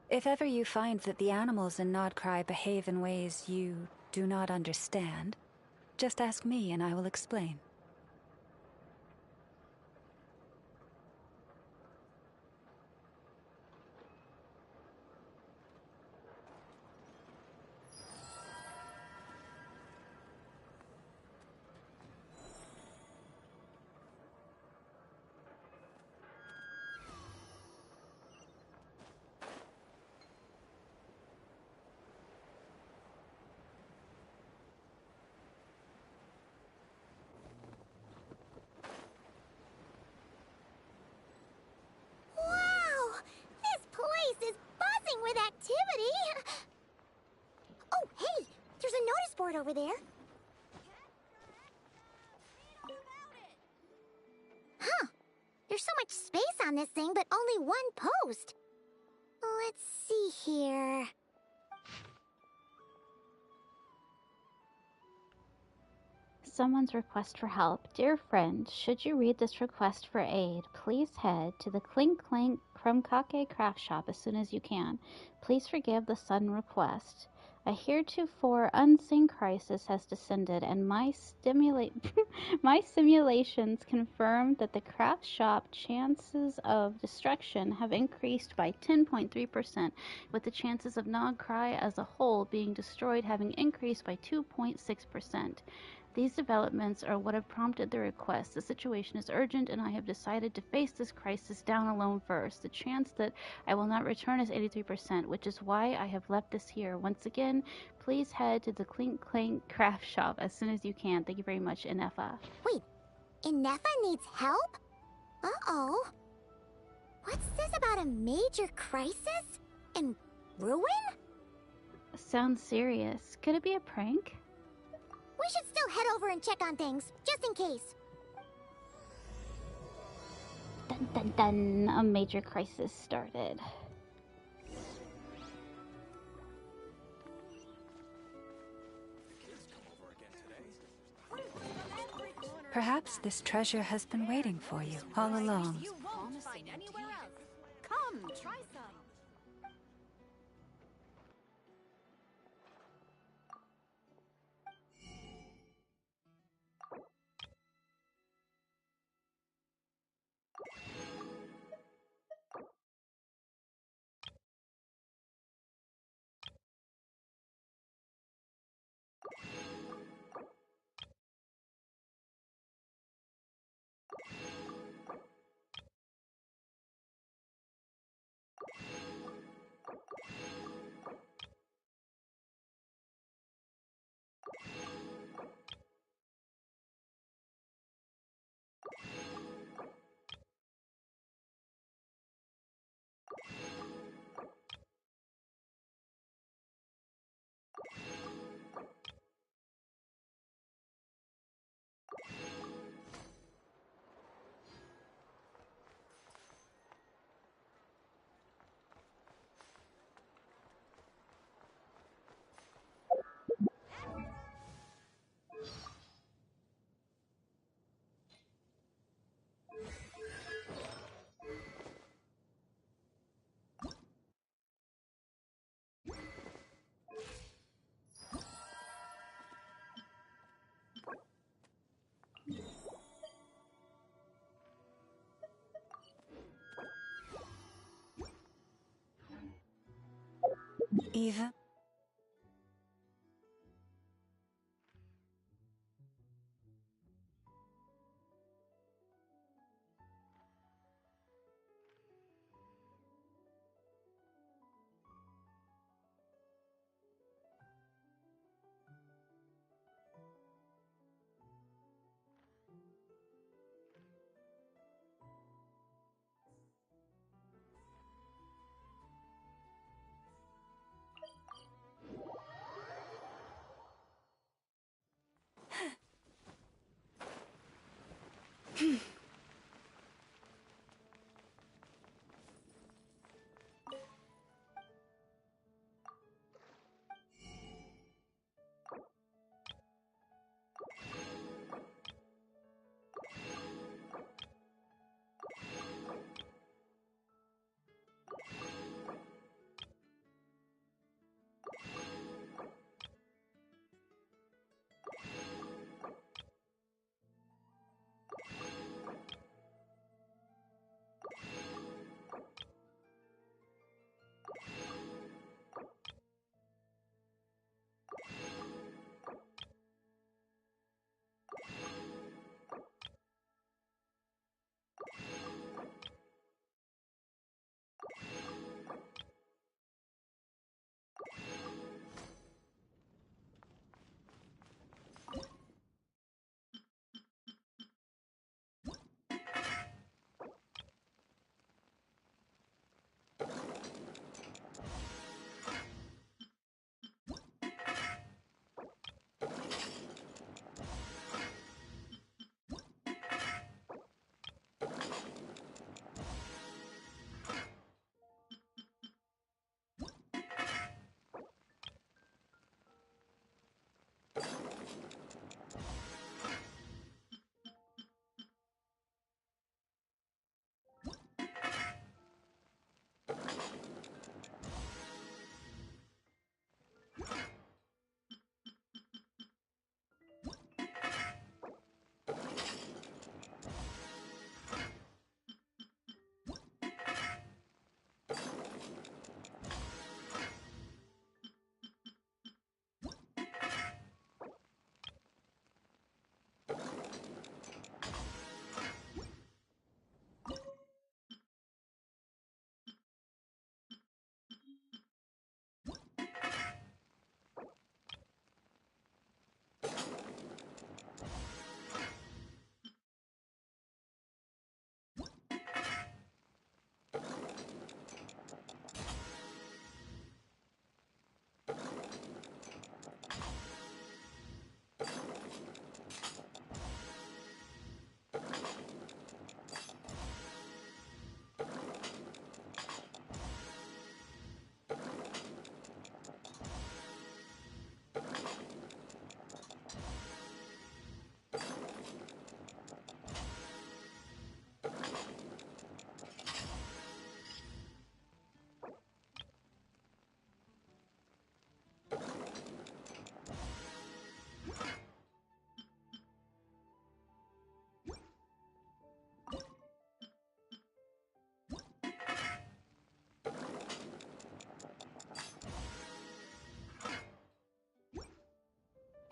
If ever you find that the animals in Nodcry behave in ways you do not understand, just ask me and I will explain. Wow! This place is buzzing with activity! Oh, hey! There's a notice board over there. Huh. There's so much space on this thing, but only one post. Let's see here. Someone's request for help. Dear friend, should you read this request for aid, please head to the Clink Clank Krumkake craft shop as soon as you can. Please forgive the sudden request. A heretofore unseen crisis has descended, and my simulations confirm that the craft shop chances of destruction have increased by 10.3%, with the chances of Nogcry as a whole being destroyed having increased by 2.6%. These developments are what have prompted the request. The situation is urgent, and I have decided to face this crisis down alone first. The chance that I will not return is 83%, which is why I have left this here. Once again, please head to the Clink Clank craft shop as soon as you can. Thank you very much, Inefa. Wait, Inefa needs help? Uh-oh. What's this about a major crisis? And ruin? Sounds serious. Could it be a prank? We should still head over and check on things, just in case. Dun dun dun. A major crisis started. Perhaps this treasure has been waiting for you all along. You won't find anywhere else. Come, try some. Eva?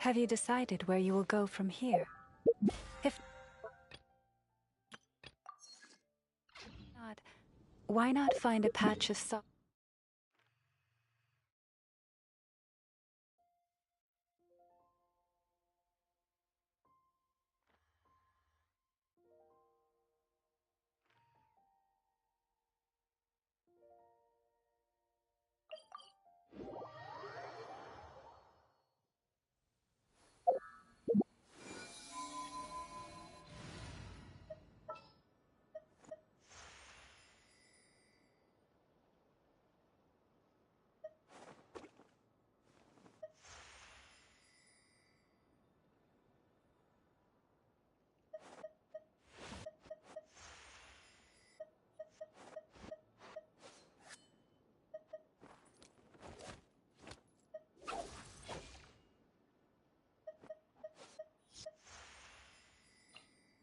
Have you decided where you will go from here? If not, why not find a patch of salt?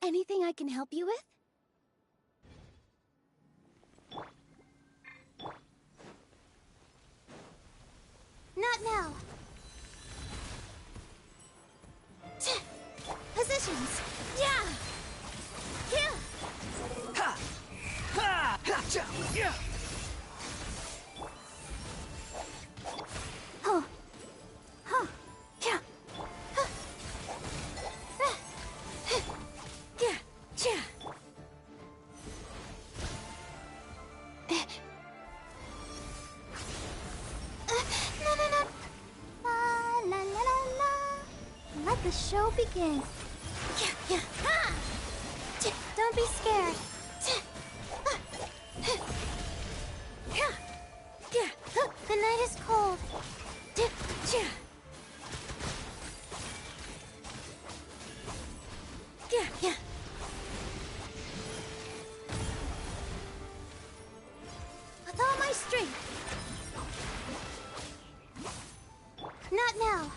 Anything I can help you with? Not now. Positions. Yeah. Yeah. Ha! Ha! Ha! Cha! Yeah! Oh. Huh. Yeah. Huh. Ah. Yeah. Yeah. No, no, no. La, la, la, la, la. Let the show begin. Yeah, yeah. Ah! Don't be scared. Yeah. Yeah. The night is cold. Yeah. Yeah, yeah. With all my strength. Not now.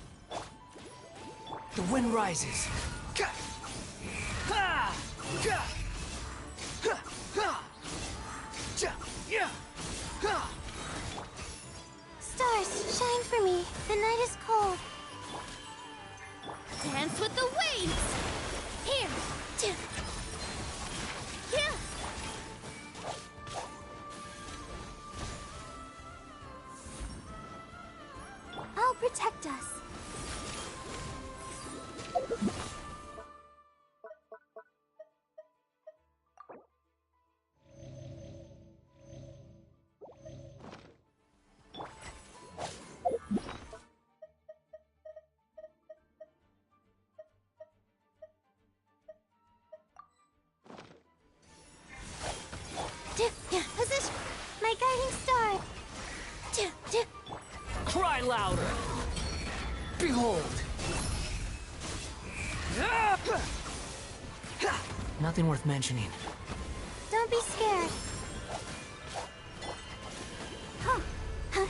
The wind rises. Ka! Ha! Ka! Ha! Ha! Cha! Yeah! Ha! Stars, shine for me. The night is cold. Dance with the waves. Here. Here. I'll protect us. Position. My guiding star. Cry louder! Behold! Ah! Ha! Nothing worth mentioning. Don't be scared. Huh. Huh.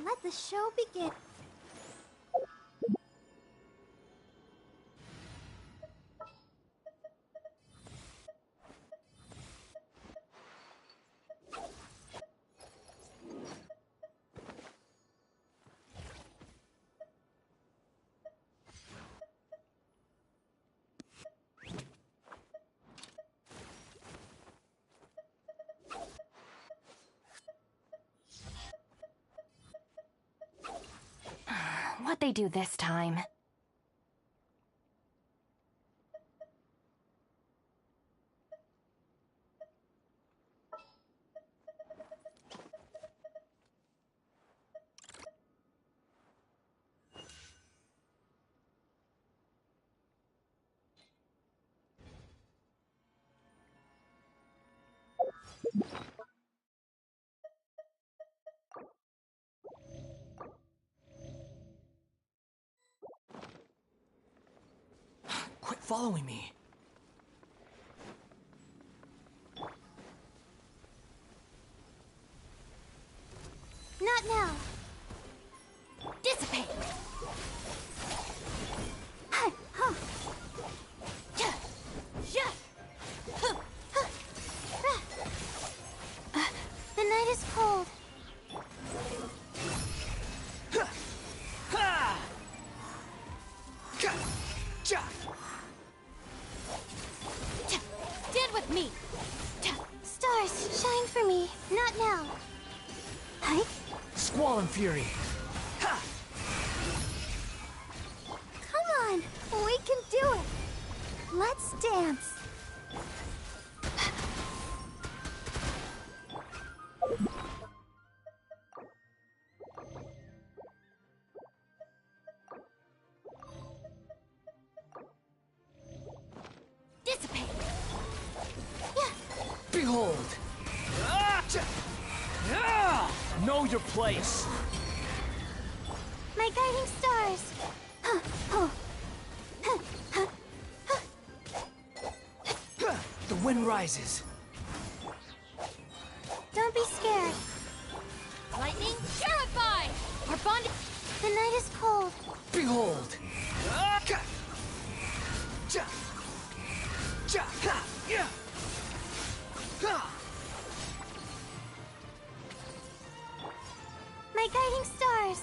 Let the show begin. What'd they do this time? Quit following me. Stand with me. Stars, shine for me. Not now. Hi? Squall and Fury. Ha! Come on, we can do it. Let's dance. Dissipate. Behold! Know your place! My guiding stars. The wind rises. Don't be scared. Lightning, purify! Our bond. The night is cold. Behold! My guiding stars.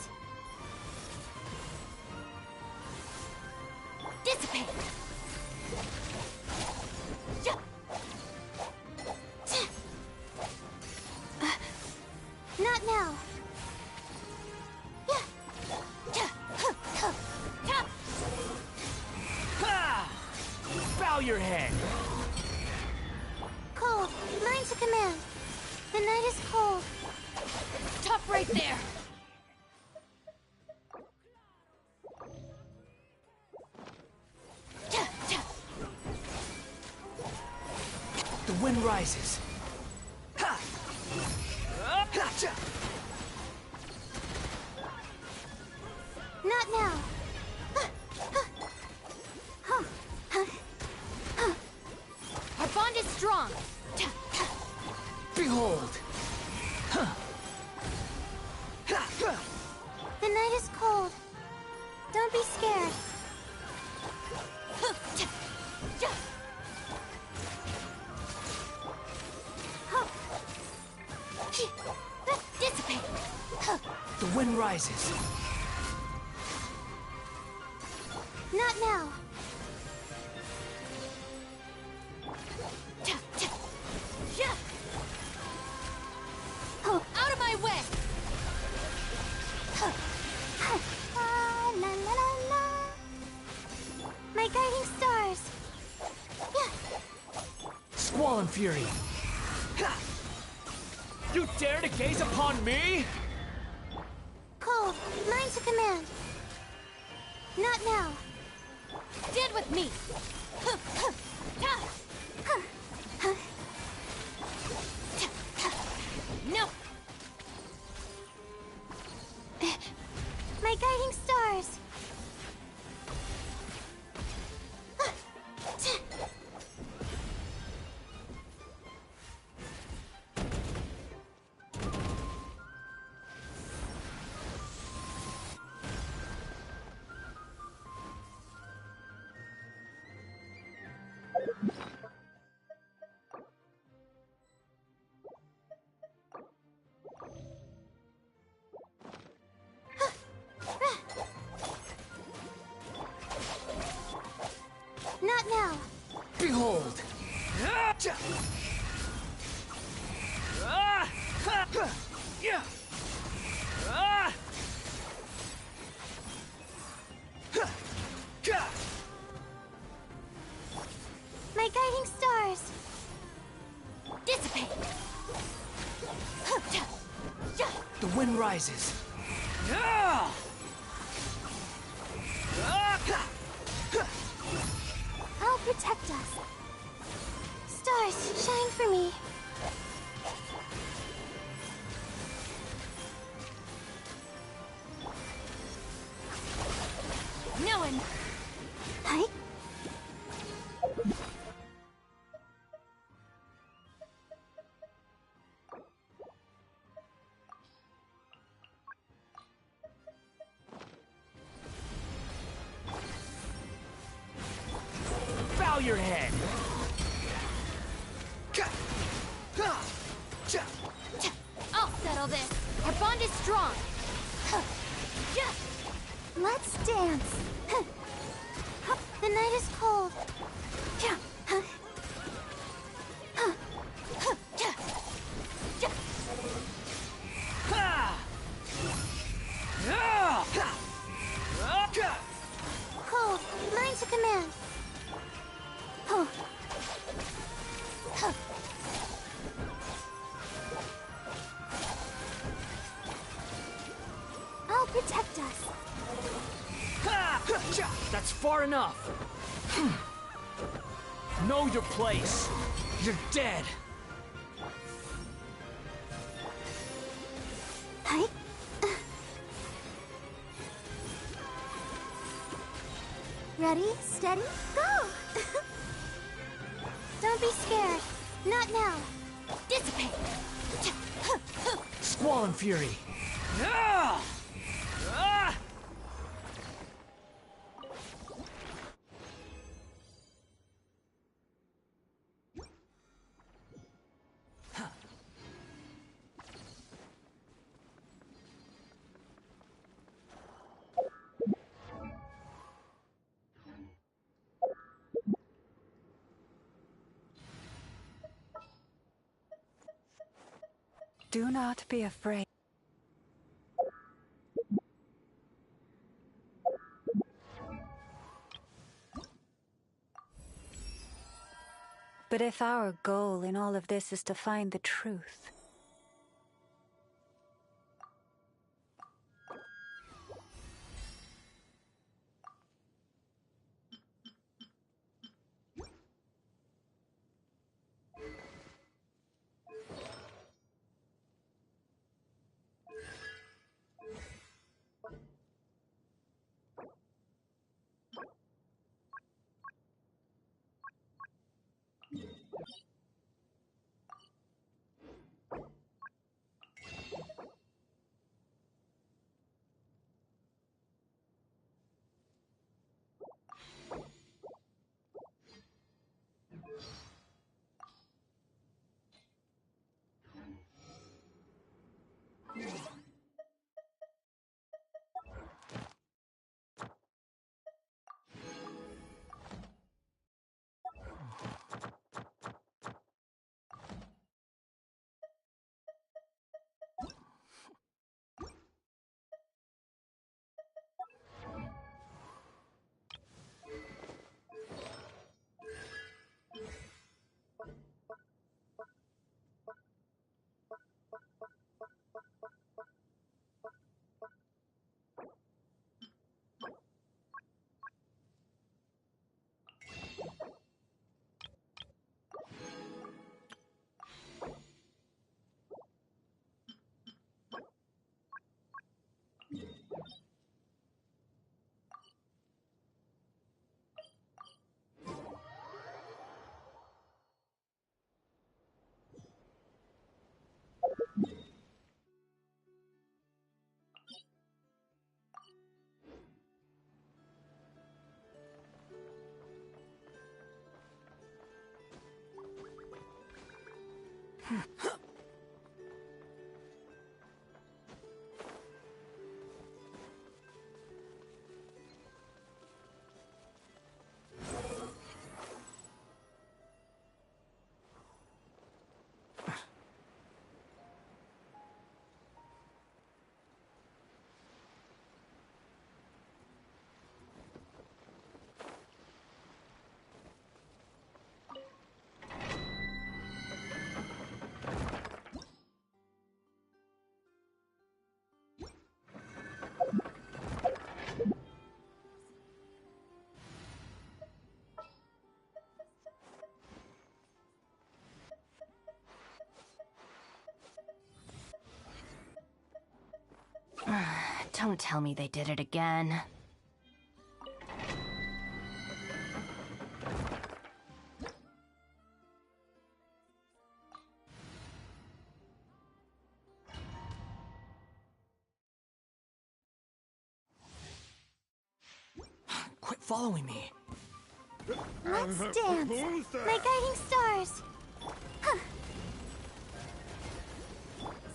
Dissipate. Not now. Bow your head! Cold. Mine to command. The night is cold. Top right there. The wind rises. Not now. Our bond is strong. Behold! The night is cold. Don't be scared. Dissipate. The wind rises. Not now. Out of my way. La la la la. My guiding stars. Squall and Fury. You dare to gaze upon me? Cold. Mine to command. Not now. Stand with me. No. My guiding stars. Not now. Behold! My guiding stars. Dissipate. The wind rises. I'll protect us. Stars, shine for me. No one. Hi? Bow your head! I'll settle this. Our bond is strong. Let's dance. That's far enough! Know your place! You're dead! Hi. Ready, steady, go! Don't be scared. Not now. Dissipate! Squall and Fury! Ah! Ah! Do not be afraid. But if our goal in all of this is to find the truth, Don't tell me they did it again. Quit following me. Let's dance. My guiding stars. Huh.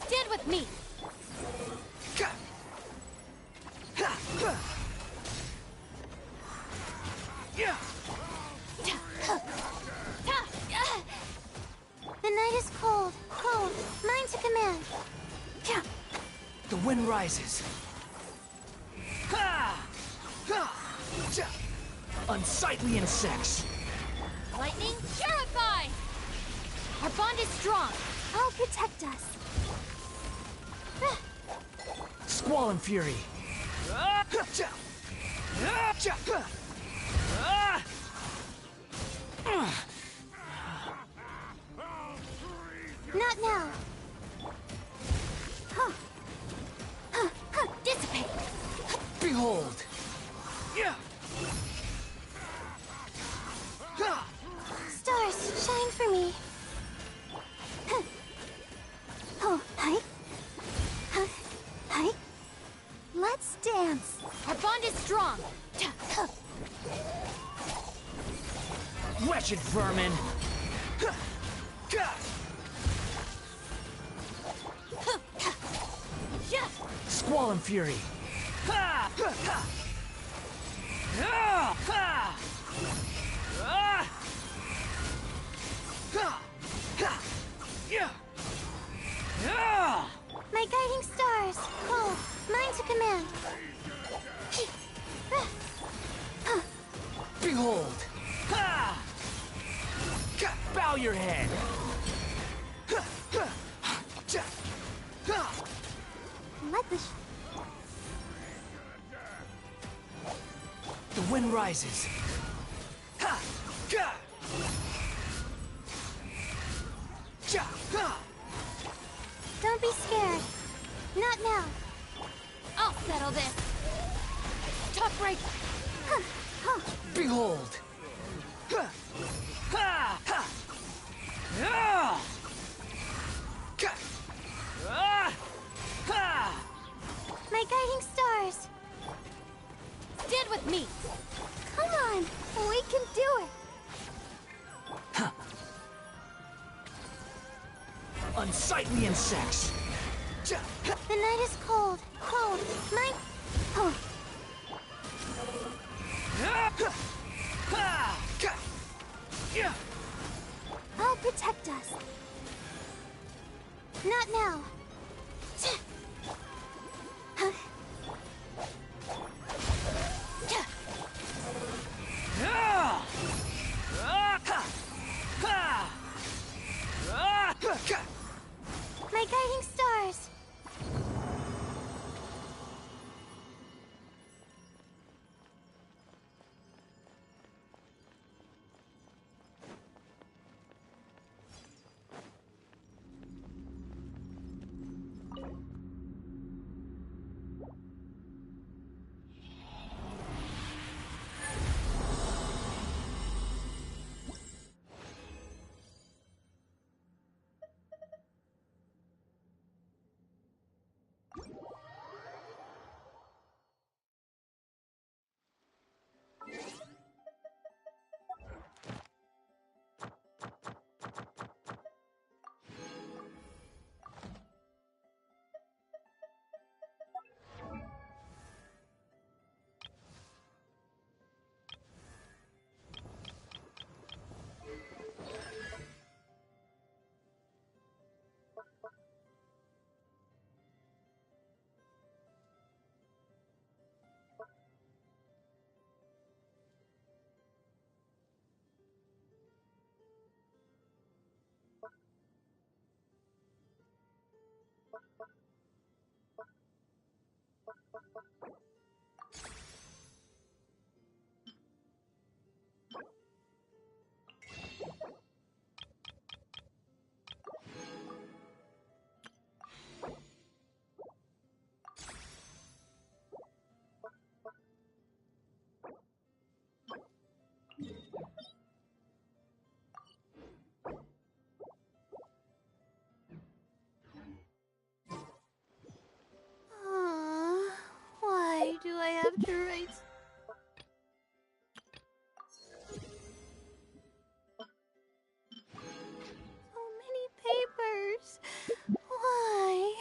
Stand with me! The night is cold, cold. Mine to command. The wind rises. Unsightly insects. Lightning, purify! Our bond is strong. I'll protect us. Squall and Fury. Not now. Huh. Huh. Huh. Dissipate. Behold! Yeah! Stars, shine for me. Huh. Oh, hi. Huh. Hi. Let's dance. Our bond is strong. Huh. Wretched vermin! Squall and fury! My guiding stars. Cold. Mine to command. Behold! Bow your head! Let the The wind rises! Don't be scared. Not now. I'll settle this. Tough break. Huh. Huh. Behold! My guiding stars. Stand with me. Come on. We can do it. Unsightly insects! The night is cold. Cold. Mine. Oh. I'll protect us. Not now. Huh. My guiding stars. Why do I have to write so many papers? Why?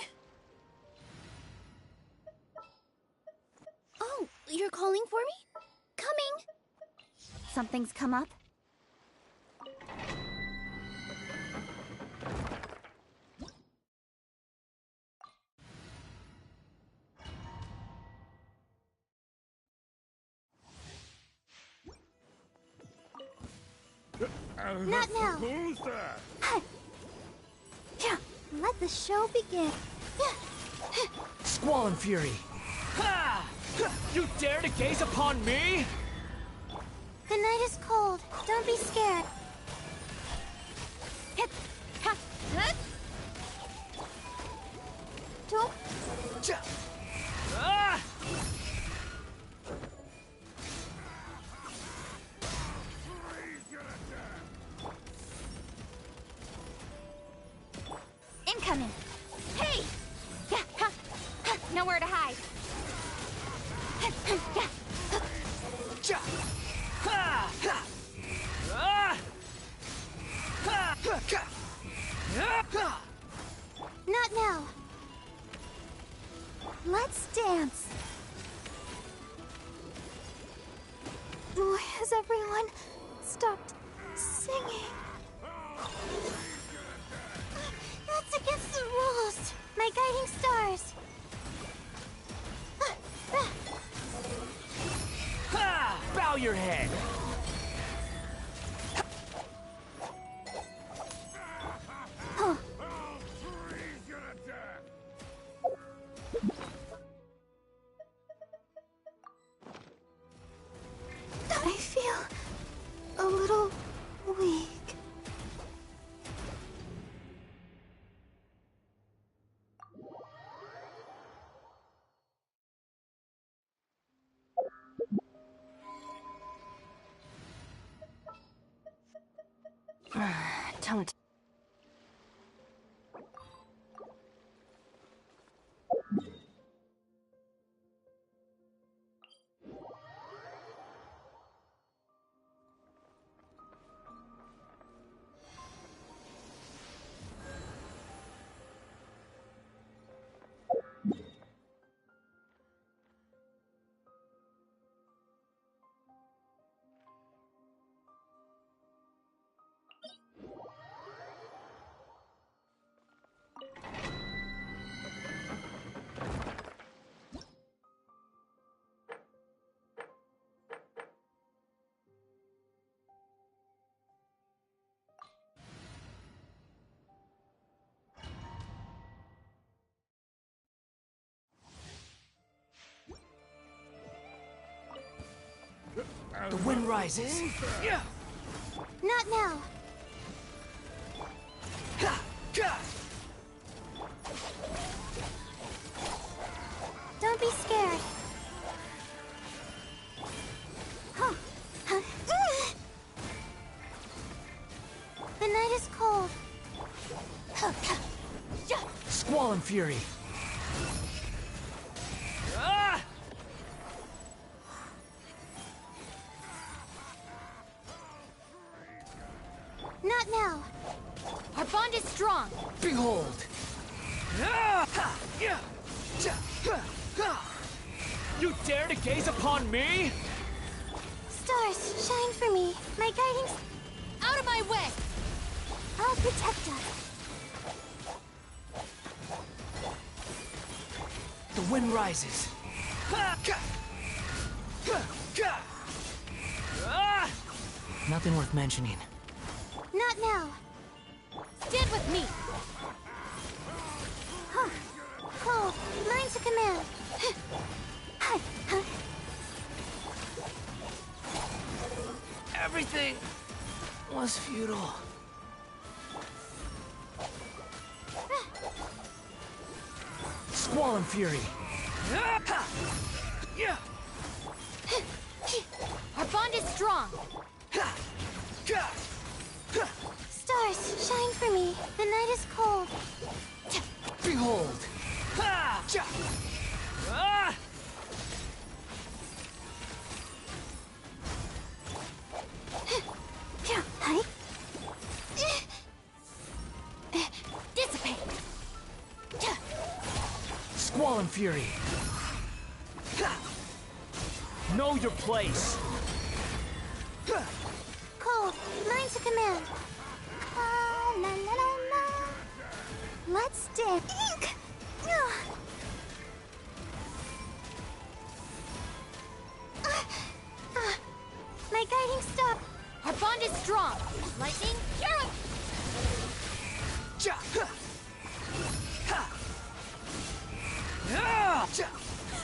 Oh, you're calling for me? Coming! Something's come up? Not now. Huh. Yeah. Let the show begin. Yeah. Squall and fury! Ha! You dare to gaze upon me? The night is cold. Don't be scared. Hit. Ha. Hit. Has everyone stopped singing? That's against the rules. My guiding stars. Ha! Bow your head. Huh. I feel a little weak. Don't. The wind rises. Yeah. Not now. Don't be scared. Huh. The night is cold. Squall and fury. Ah! Not now. Our bond is strong. Behold. You dare to gaze upon me? Stars, shine for me. My guiding... Out of my way! I'll protect us. The wind rises. Nothing worth mentioning. Not now. Stand with me. Huh. Cold. Lines to command. Everything was futile. Squall and fury. Our bond is strong. Stars, shine for me. The night is cold. Behold. Hi. Dissipate. Squall and fury. Know your place. Cold. Lines to command. La la la la. Let's dip. Ink. My guiding star. Our bond is strong. Lightning, hero.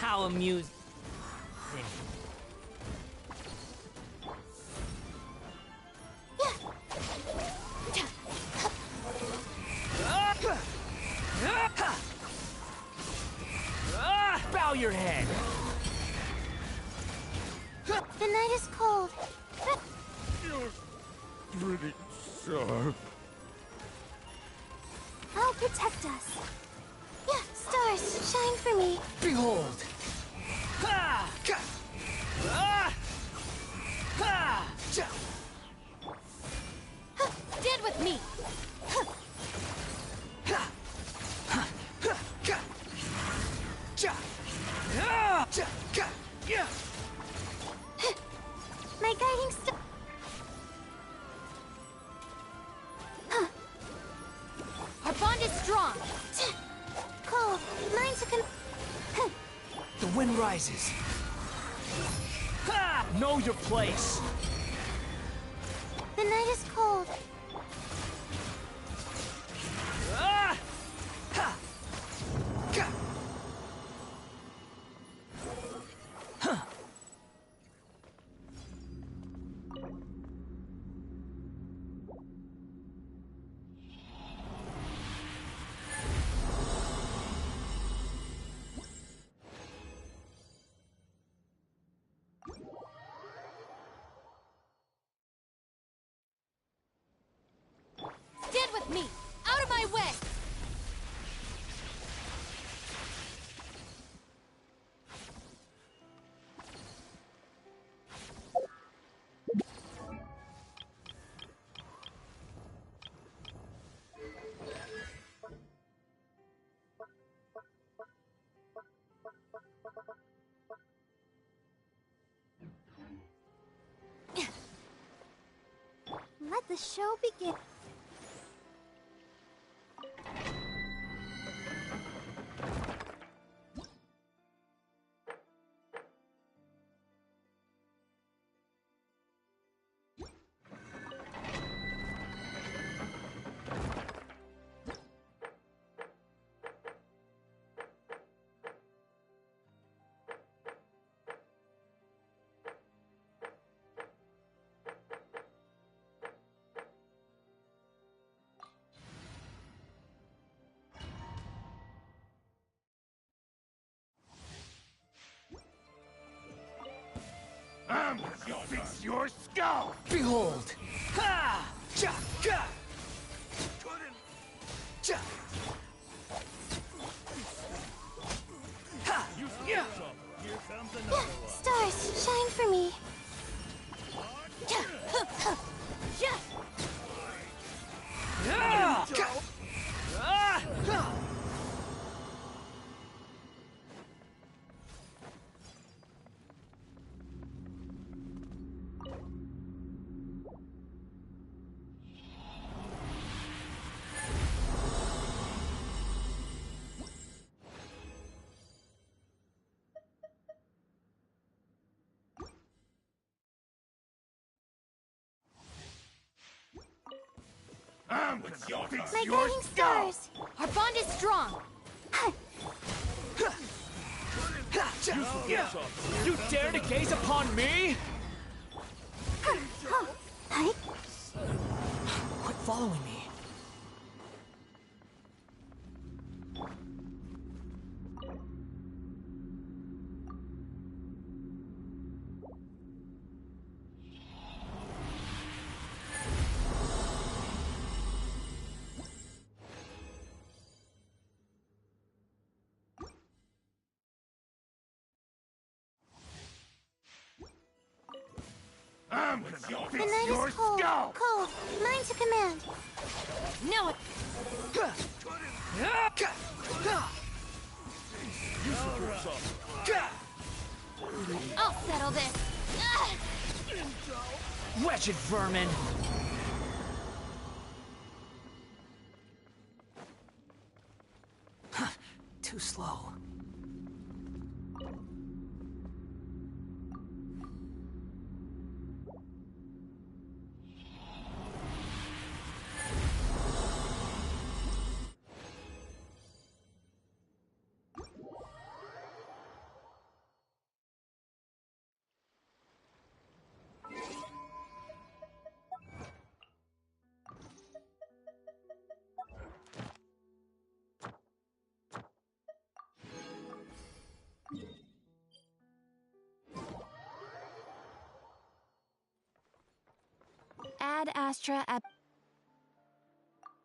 How amusing. Bow your head. The night is cold. You're pretty sharp. I'll protect us. Yeah, stars, shine for me. Behold. Stand with me. My guiding rises. Ha! Know your place. The night is cold. Ah! Ha! Ka! Huh. Stand with me! Out of my way! Let the show begin. I'm gonna fix your skull! Behold! Ha! Cha! Ka! Cha! Ha! Yeah! Here comes another one. Stars, shine for me. Yeah! Ka! Ah! Ha! I'm gonna fix My your guiding skull! stars. Our bond is strong! Yeah! You dare to gaze upon me? Hi. Quit following me. I'm gonna The fix night your is cold. skull! Cold. Mine to command. Now it... I'll settle this! Ah! Wretched vermin! Too slow. Ad Astra Ab.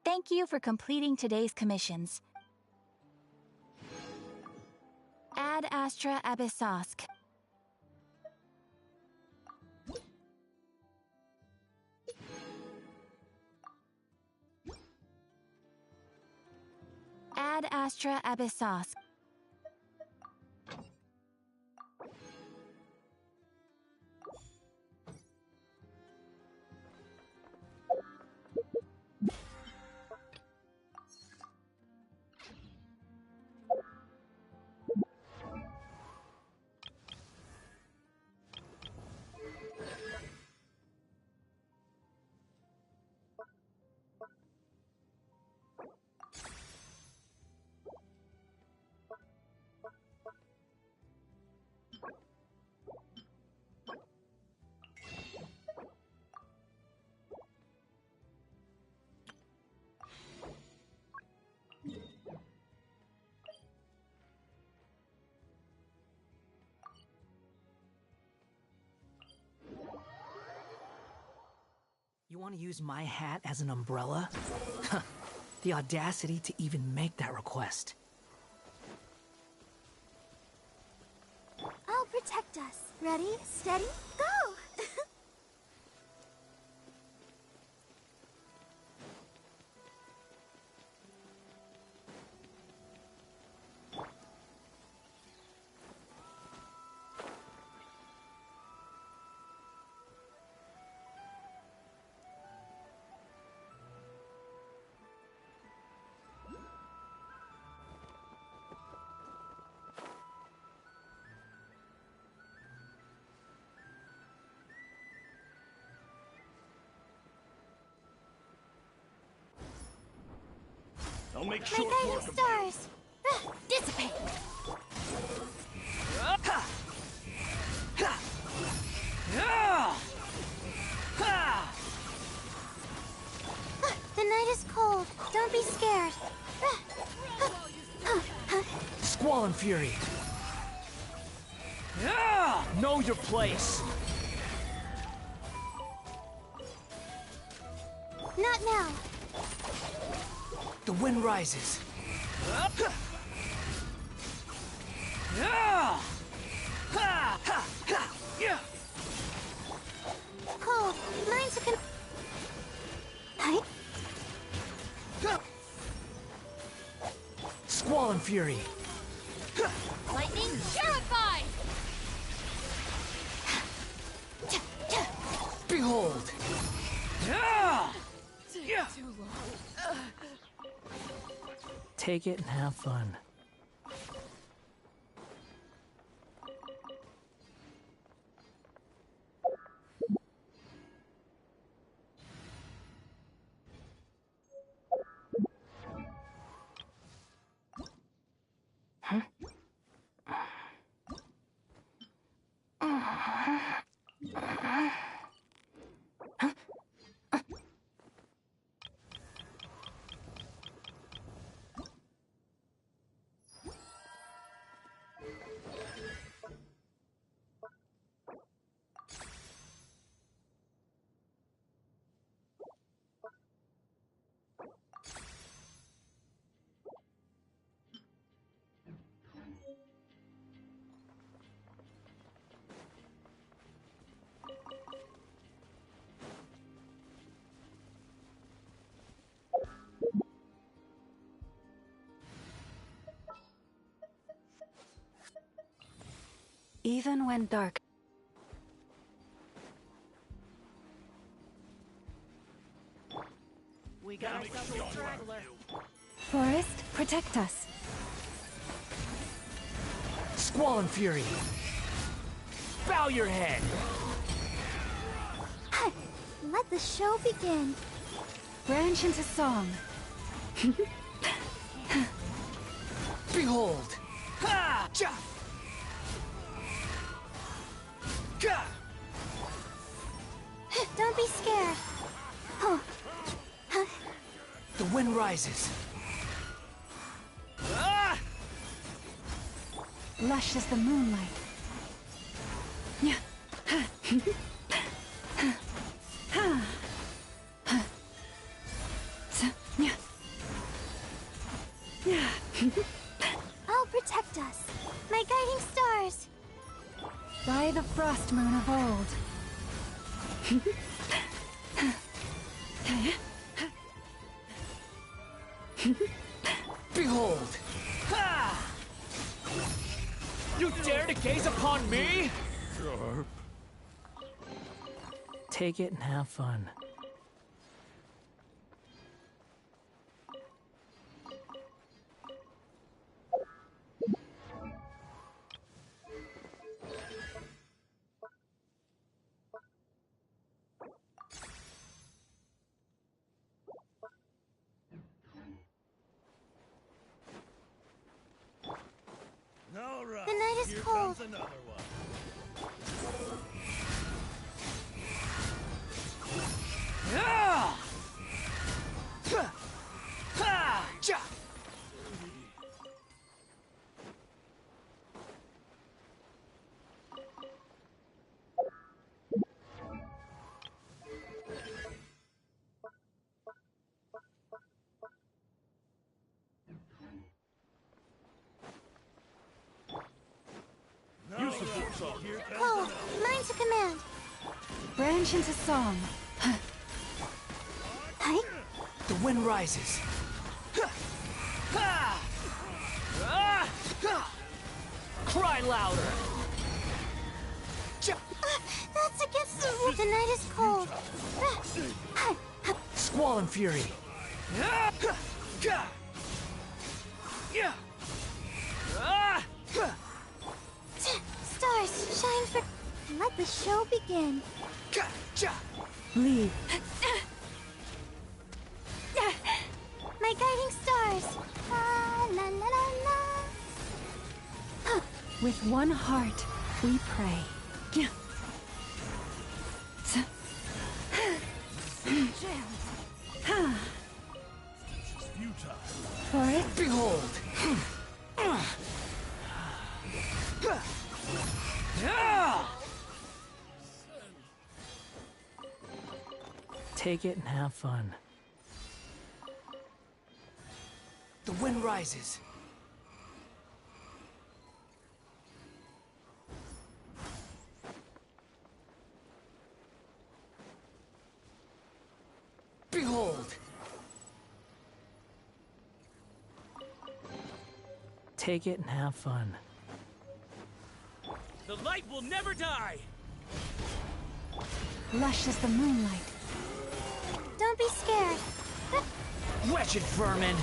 Thank you for completing today's commissions. Ad Astra Abyssosk. Ad Astra Abyssosk. You want to use my hat as an umbrella? The audacity to even make that request. I'll protect us. Ready, steady, go! I'll make My short guiding work of you. stars! Dissipate! The night is cold. Don't be scared. Squall and Fury! Know your place! Not now. The wind rises. Cold. Mine's a Hi. Squall and Fury! Lightning terrified! Behold! Take it and have fun. Even when dark. We got ourselves a straggler. Forest, protect us. Squall and Fury! Bow your head! Let the show begin. Branch into song. Behold! Ha! Ja! Ga! Don't be scared. Oh. The wind rises. Ah! Lush as the moonlight. Yeah. I'll protect us. My guiding stars. By the frost moon of old. Behold! Ha! You dare to gaze upon me? Sharp. Take it and have fun. All right. The night is Here cold. comes another one. Ah! Ha! Ha! Ja! Cold, mine to command. Branch into song. Hi. The wind rises. Cry louder. That's against the rule. The night is cold. Squall and fury. Stars, shine for... Let the show begin. Leave. My guiding stars. La la la la la. With one heart, we pray. For it, Behold. Take it and have fun. The wind rises. Behold. Take it and have fun. The light will never die! lush as the moonlight. Don't be scared. Wretched vermin!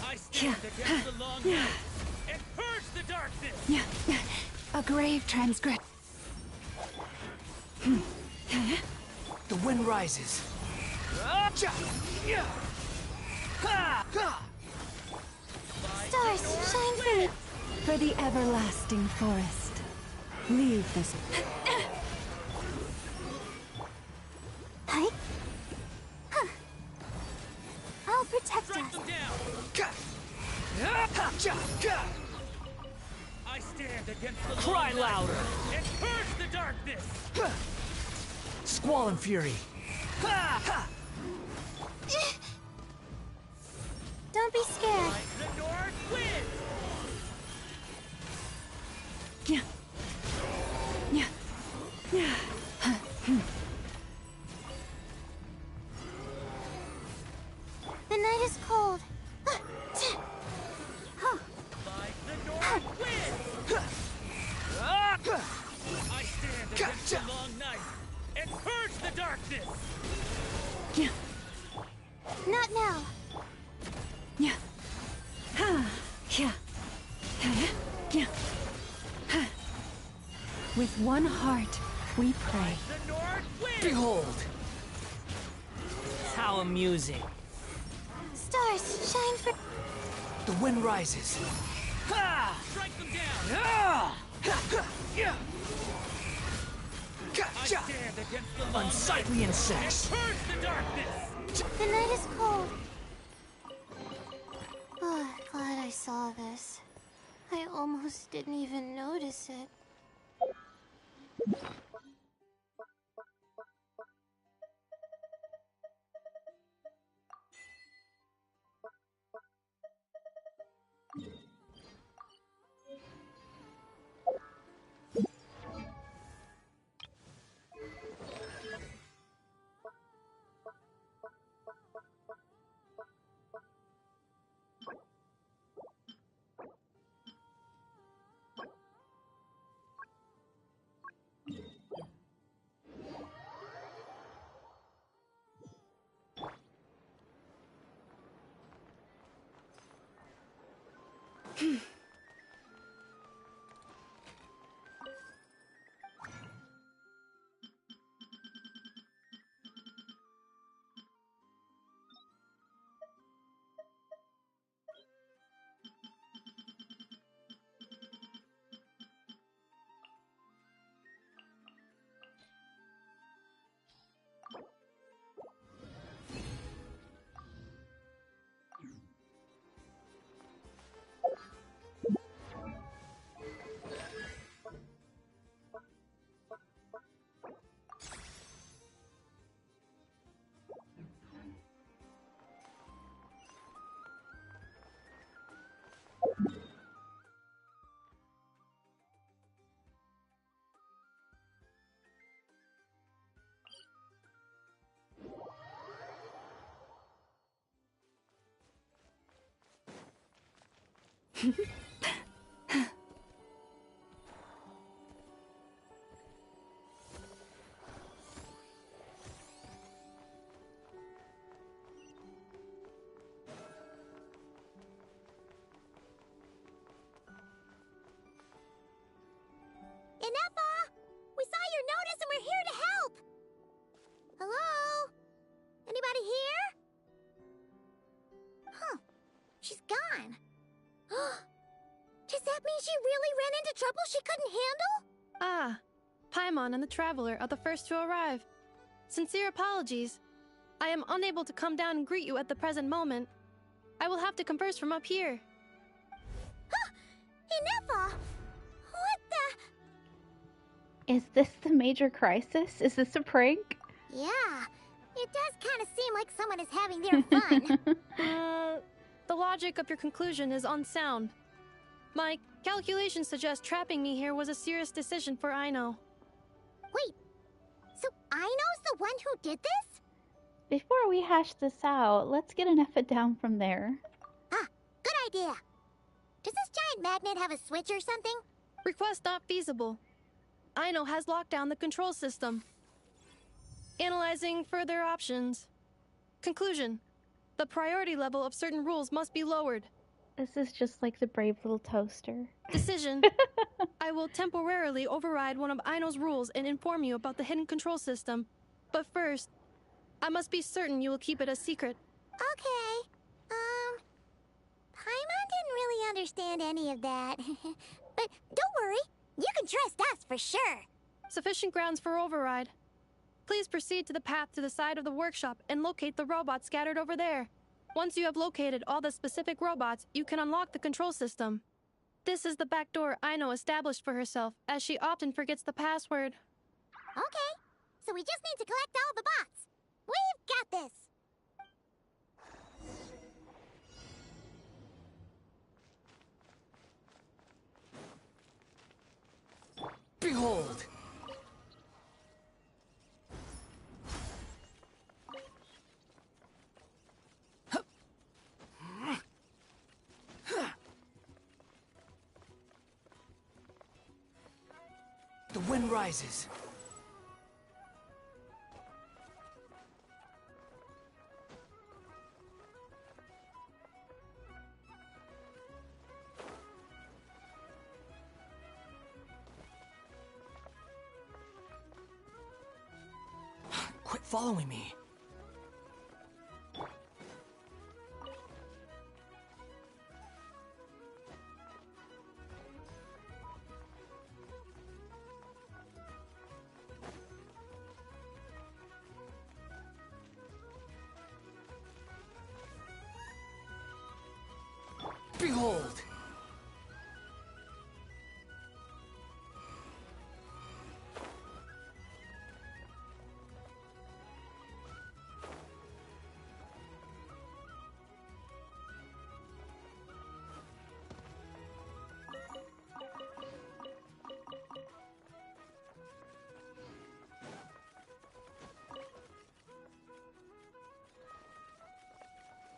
I stand against the long night and purge the darkness! A grave transgress. The wind rises. Stars, shine for me. For the everlasting forest. Leave this. Hi. I'll protect Strike us. them down! I stand against the Cry long night louder! and purge the darkness! Squall and fury. Don't be scared. The North wins! The night is cold. The North wins! I stand against the long night and purge the darkness! Not now. With one heart, we pray. The North wins! Behold! How amusing. Stars, shine for... The wind rises. Strike them down! I stand against the long Unsightly night insects. and purge the darkness! The night is cold. Oh, glad I saw this. I almost didn't even notice it. Inepa! We saw your notice and we're here to help! Hello? Anybody here? Huh. She's gone. Does that mean she really ran into trouble she couldn't handle? Ah, Paimon and the Traveler are the first to arrive. Sincere apologies. I am unable to come down and greet you at the present moment. I will have to converse from up here. Inepa! What the... Is this the major crisis? Is this a prank? Yeah, it does kind of seem like someone is having their fun. The logic of your conclusion is unsound. My calculations suggest trapping me here was a serious decision for Aino. Wait, so Aino's the one who did this? Before we hash this out, let's get an F down from there. Ah, good idea. Does this giant magnet have a switch or something? Request not feasible. Aino has locked down the control system. Analyzing further options. Conclusion. The priority level of certain rules must be lowered. This is just like the brave little toaster. Decision. I will temporarily override one of Aino's rules and inform you about the hidden control system. But first, I must be certain you will keep it a secret. Okay. Paimon didn't really understand any of that. But don't worry, you can trust us for sure. Sufficient grounds for override. Please proceed to the path to the side of the workshop and locate the robots scattered over there. Once you have located all the specific robots, you can unlock the control system. This is the back door Aino established for herself, as she often forgets the password. Okay, so we just need to collect all the bots. We've got this. Behold! The wind rises. Quit following me. Behold!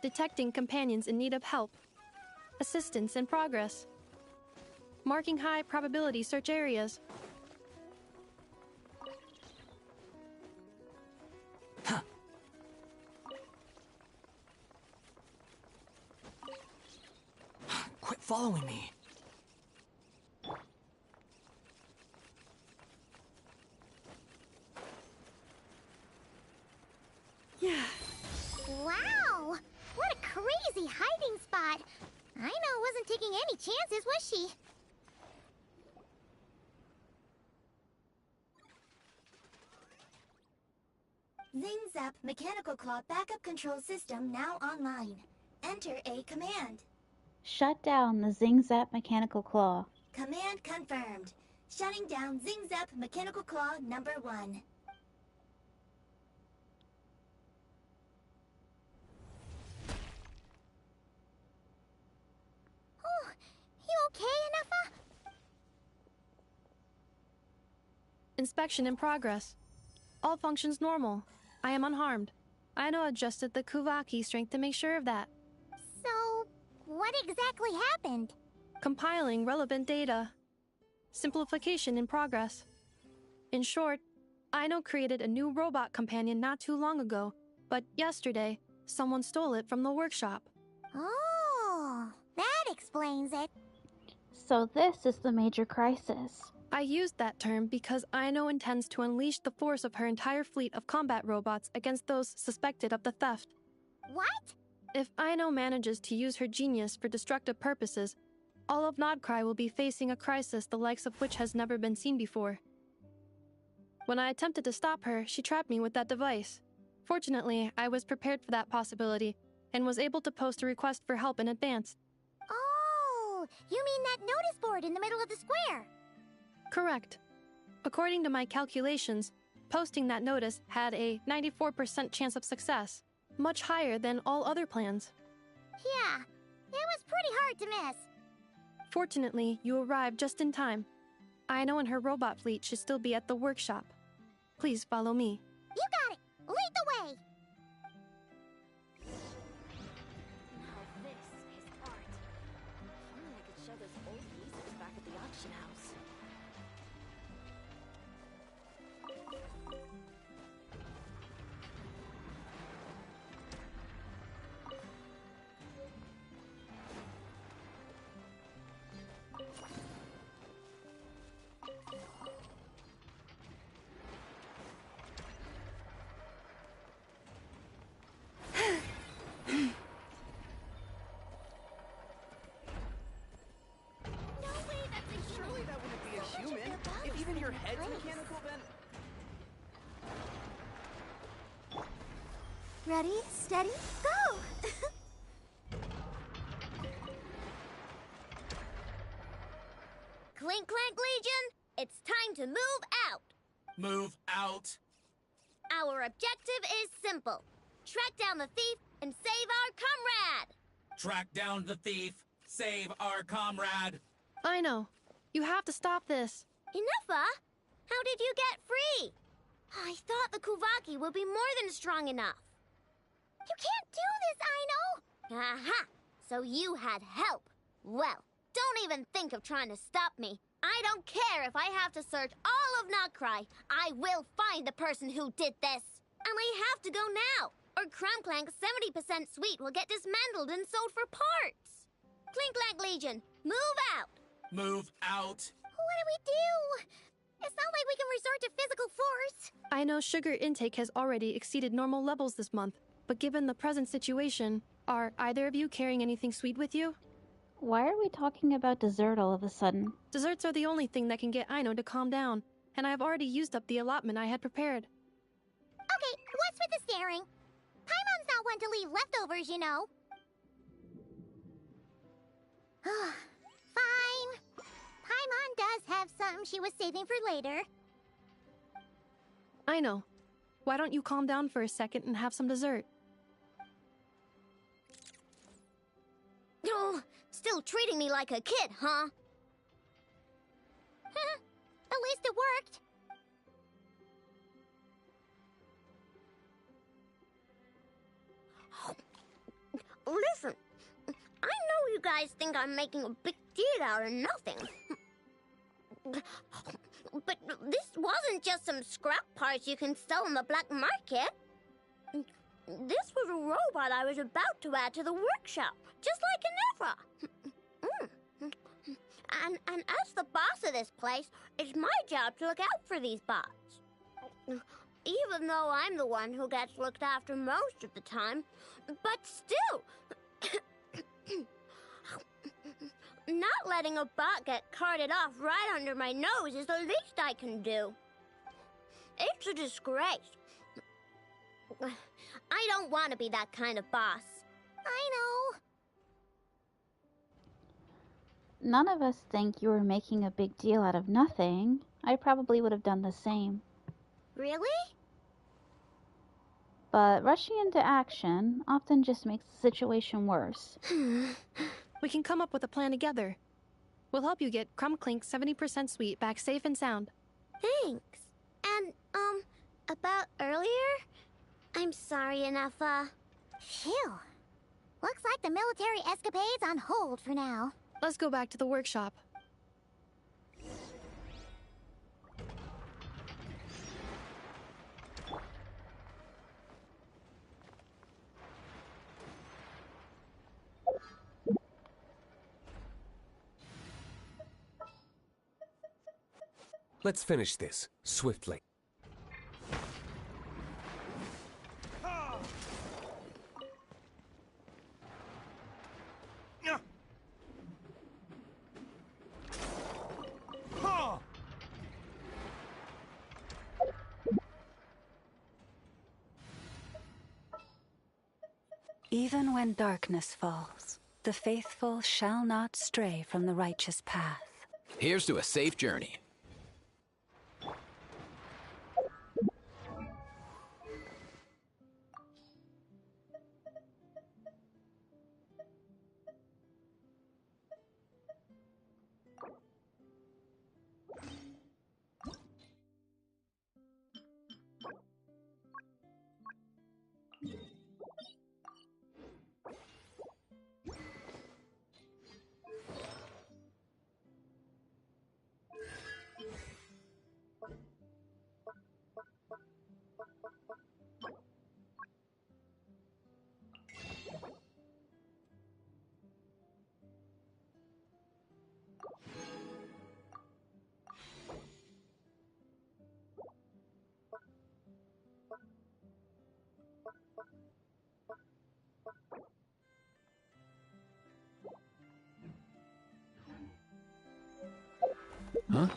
Detecting companions in need of help. Assistance in progress. Marking high probability search areas. Quit following me. Wow! What a crazy hiding spot! Aino wasn't taking any chances, was she? Zing Zap Mechanical Claw Backup Control System now online. Enter a command. Shut down the Zing Zap Mechanical Claw. Command confirmed. Shutting down Zing Zap Mechanical Claw number 1. Oh, you okay, Inepa? Inspection in progress. All functions normal. I am unharmed. Aino adjusted the Kuvaki strength to make sure of that. So, what exactly happened? Compiling relevant data. Simplification in progress. In short, Aino created a new robot companion not too long ago, but yesterday, someone stole it from the workshop. Oh, that explains it. So this is the major crisis. I used that term because Aino intends to unleash the force of her entire fleet of combat robots against those suspected of the theft. What? If Aino manages to use her genius for destructive purposes, all of Nodcry will be facing a crisis the likes of which has never been seen before. When I attempted to stop her, she trapped me with that device. Fortunately, I was prepared for that possibility and was able to post a request for help in advance. Oh, you mean that notice board in the middle of the square? Correct. According to my calculations, posting that notice had a 94% chance of success, much higher than all other plans. Yeah, it was pretty hard to miss. Fortunately, you arrived just in time. Aino and her robot fleet should still be at the workshop. Please follow me. You got it! Lead the way! Now this is art. If only I could show those old pieces back at the auction house. Surely that wouldn't be a human. If even your head's mechanical, then... Ready, steady, go! Clink Clank Legion, it's time to move out. Move out. Our objective is simple. Track down the thief and save our comrade. Track down the thief. Save our comrade. Aino, you have to stop this. Enough, How did you get free? I thought the Kuvaki would be more than strong enough. You can't do this, Aino! Aha! So you had help. Well, don't even think of trying to stop me. I don't care if I have to search all of Nodcry. I will find the person who did this. And I have to go now, or Clamclank's 70% suite will get dismantled and sold for parts. Clinklank Legion, move out! Move out. What do we do? It's not like we can resort to physical force. Aino's sugar intake has already exceeded normal levels this month, but given the present situation, are either of you carrying anything sweet with you? Why are we talking about dessert all of a sudden? Desserts are the only thing that can get Aino to calm down, and I have already used up the allotment I had prepared. Okay, what's with the staring? Paimon's not one to leave leftovers, you know. Fine. Paimon does have some she was saving for later. Aino, why don't you calm down for a second and have some dessert? Oh, still treating me like a kid, huh? At least it worked. Listen, I know you guys think I'm making a big deal out of nothing. But this wasn't just some scrap parts you can sell on the black market. This was a robot I was about to add to the workshop, just like an Ephra. And as the boss of this place, it's my job to look out for these bots. Even though I'm the one who gets looked after most of the time. But still, not letting a bot get carted off right under my nose is the least I can do. It's a disgrace. I don't want to be that kind of boss. I know. None of us think you were making a big deal out of nothing. I probably would have done the same. Really? But rushing into action often just makes the situation worse. We can come up with a plan together. We'll help you get Crumbclink's 70% suite back safe and sound. Thanks. And, about earlier? I'm sorry, Anafa. Phew. Looks like the military escapade's on hold for now. Let's go back to the workshop. Let's finish this, swiftly. Even when darkness falls, the faithful shall not stray from the righteous path. Here's to a safe journey. Huh?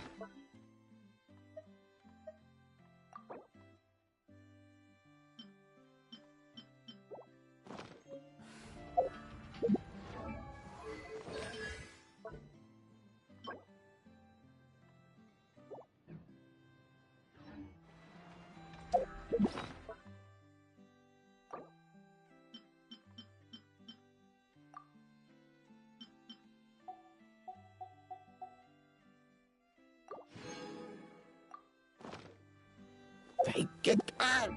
Take it out!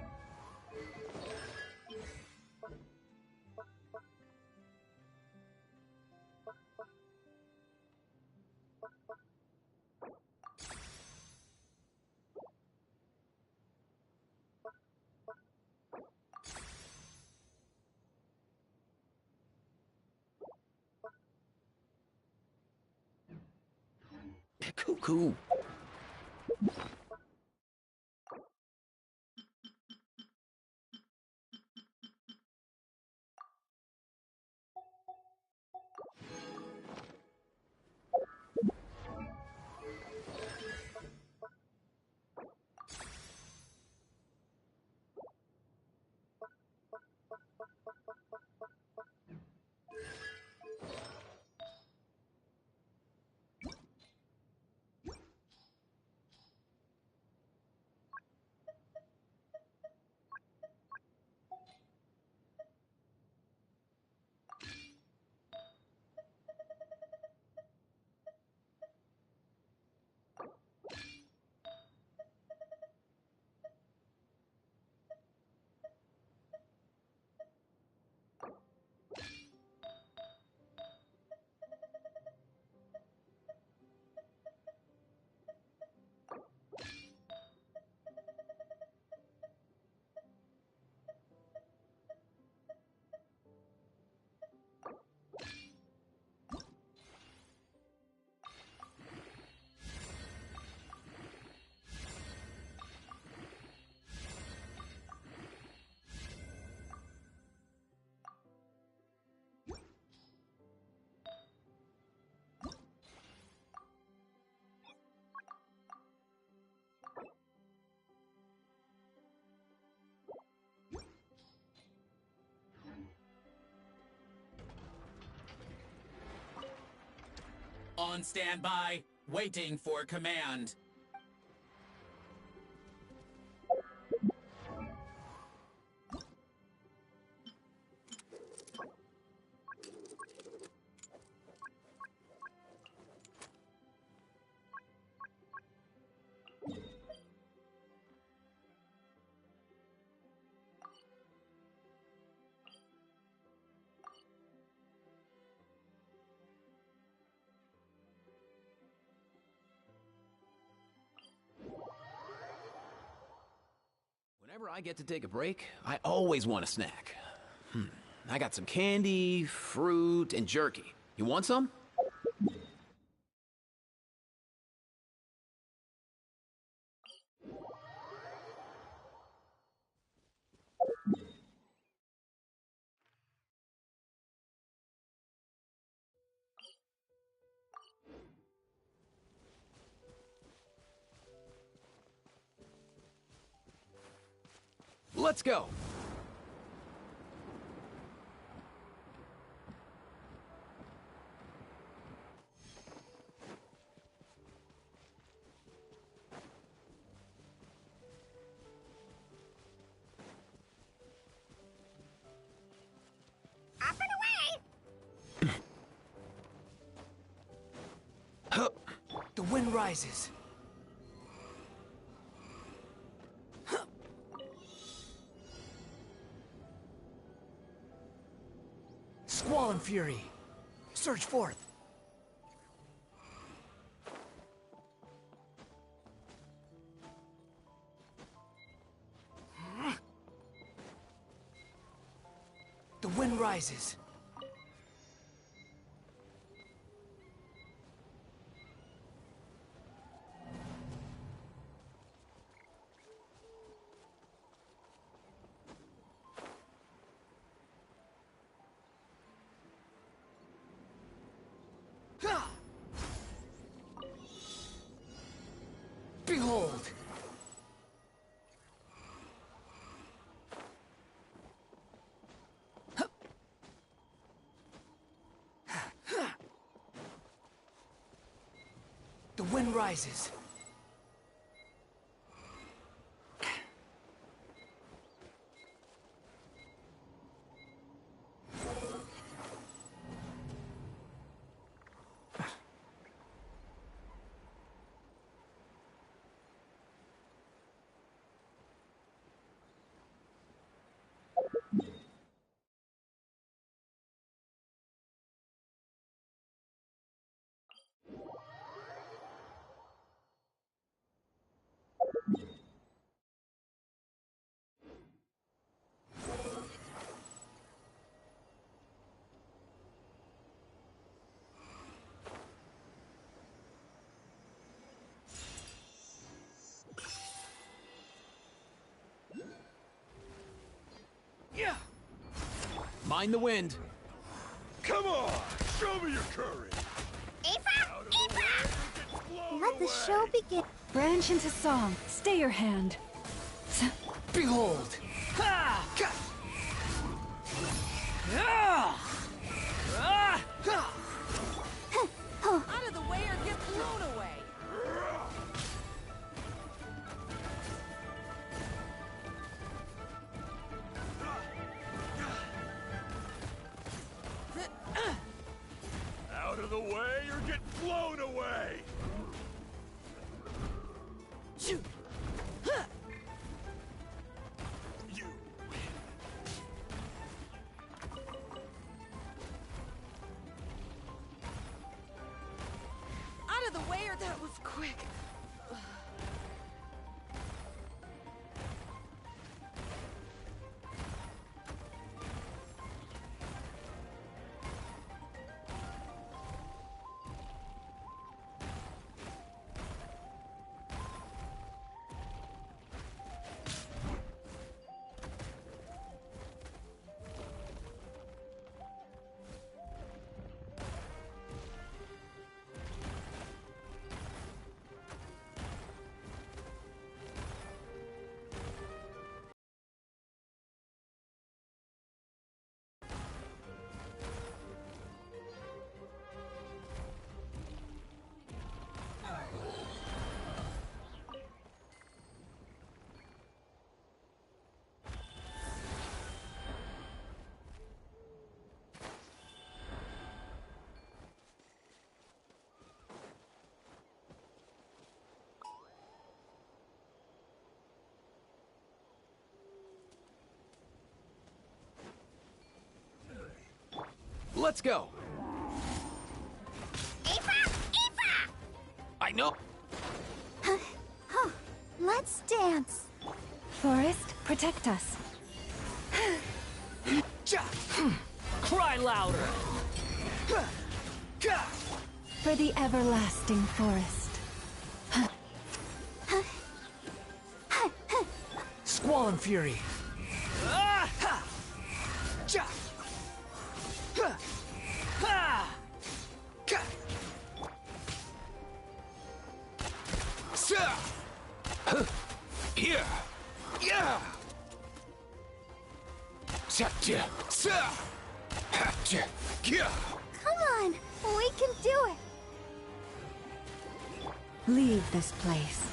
Cuckoo. On standby, waiting for command. Whenever I get to take a break, I always want a snack. I got some candy, fruit, and jerky. You want some? Let's go! Up and away! The wind rises. Squall and fury. Surge forth. The wind rises. Behold! The wind rises. Yeah. Mind the wind. Come on, show me your courage. Let the show begin. Branch into song. Stay your hand. Behold! Ha! Out of the way or get blown away! Out of the way or get blown away! You Out of the way or that was quick! Let's go. I know. Let's dance. Forest, protect us. Cry louder! For the everlasting forest. Squall and Fury! Here! Yeah! Come on, we can do it. Leave this place.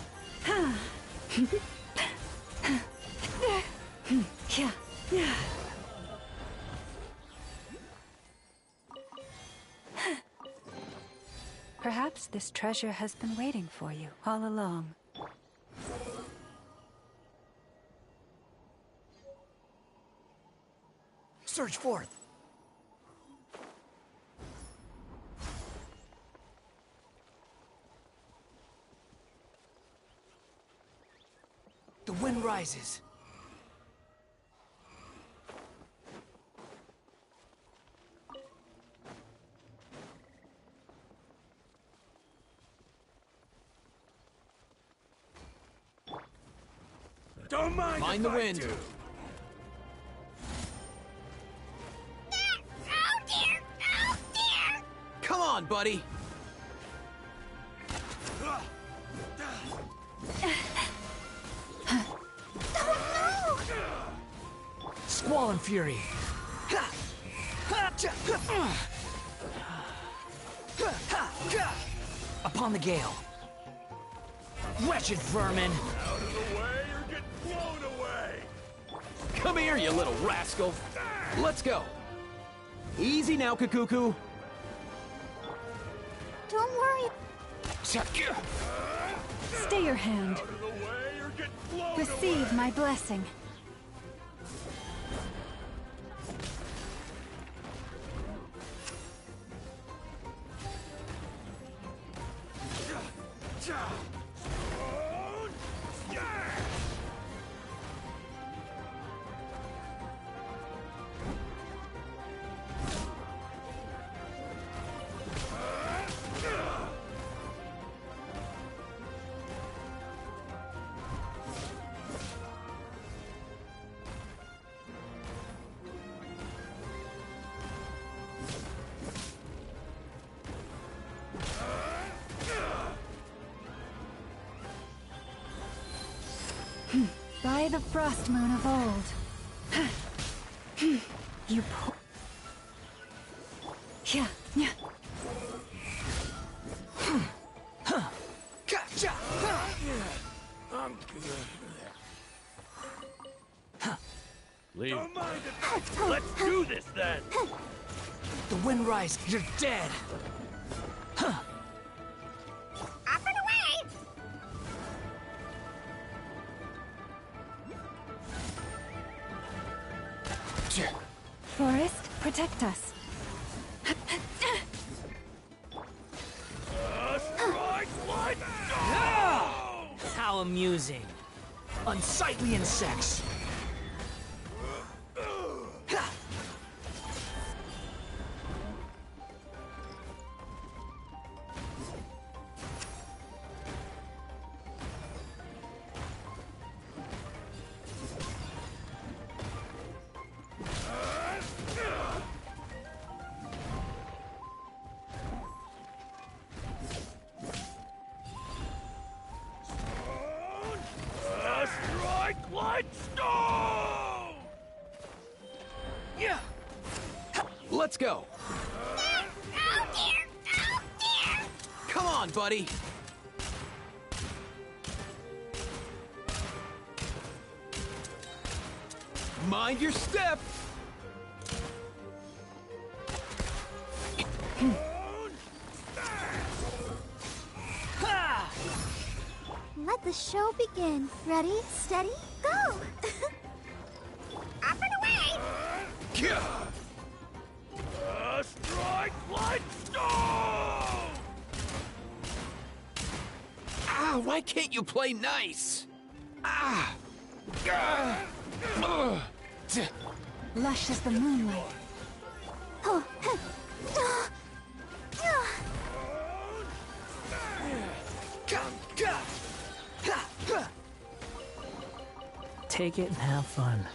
Perhaps this treasure has been waiting for you all along. Search forth! The wind rises. Don't mind Mind the wind. Oh dear! Oh dear! Come on, buddy. Oh no! Squall and Fury! Upon the gale! Wretched vermin! Out of the way or get blown away! Come here, you little rascal. Let's go. Easy now, Kakuku. Don't worry. Stay your hand. Out of the way or get blown Receive away! my blessing. By the frost moon of old. You poor... Yeah. Leave. Don't mind it. Let's do this then. The wind rises, you're dead! Up and away! Forest, protect us. Strike like How amusing! Unsightly insects! strike like stone! Yeah. Let's go. Oh dear! Oh dear! Come on, buddy. Mind your step. Let the show begin. Ready, steady, go! Up and away! Strike like stone! Ah, why can't you play nice? Ah! Lush as the moonlight. Take it and have fun.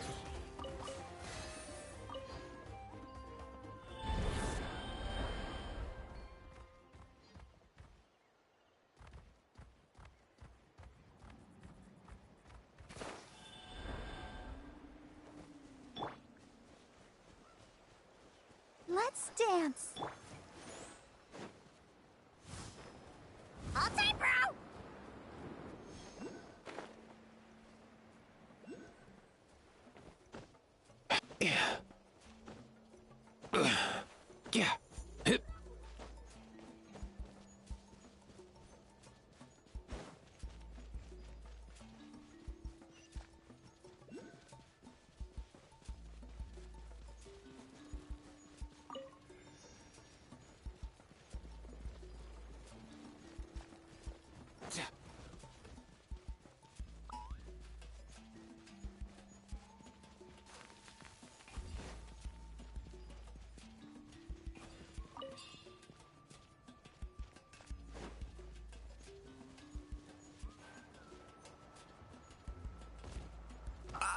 Let's dance. I'll take, bro! Yeah.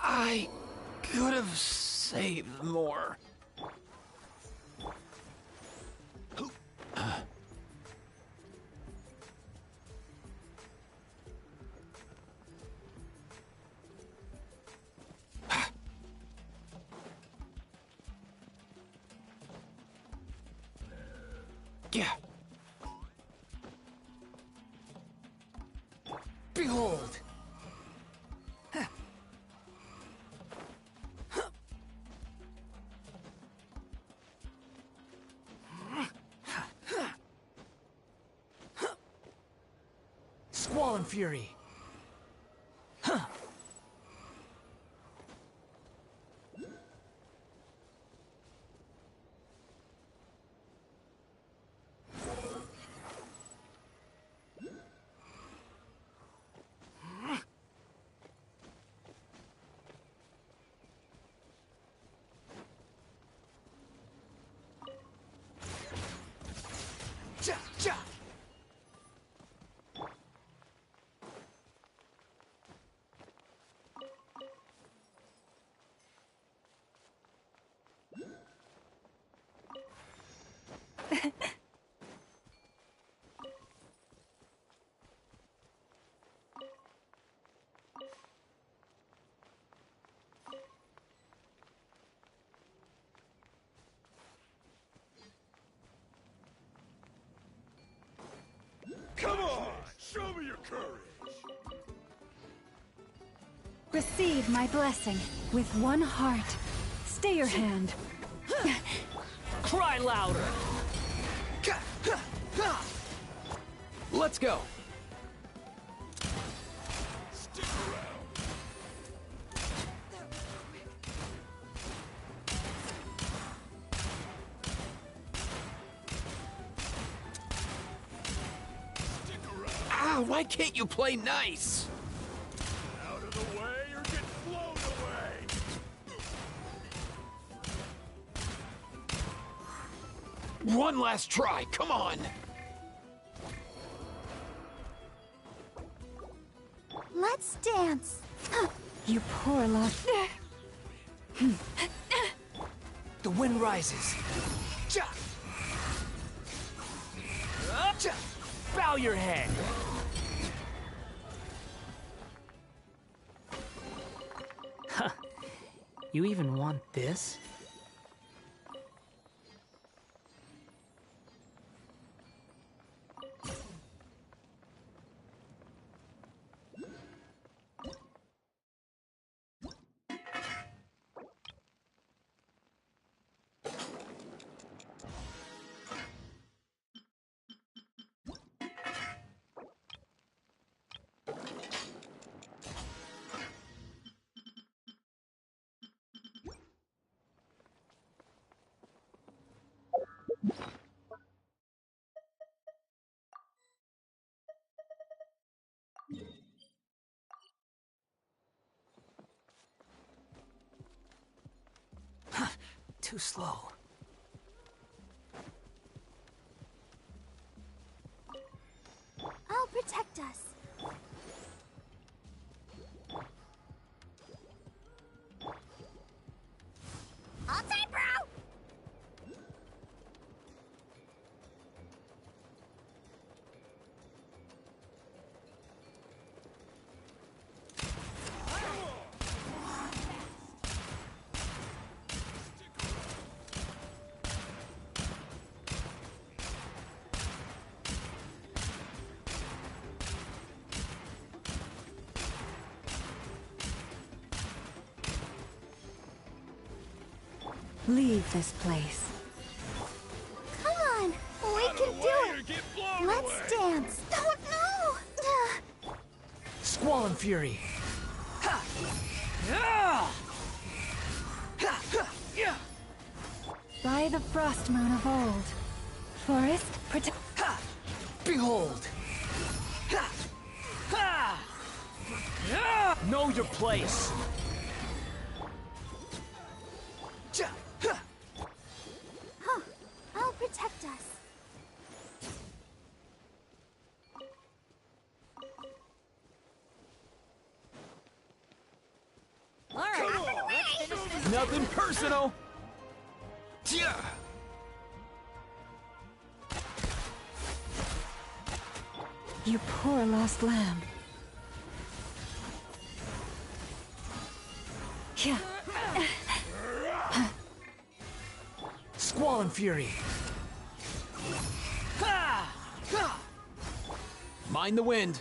I could have saved more. Yeah. Behold! Squall and Fury. Ja, ja. Come on! Show me your courage! Receive my blessing with one heart. Stay your hand. Cry louder! Let's go. Stick around. Ah, why can't you play nice? Out of the way or get blown away! One last try, come on! Let's dance. You poor Lush. The wind rises. Ja! Ja! Bow your head. Huh. You even want this? too slow. I'll protect us. All time, bro! Leave this place. Come on, we can do it. Let's dance. Don't know. Squall and Fury. Ha! Yeah! Ha! Ha! Yeah! By the frost moon of old, forest protect. Ha! Behold! Ha! Ha! Yeah! Know your place. Ja! Ha! Huh. I'll protect us. All right, let's finish this. Nothing personal. Yeah. You poor lost lamb. Yeah. Squall and Fury. Ha! Ha! Mind the wind.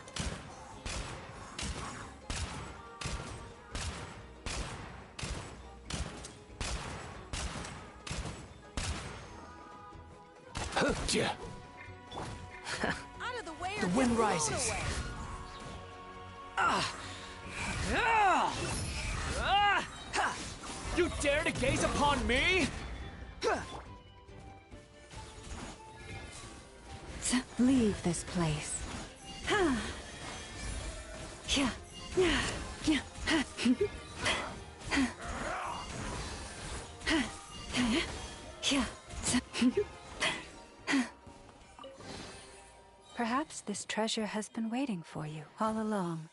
Huh, yeah. Out of the way or The get wind blown rises. away. Ah! Ah! Ah! Ha! You dare to gaze upon me? Leave this place. Ha! Yeah. Yeah. Yeah. Ha. Ha. Ha. Yeah. Perhaps this treasure has been waiting for you all along.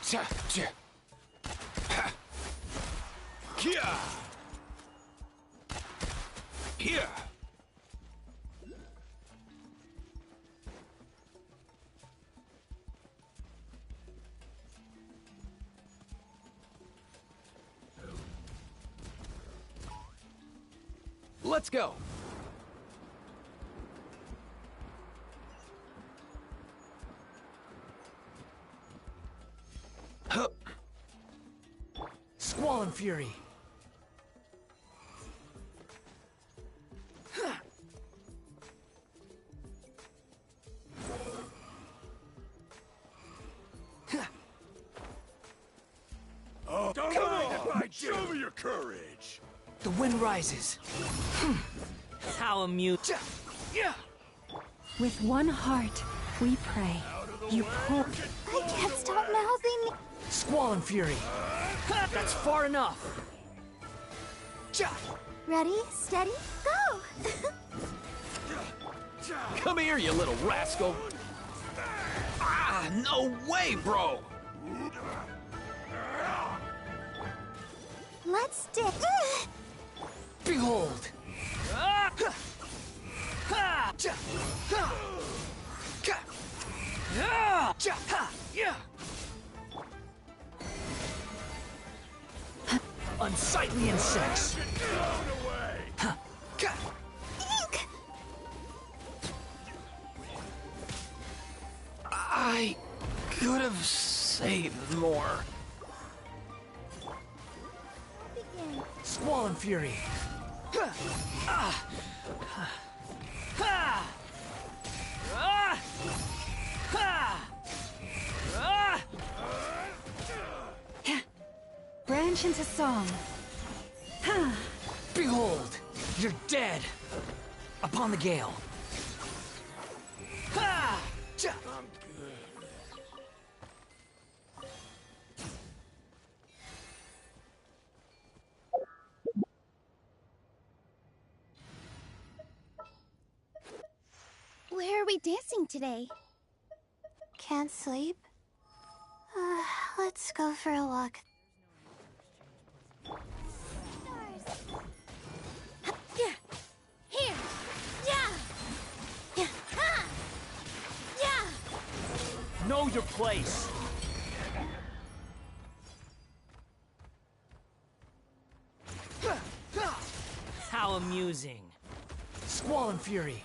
Cha, cha. Ha. Kia. Here. Let's go. Huh. Squall and Fury. Oh, come on! Show me your courage! The wind rises. How amusing. Yeah. With one heart, we pray. You poor... I can't stop mouthing. Squall and Fury. That's far enough. Ready, steady, go! Come here, you little rascal. Ah, no way, bro. Let's stick. Behold! Unsightly insects! I could have saved more. Squall and Fury! Branch into song. Behold! You're dead! Upon the gale. I'm good. Where are we dancing today? Can't sleep? Let's go for a walk. Yeah. Here. Yeah. Yeah. Ha. Yeah. Know your place! How amusing. Squall and Fury.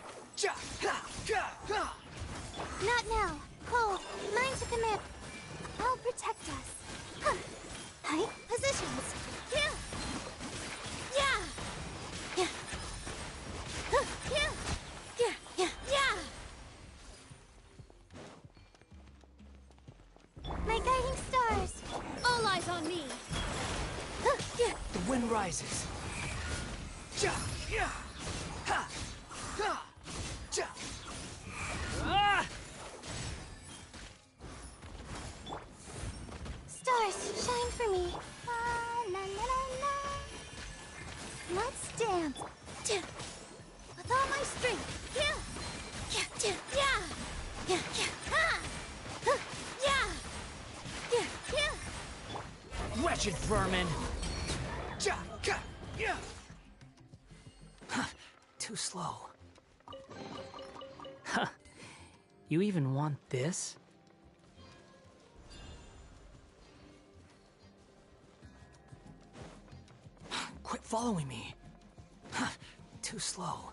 Not now. Cole, mine to command. I'll protect us. Hi. Positions. Yeah. Yeah. Yeah. Yeah. Yeah. Yeah. Yeah. My guiding stars. All eyes on me. Yeah. The wind rises. Stars, shine for me. La, la, la, la. Let's dance. With all my strength. Yeah. Yeah. Yeah. Yeah. Yeah. Ha. Yeah. Yeah. Yeah. Wretched vermin! Too slow. Huh. You even want this? Quit following me. Too slow.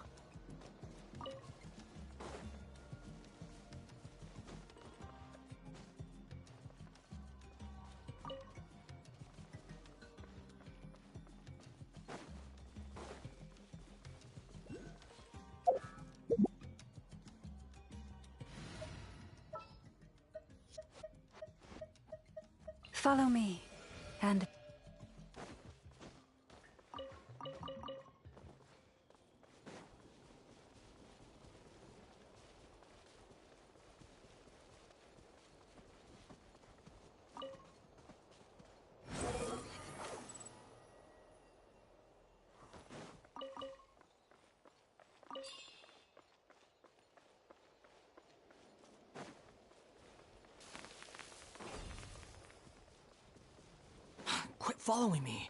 Follow me, and... Quit following me.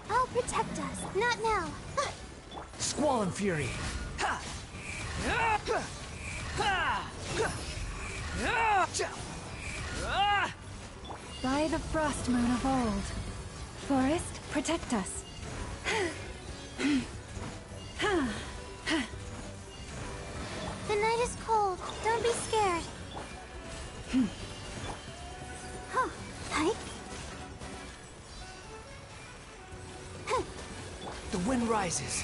I'll protect us. Not now. Squall and Fury. Ha! By the frost moon of old. Forest, protect us. The night is cold. Don't be scared. Huh. Hike? The wind rises.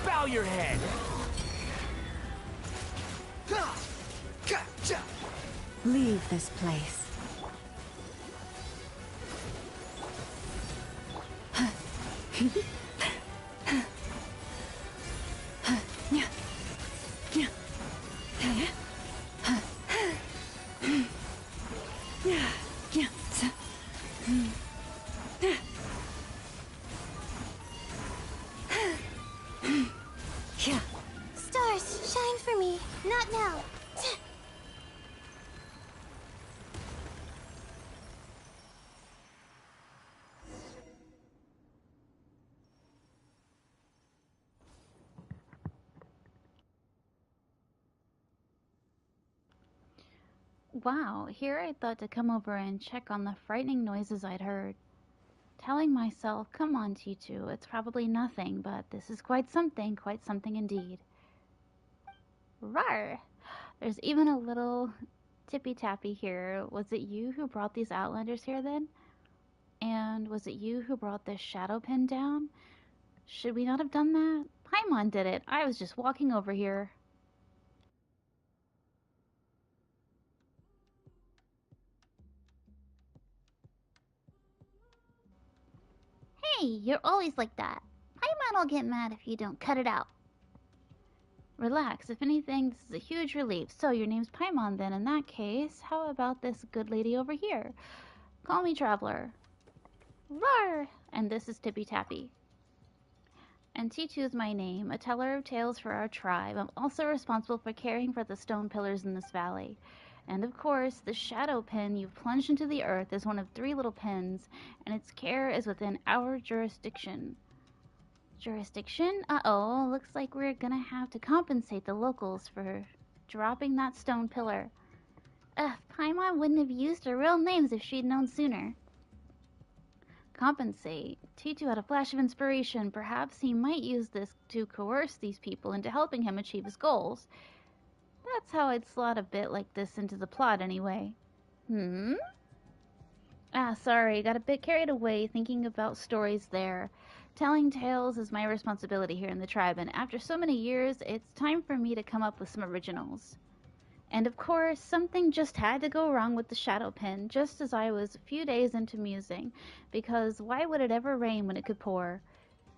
Bow your head. Leave this place. Stars, shine for me. Not now. Wow, here I thought to come over and check on the frightening noises I'd heard. Telling myself, come on, T2, it's probably nothing, but this is quite something indeed. Rar! There's even a little tippy-tappy here. Was it you who brought these Outlanders here then? And was it you who brought this shadow pin down? Should we not have done that? Paimon did it. I was just walking over here. Hey, you're always like that. Paimon will get mad if you don't cut it out. Relax. If anything, this is a huge relief. So, your name's Paimon then. In that case, how about this good lady over here? Call me Traveler. Rar! And this is Tippy Tappy. And T2 is my name, a teller of tales for our tribe. I'm also responsible for caring for the stone pillars in this valley. And of course, the shadow pin you've plunged into the earth is one of 3 little pins, and its care is within our jurisdiction. Jurisdiction? Uh-oh, looks like we're gonna have to compensate the locals for dropping that stone pillar. Paimon wouldn't have used her real names if she'd known sooner. Compensate? T2 had a flash of inspiration. Perhaps he might use this to coerce these people into helping him achieve his goals. That's how I'd slot a bit like this into the plot anyway. Sorry, got a bit carried away thinking about stories there. Telling tales is my responsibility here in the tribe, and after so many years, it's time for me to come up with some originals. And of course, something just had to go wrong with the shadow pin, just as I was a few days into musing, because why would it ever rain when it could pour?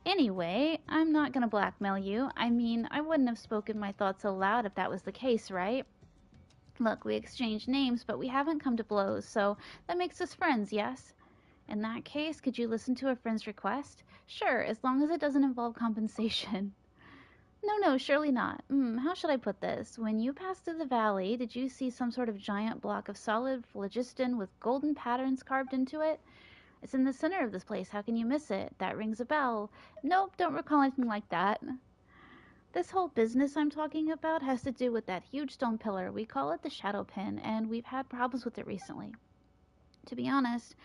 Anyway, I'm not gonna blackmail you. I mean, I wouldn't have spoken my thoughts aloud if that was the case, right? Look, we exchanged names, but we haven't come to blows, so that makes us friends, yes? In that case, could you listen to a friend's request? Sure, as long as it doesn't involve compensation. No, surely not. How should I put this? When you passed through the valley, did you see some sort of giant block of solid phlogiston with golden patterns carved into it? It's in the center of this place. How can you miss it? That rings a bell. Nope, don't recall anything like that. This whole business I'm talking about has to do with that huge stone pillar. We call it the shadow pin, and we've had problems with it recently. To be honest,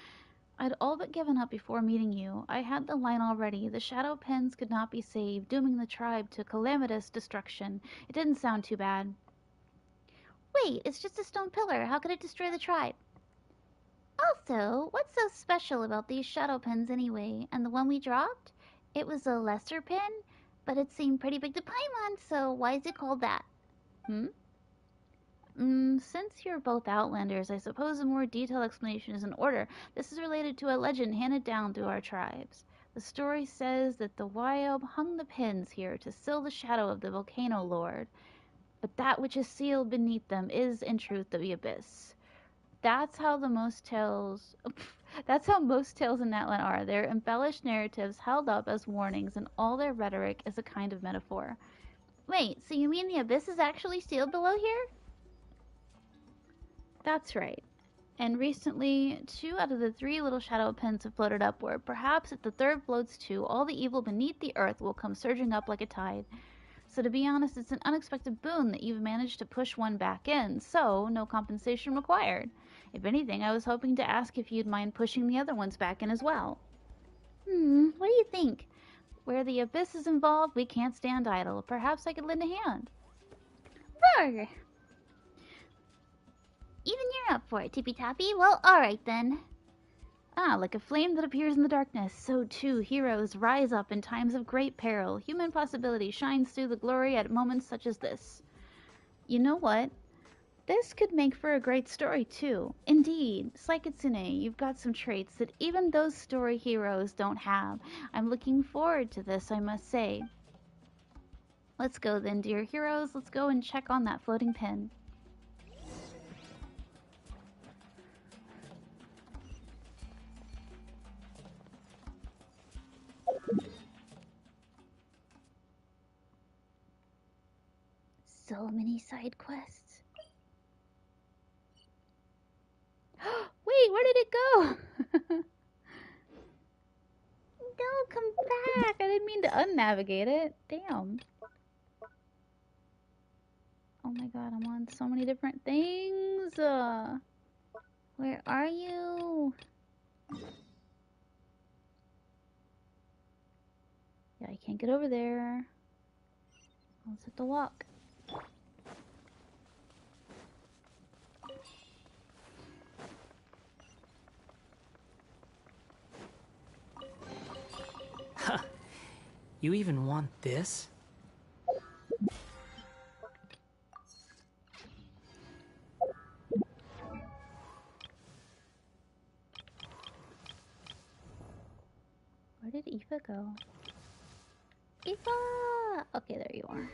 I'd all but given up before meeting you. I had the line already. The shadow pins could not be saved, dooming the tribe to calamitous destruction. It didn't sound too bad. Wait, it's just a stone pillar. How could it destroy the tribe? Also, what's so special about these shadow pins anyway? And the one we dropped? It was a lesser pin, but it seemed pretty big to Paimon, so why is it called that? Since you're both Outlanders, I suppose a more detailed explanation is in order. This is related to a legend handed down through our tribes. The story says that the Wyob hung the pins here to seal the shadow of the Volcano Lord. But that which is sealed beneath them is, in truth, the abyss. That's how most tales in Natlan are. They're embellished narratives held up as warnings, and all their rhetoric is a kind of metaphor. Wait, so you mean the abyss is actually sealed below here? That's right. And recently, 2 out of the 3 little shadow pins have floated upward. Perhaps if the third floats too, all the evil beneath the earth will come surging up like a tide. So to be honest, it's an unexpected boon that you've managed to push one back in, so no compensation required. If anything, I was hoping to ask if you'd mind pushing the other ones back in as well. What do you think? Where the abyss is involved, we can't stand idle. Perhaps I could lend a hand. Roar! Even you're up for it, Tippy Tappy. Well, alright then. Ah, like a flame that appears in the darkness, so too heroes rise up in times of great peril. Human possibility shines through the glory at moments such as this. You know what? This could make for a great story, too. Indeed, SlyKitsune, you've got some traits that even those story heroes don't have. I'm looking forward to this, I must say. Let's go then, dear heroes. Let's go and check on that floating pin. So many side quests. Wait, where did it go? No, come back. I didn't mean to unnavigate it. Damn. Oh my god, I'm on so many different things. Where are you? Yeah, I can't get over there. I'll just have to walk. Huh. You even want this? Where did Aoife go? Aoife! Okay, there you are.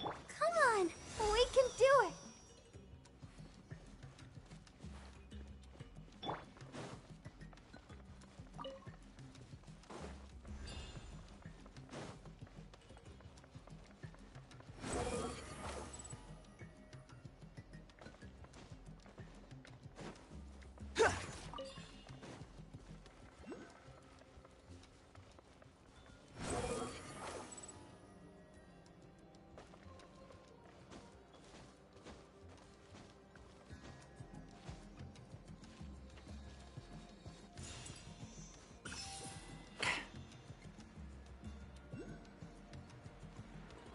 Come on, we can do it.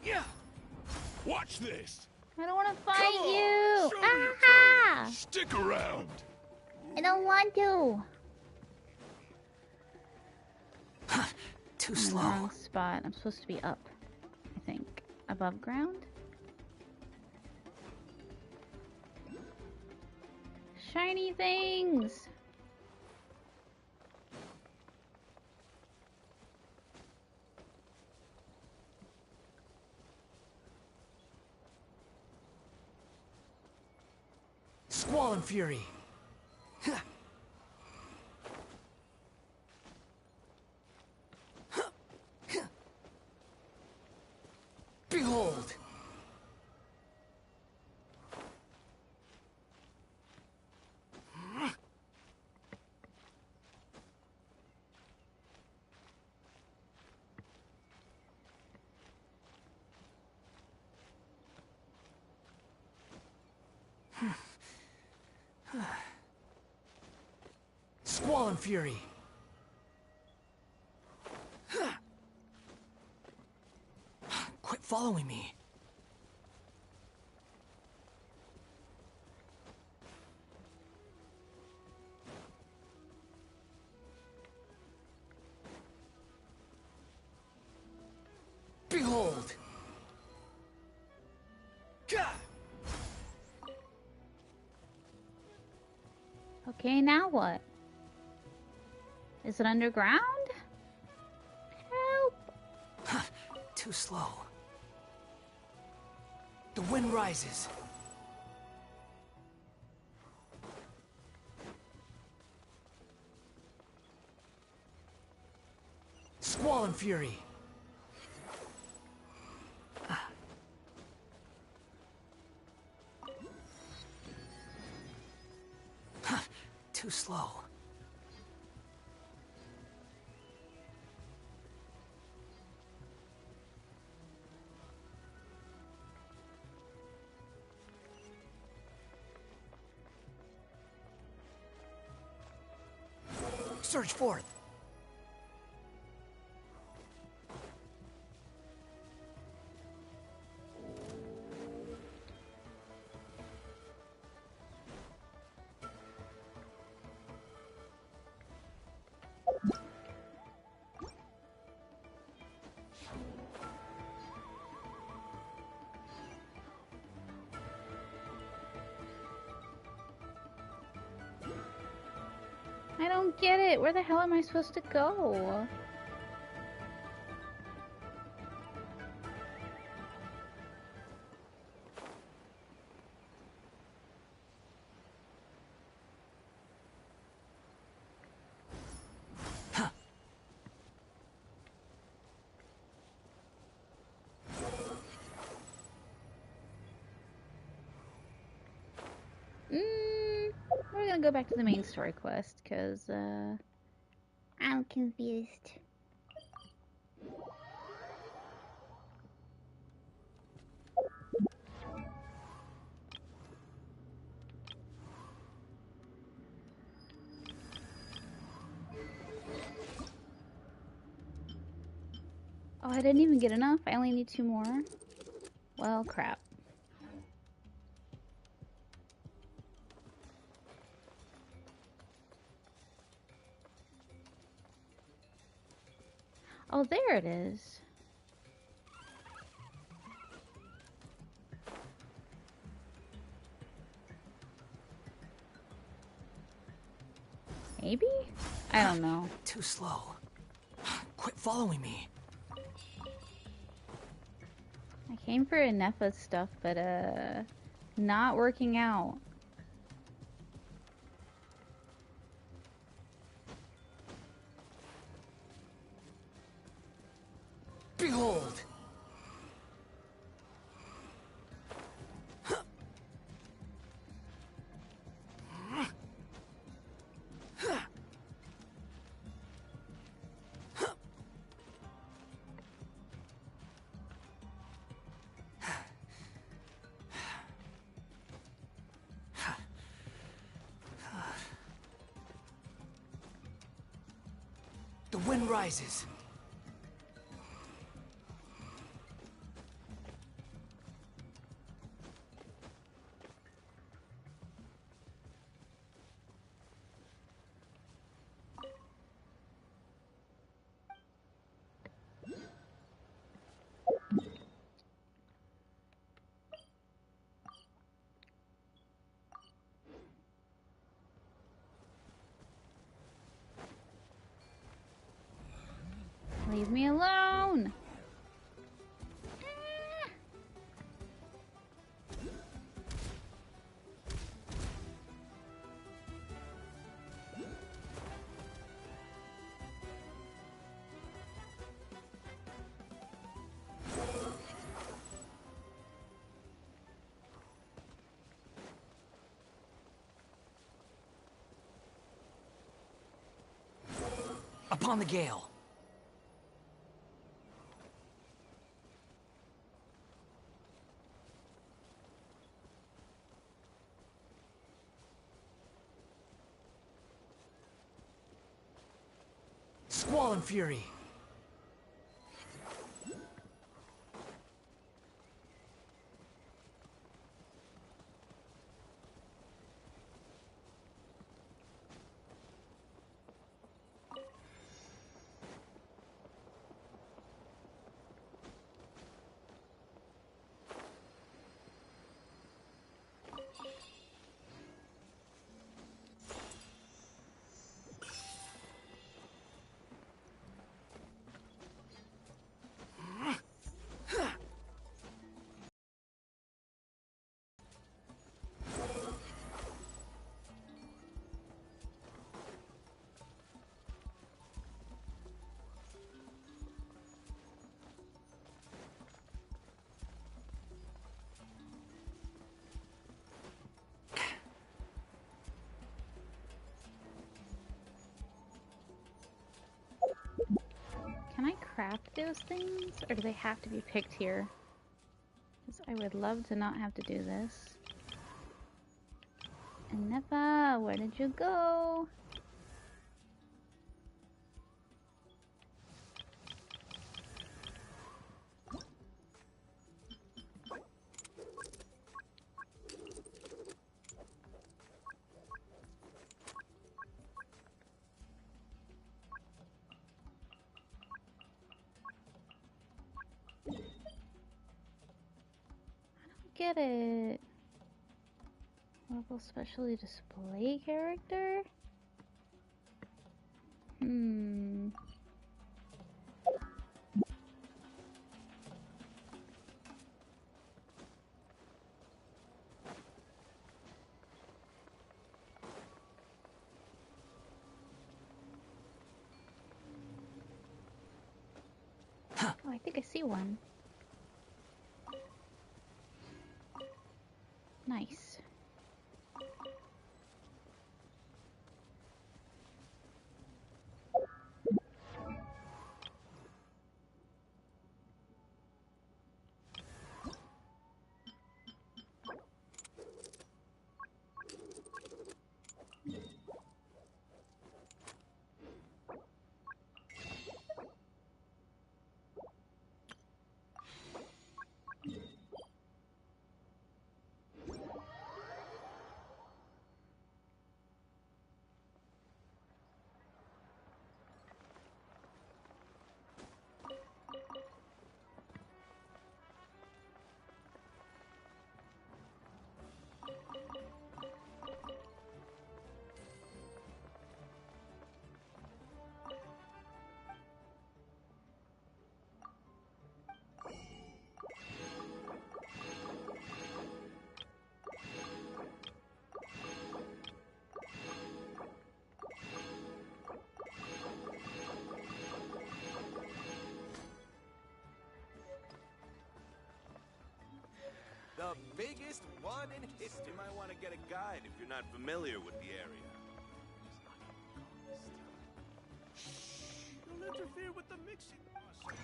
Yeah. Watch this. I don't want to fight Come on, you. show me your Ah! toes. Stick around. I don't want to. Too I'm in the slow. wrong spot. I'm supposed to be up, I think. Above ground? Shiny things! Squall and Fury. Behold! Squall and Fury. Quit following me. Behold! Gah! Okay, now what? Is it underground? Help! Too slow. The wind rises. Squall and fury. Too slow. Surge forth. I don't get it. Where the hell am I supposed to go? We're gonna go back to the main story quest, because, I'm confused. Oh, I didn't even get enough? I only need 2 more? Well, crap. Oh, there it is. Maybe? I don't know. Too slow. Quit following me. I came for Nefa stuff, but, not working out. Behold! The wind rises. Leave me alone! Upon the gale. Squall and fury. craft those things, or do they have to be picked here? Because I would love to not have to do this. And Neva, where did you go? Get it. Level specially display character? Oh, I think I see one. Nice. The biggest one in history. You might want to get a guide if you're not familiar with the area. Shh! Don't interfere with the mixing process.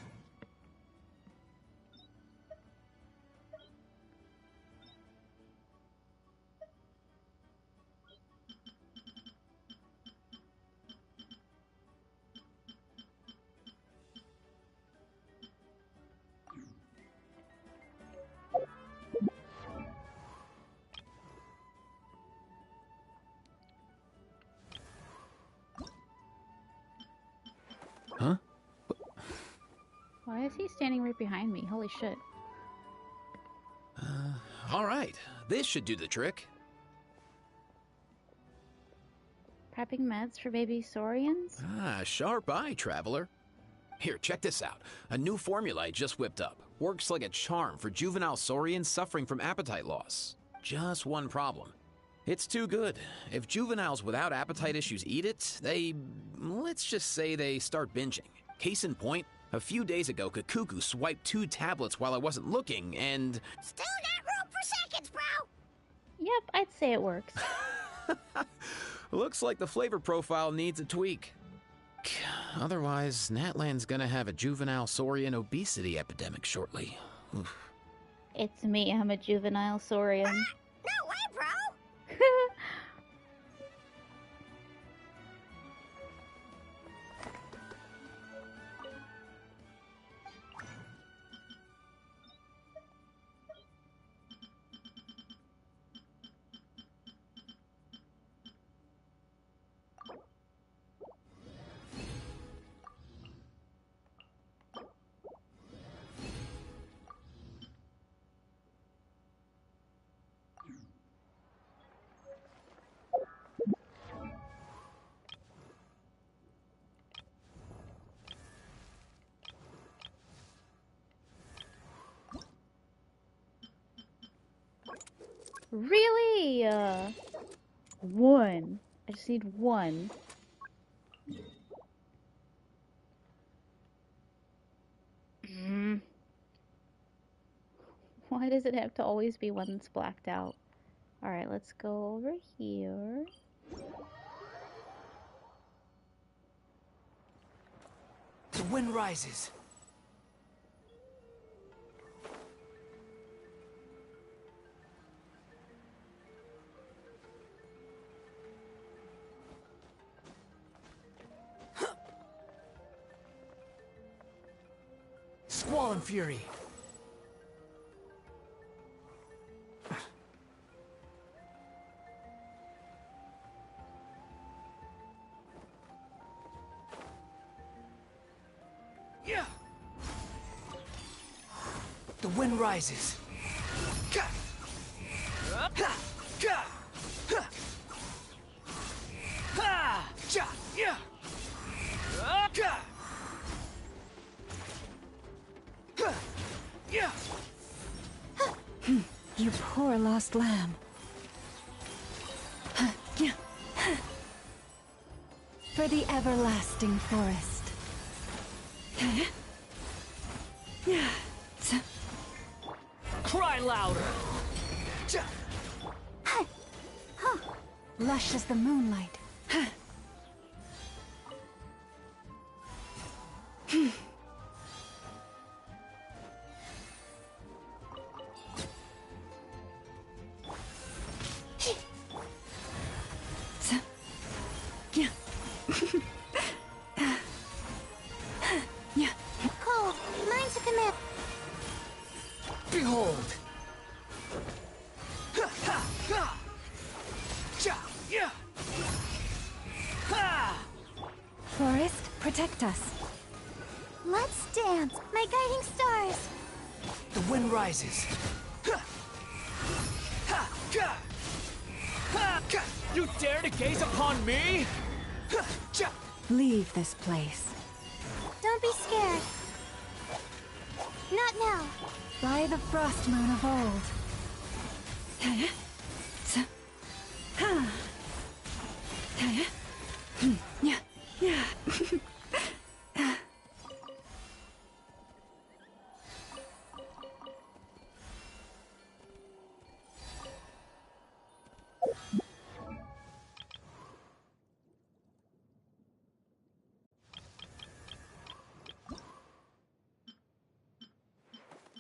Huh? Why is he standing right behind me? Holy shit. Alright. This should do the trick. Prepping meds for baby saurians? Ah, sharp eye, traveler. Here, check this out. A new formula I just whipped up. Works like a charm for juvenile saurians suffering from appetite loss. Just one problem. It's too good. If juveniles without appetite issues eat it, let's just say they start binging. Case in point, a few days ago, Kakuku swiped 2 tablets while I wasn't looking, and... Still got room for seconds, bro! Yep, I'd say it works. Looks like the flavor profile needs a tweak. Otherwise, Natlan's gonna have a juvenile saurian obesity epidemic shortly. Oof. It's me, I'm a juvenile saurian. No way, bro! Really? One. I just need one. Why does it have to always be one that's blacked out? Alright, let's go over here. The wind rises. Squall and fury. Yeah. The wind rises. You poor lost lamb. For the everlasting forest. Cry louder! Lush as the moonlight. Cold, mine to command. Behold! Forest, protect us. Let's dance, my guiding stars. The wind rises. You dare to gaze upon me? Leave this place. Don't be scared. Not now. By the frost moon of old.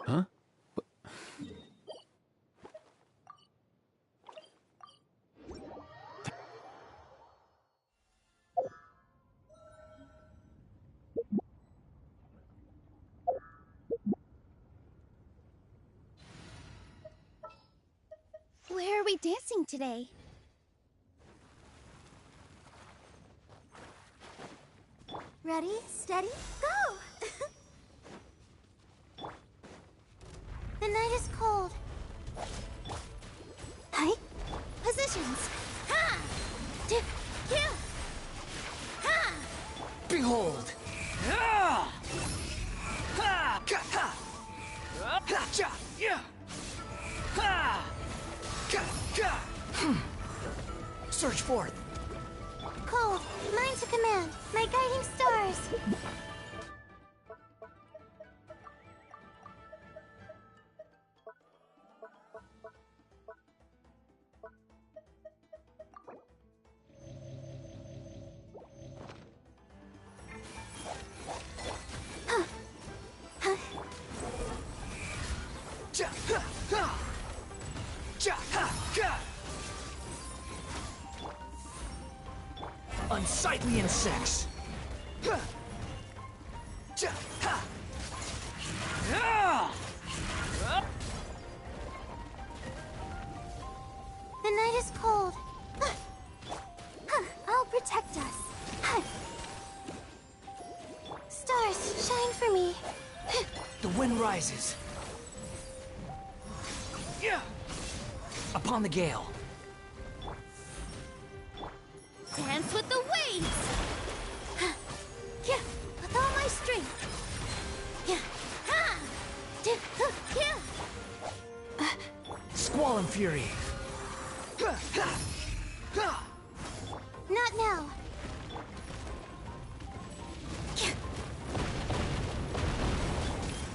Huh? Where are we dancing today? Ready, steady, go! The night is cold. Hi. Positions. Ha! Here. Ha! Behold! Search forth. Cold, mine to command. My guiding stars. Unsightly insects. The night is cold. I'll protect us. Stars, shine for me. The wind rises. Upon the gale. Dance with the waves. With all my strength. Squall and fury. Not now.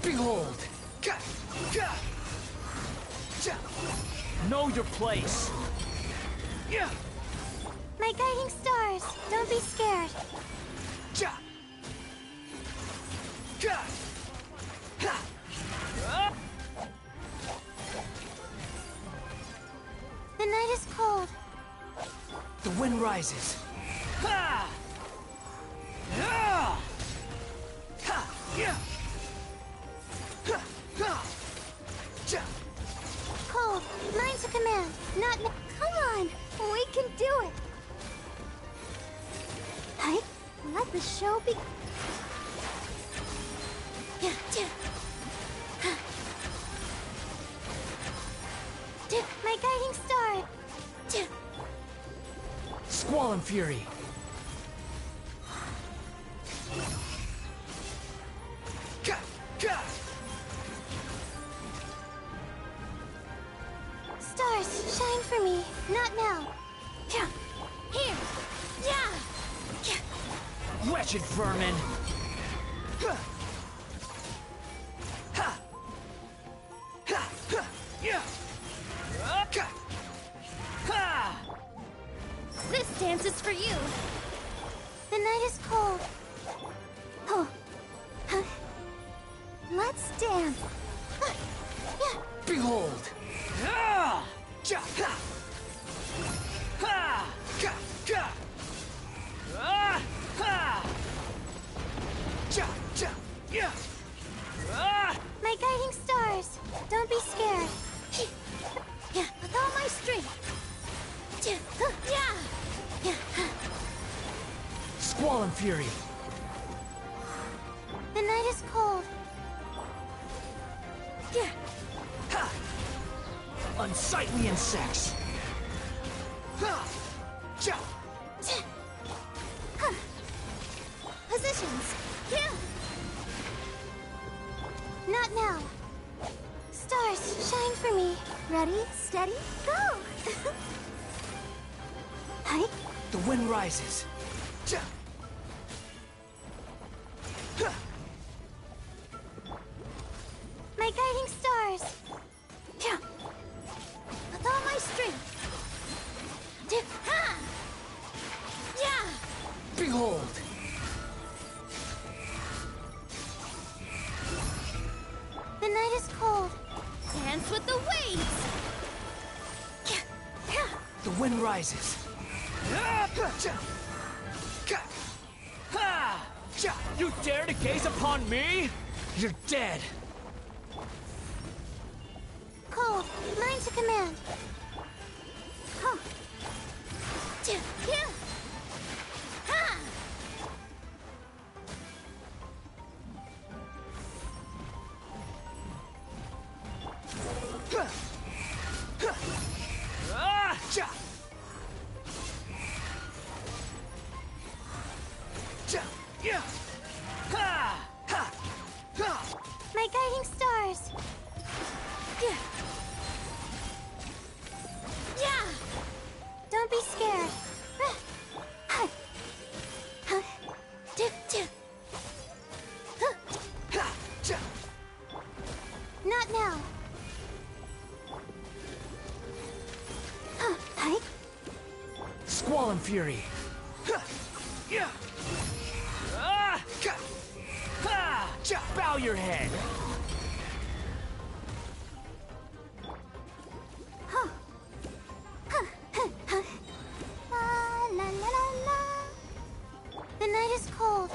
Behold! Know your place. My guiding stars. Don't be scared. The night is cold. The wind rises. Line to command. Not now. Come on. We can do it. Hi. Let the show be. My guiding star. Squall and Fury. Stars, shine for me. Not now. Here. Wretched vermin. This dance is for you. The night is cold. Oh. Let's dance. Behold. My guiding stars. Don't be scared. With all my strength. Squall and Fury. The night is cold. Unsightly insects. Positions. Not now. Stars, shine for me. Ready, steady, go! Hi. The wind rises. My guiding stars. With all my strength. Behold. The night is cold. Dance with the waves. The wind rises. You dare to gaze upon me? You're dead. Cold. Line to command. Huh. My guiding stars. Don't be scared. Not now. Hi. Squall and Fury. Bow your head. La la la la. The night is cold.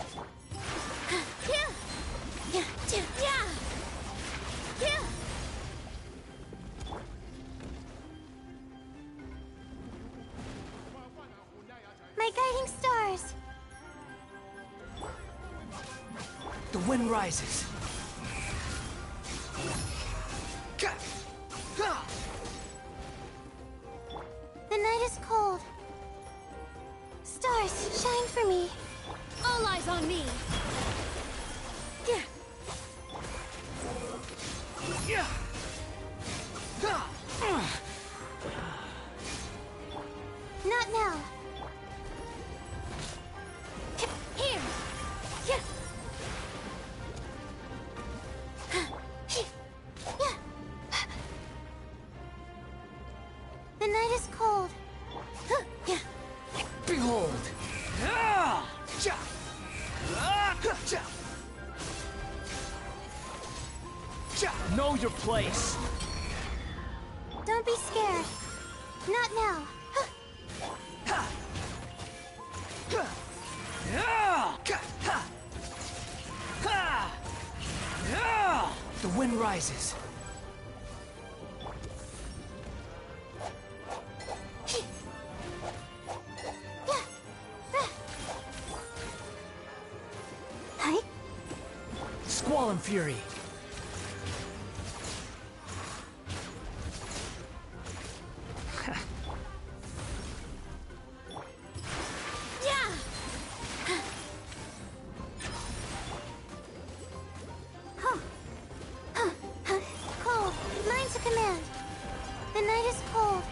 My guiding stars. The wind rises. The night is cold. Stars, shine for me. All eyes on me. Not now. Here. The night is cold. Behold. Know your place. Don't be scared. Not now. The wind rises. Squall and Fury. Cold. Mine's a command. The night is cold.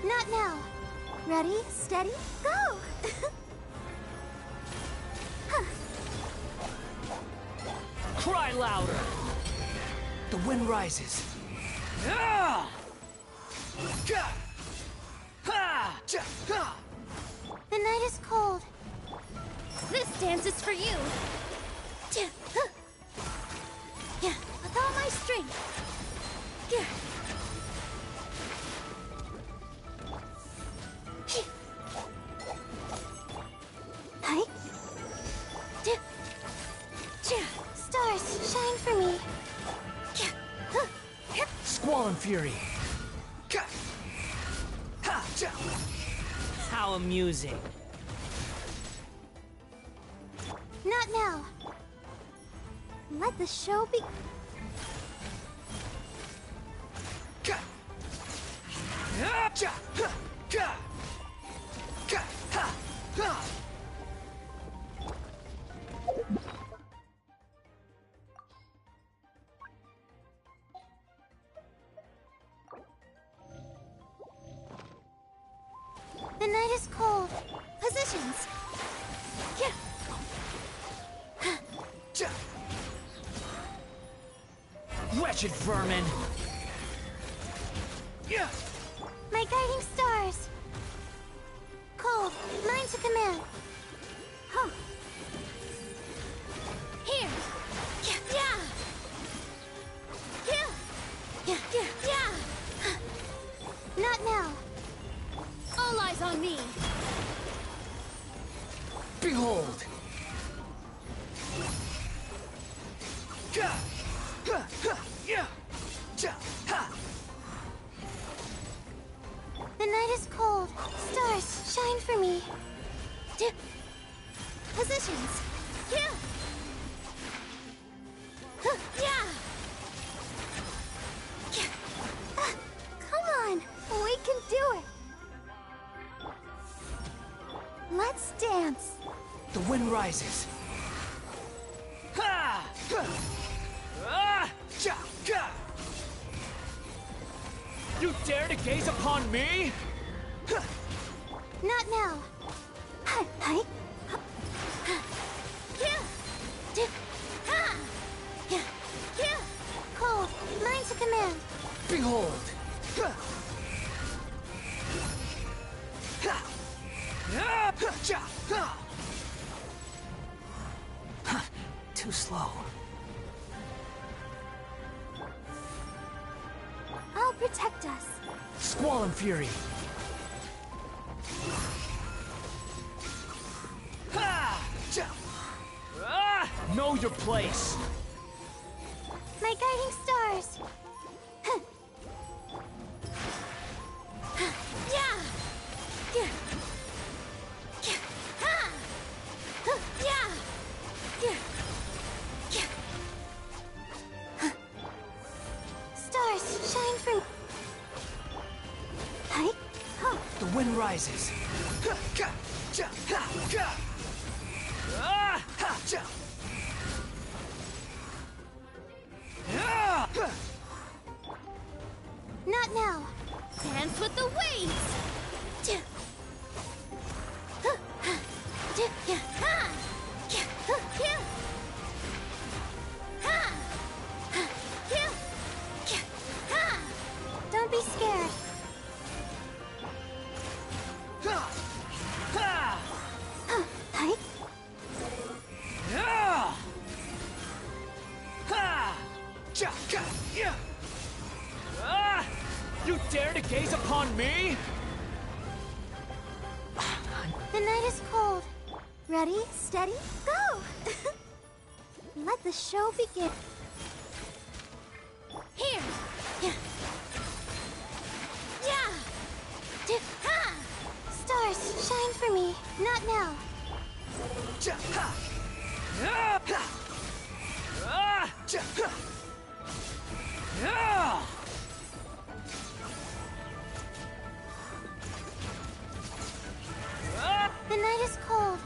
Not now. Ready, steady, go! Cry louder! The wind rises. The night is cold. This dance is for you. Yeah, with all my strength. Yeah. Hi. Stars, shine for me. Squall and Fury. How amusing. Not now. Let the show be. The night is cold. Positions. Wretched vermin! My guiding stars. Cold. Mine's a command. Huh. Here. Yeah. Not now. All eyes on me. Behold! The night is cold. Stars, shine for me. Positions. Yeah. Come on, we can do it. Let's dance. The wind rises. You dare to gaze upon me? Not now. Hi. Cold. Mine's a command. Behold! Too slow. I'll protect us. Squall and Fury. Know your place. My guiding stars. Stars, shine for me. Hi. The wind rises. Not now. Dance with the waves. Don't be scared. Hi. You dare to gaze upon me? The night is cold. Ready, steady, go! Let the show begin. Here! Yeah! Yeah! Ha! Stars, shine for me. Not now. The night is cold.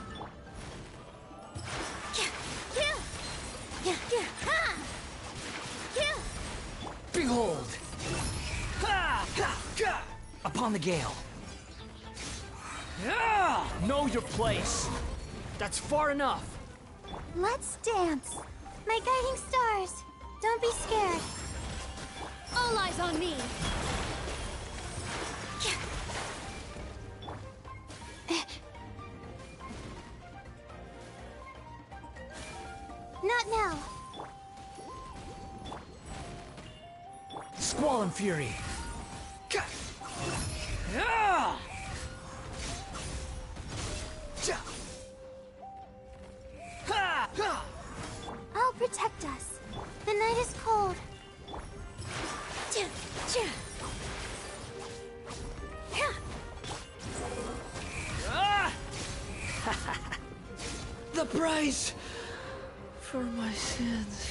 Behold! Upon the gale. Know your place. That's far enough. Let's dance. My guiding stars. Don't be scared. All eyes on me. Not now. Squall and fury. I'll protect us. The night is cold. The price for my sins.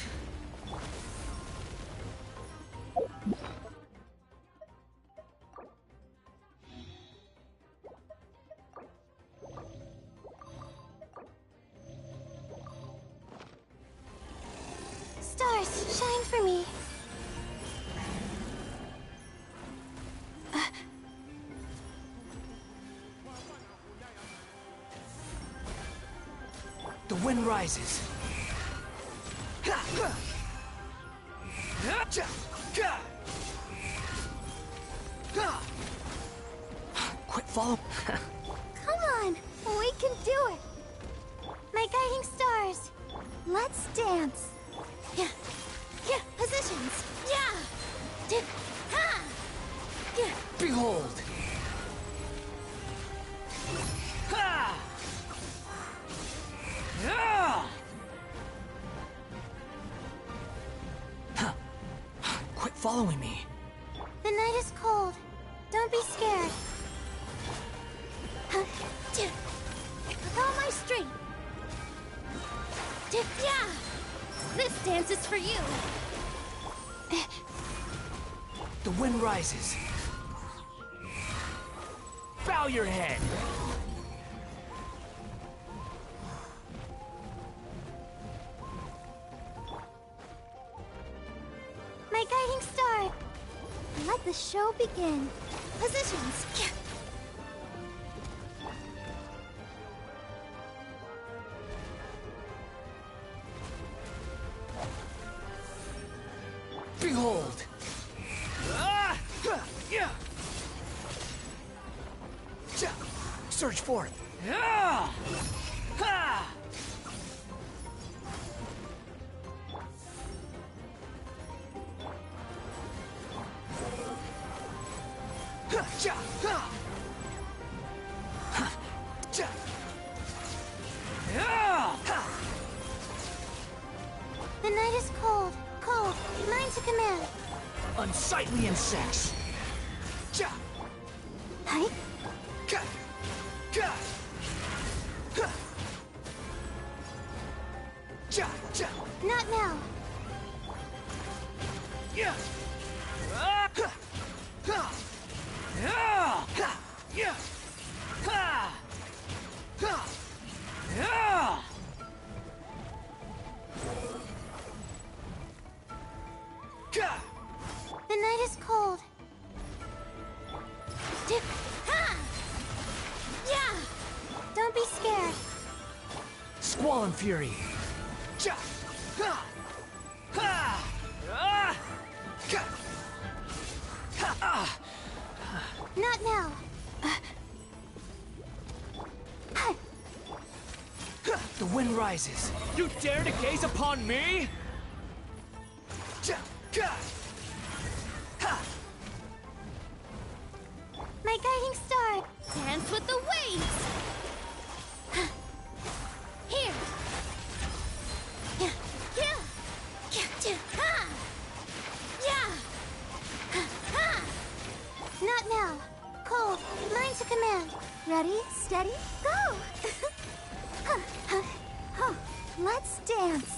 Stars, shine for me. The wind rises. Quit follow. Come on, we can do it. My guiding stars. Let's dance. Yeah. Positions. Yeah. Ha. Yeah. Behold. Quit following me. The night is cold. Don't be scared. With all my strength. Yeah! This dance is for you! The wind rises. Bow your head. My guiding star. Let the show begin. Positions. Behold. Surge forth. The night is cold. Cold. Mine to command. Unsightly insects. Hi. Not now. The night is cold. Yeah. Don't be scared. Squall and fury. Not now. The wind rises. You dare to gaze upon me? My guiding star. Dance with the waves! Here! Yeah. Not now. Cold. Mine to command. Ready, steady, go! Let's dance.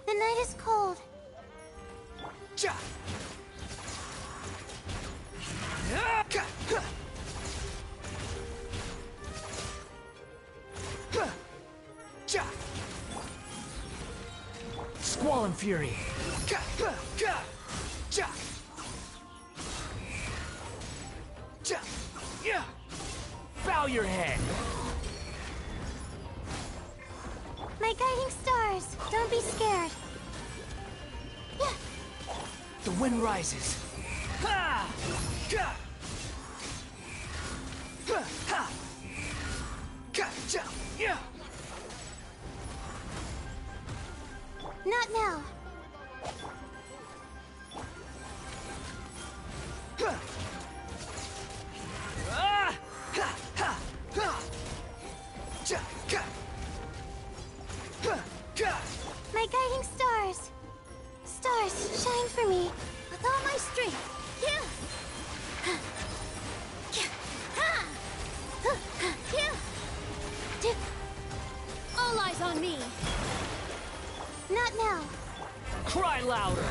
The night is cold. Squall and Fury. Bow your head. My guiding stars. Don't be scared. The wind rises. Not now. My guiding stars. Stars, shine for me with all my strength. All eyes on me. Not now. Cry louder.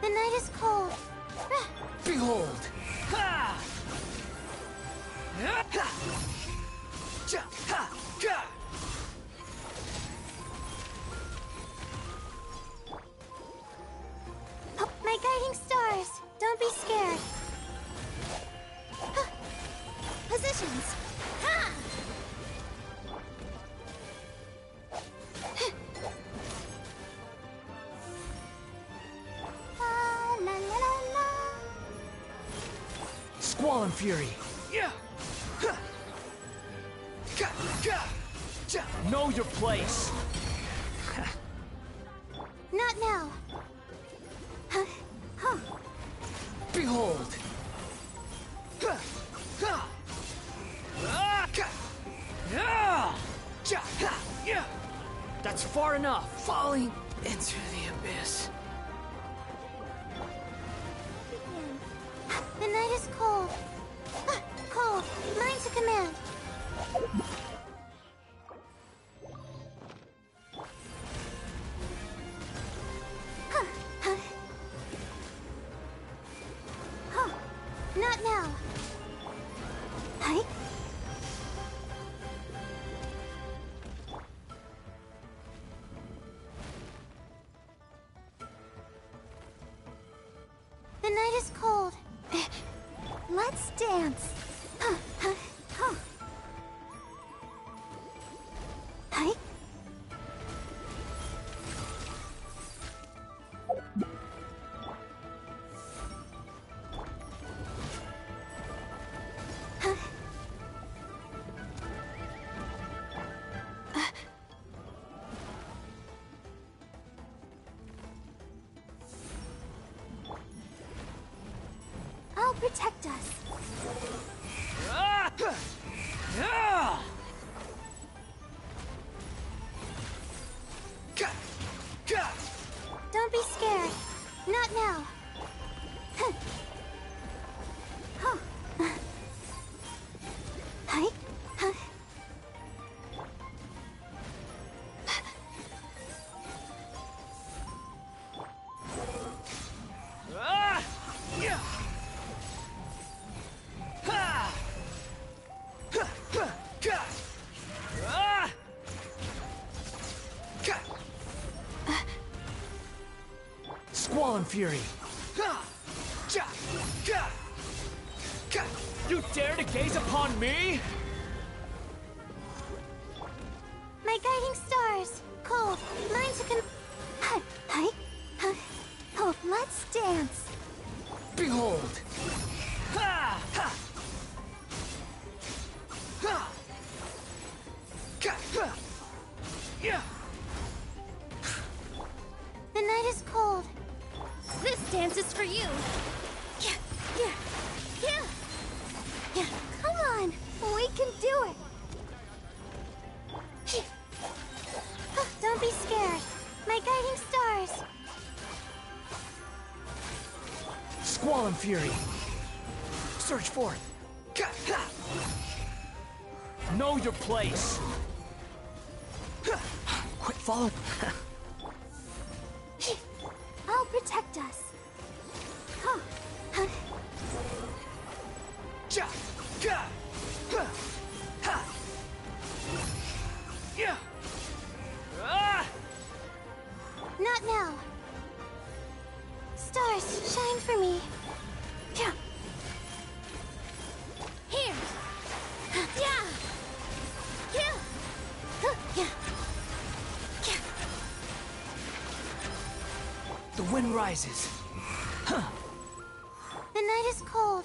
The night is cold. Behold. My guiding stars. Don't be scared. Positions. La, la, la, la. Squall and Fury. Know your place. Not now. Behold. That's far enough. Falling into the abyss. The night is cold. Cold. Mine to command. Not now. Hi. The night is cold. Let's dance. Hi. I'll protect us. Don't be scared. Not now. Hi. Squall and Fury. You dare to gaze upon me? My guiding stars. Cold. Mine to Hi. Oh, let's dance. Behold. The night is cold. This dance is for you. Fury. Surge forth. Know your place. Quit following. I'll protect us. Huh. Not now. Stars, shine for me. Here. The wind rises. The night is cold.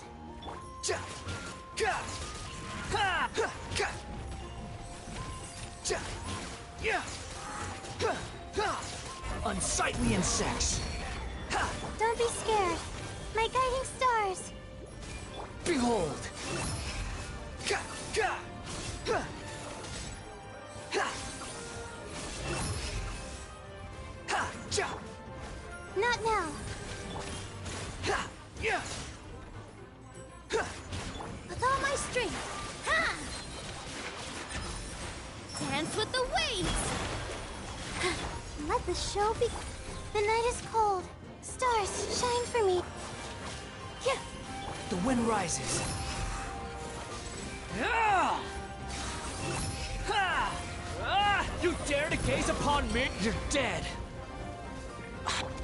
Unsightly insects. Don't be scared. My guiding stars. Behold. Not now. With all my strength. Ha! Dance with the waves. Let the show be. The night is cold. Stars, shine for me. The wind rises. You dare to gaze upon me? You're dead.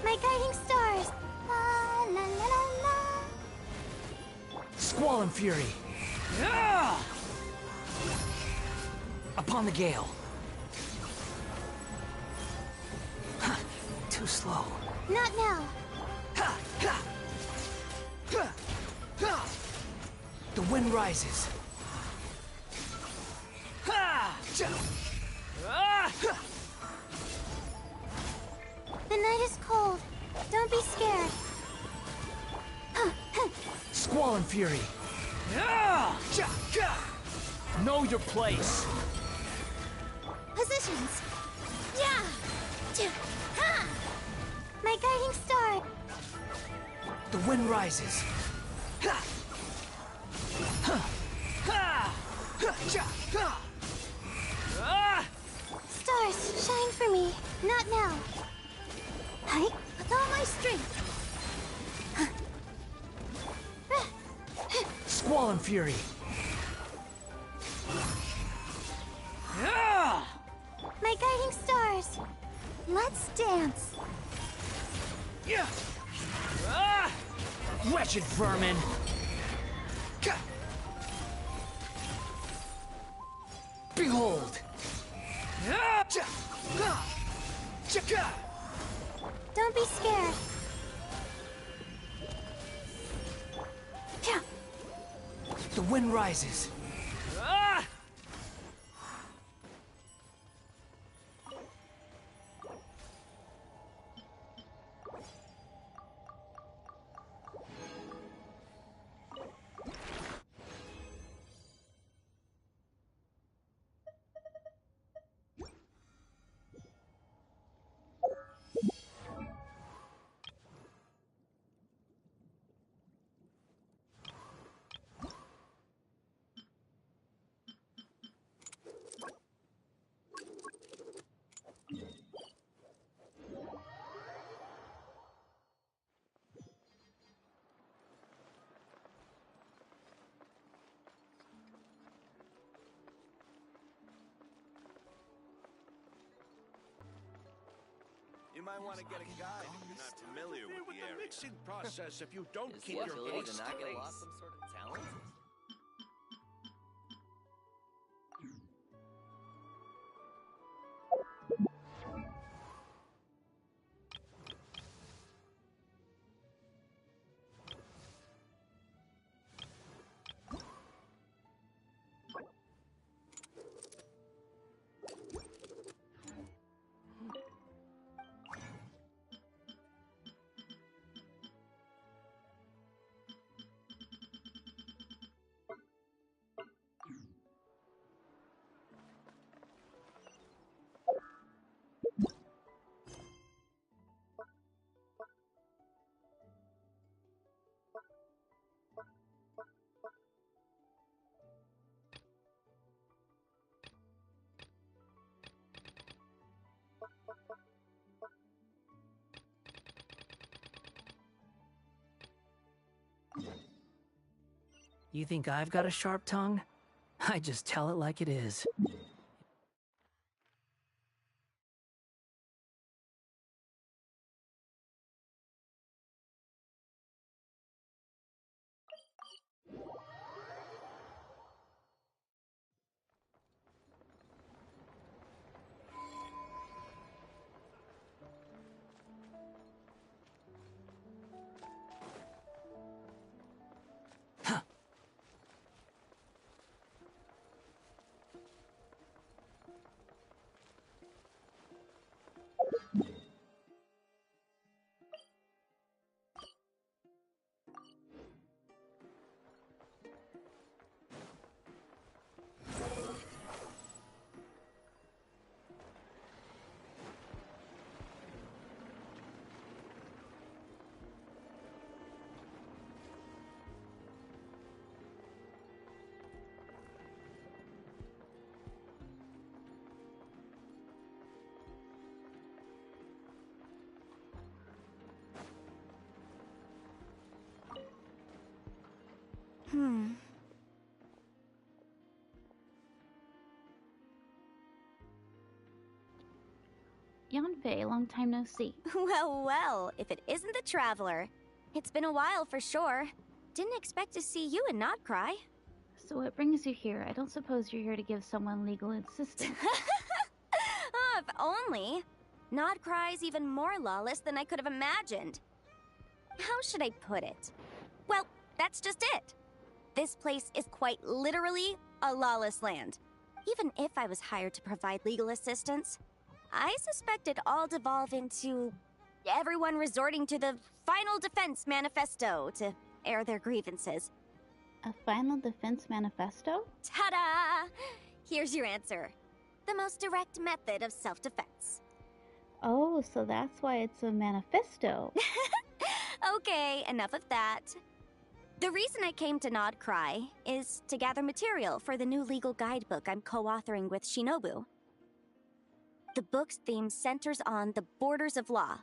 My guiding stars. La la la la la. Squall and Fury. Upon the gale. Too slow. Not now. The wind rises. The night is cold. Don't be scared. Squall and Fury. Know your place. Positions. My guiding star. The wind rises. Stars, shine for me. Not now. With all my strength. Squall and Fury. My guiding stars. Let's dance. Wretched vermin. Behold. Don't be scared. The wind rises. You might want to get a guide if you're not familiar with the area. Mixing process if you don't Is keep the your ability voice to not get straight. lost some sort of talent? You think I've got a sharp tongue? I just tell it like it is. Yanfei, long time no see. Well, well, if it isn't the Traveler. It's been a while for sure. Didn't expect to see you and not cry. So what brings you here? I don't suppose you're here to give someone legal assistance. Oh, if only. Nod Cry's even more lawless than I could have imagined. How should I put it? Well, that's just it. This place is quite literally a lawless land. Even if I was hired to provide legal assistance, I suspect it'd all devolve into everyone resorting to the Final Defense Manifesto to air their grievances. A Final Defense Manifesto? Ta-da! Here's your answer. The most direct method of self-defense. Oh, so that's why it's a manifesto. Okay, enough of that. The reason I came to Nod Cry is to gather material for the new legal guidebook I'm co-authoring with Shinobu. The book's theme centers on the borders of law,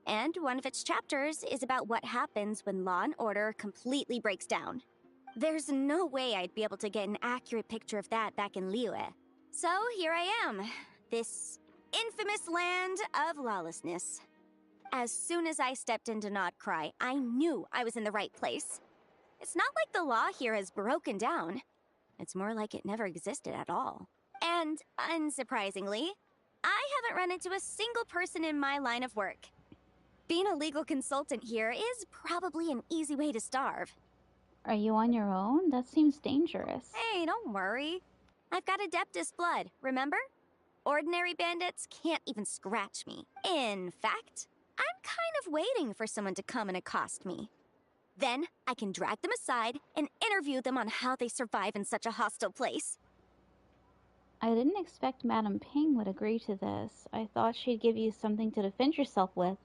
and one of its chapters is about what happens when law and order completely breaks down. There's no way I'd be able to get an accurate picture of that back in Liyue. So here I am, this infamous land of lawlessness. As soon as I stepped into Nod Cry, I knew I was in the right place. It's not like the law here has broken down. It's more like it never existed at all. And, unsurprisingly, I haven't run into a single person in my line of work. Being a legal consultant here is probably an easy way to starve. Are you on your own? That seems dangerous. Hey, don't worry. I've got Adeptus blood, remember? Ordinary bandits can't even scratch me. In fact, I'm kind of waiting for someone to come and accost me. Then I can drag them aside and interview them on how they survive in such a hostile place. I didn't expect Madame Ping would agree to this. I thought she'd give you something to defend yourself with.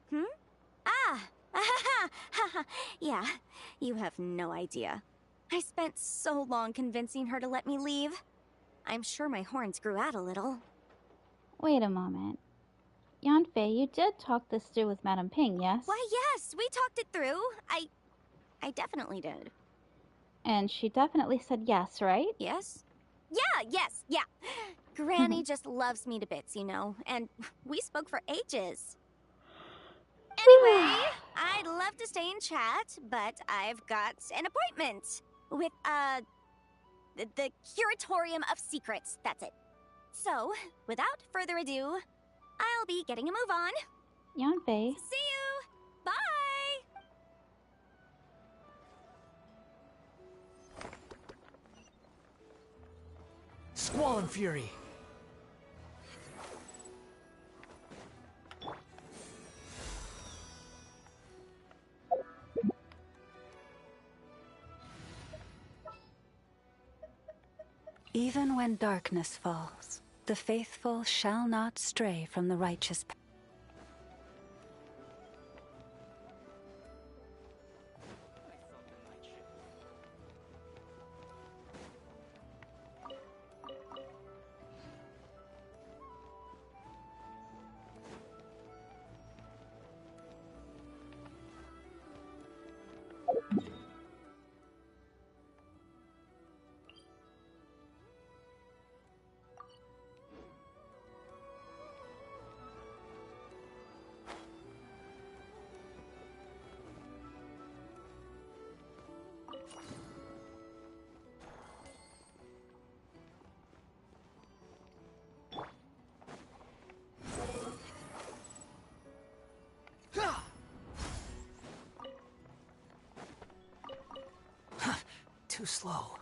Yeah, you have no idea. I spent so long convincing her to let me leave. I'm sure my horns grew out a little. Wait a moment. Yanfei, you did talk this through with Madame Ping, yes? Why, yes, we talked it through. I definitely did. And she definitely said yes, right? Yes? Yeah. Granny just loves me to bits, you know, and we spoke for ages. Anyway, I'd love to stay and chat, but I've got an appointment with, the Curatorium of Secrets, that's it. So, without further ado, I'll be getting a move on. Yanfei. See you! Bye! Squall and Fury! Even when darkness falls, the faithful shall not stray from the righteous path. too slow.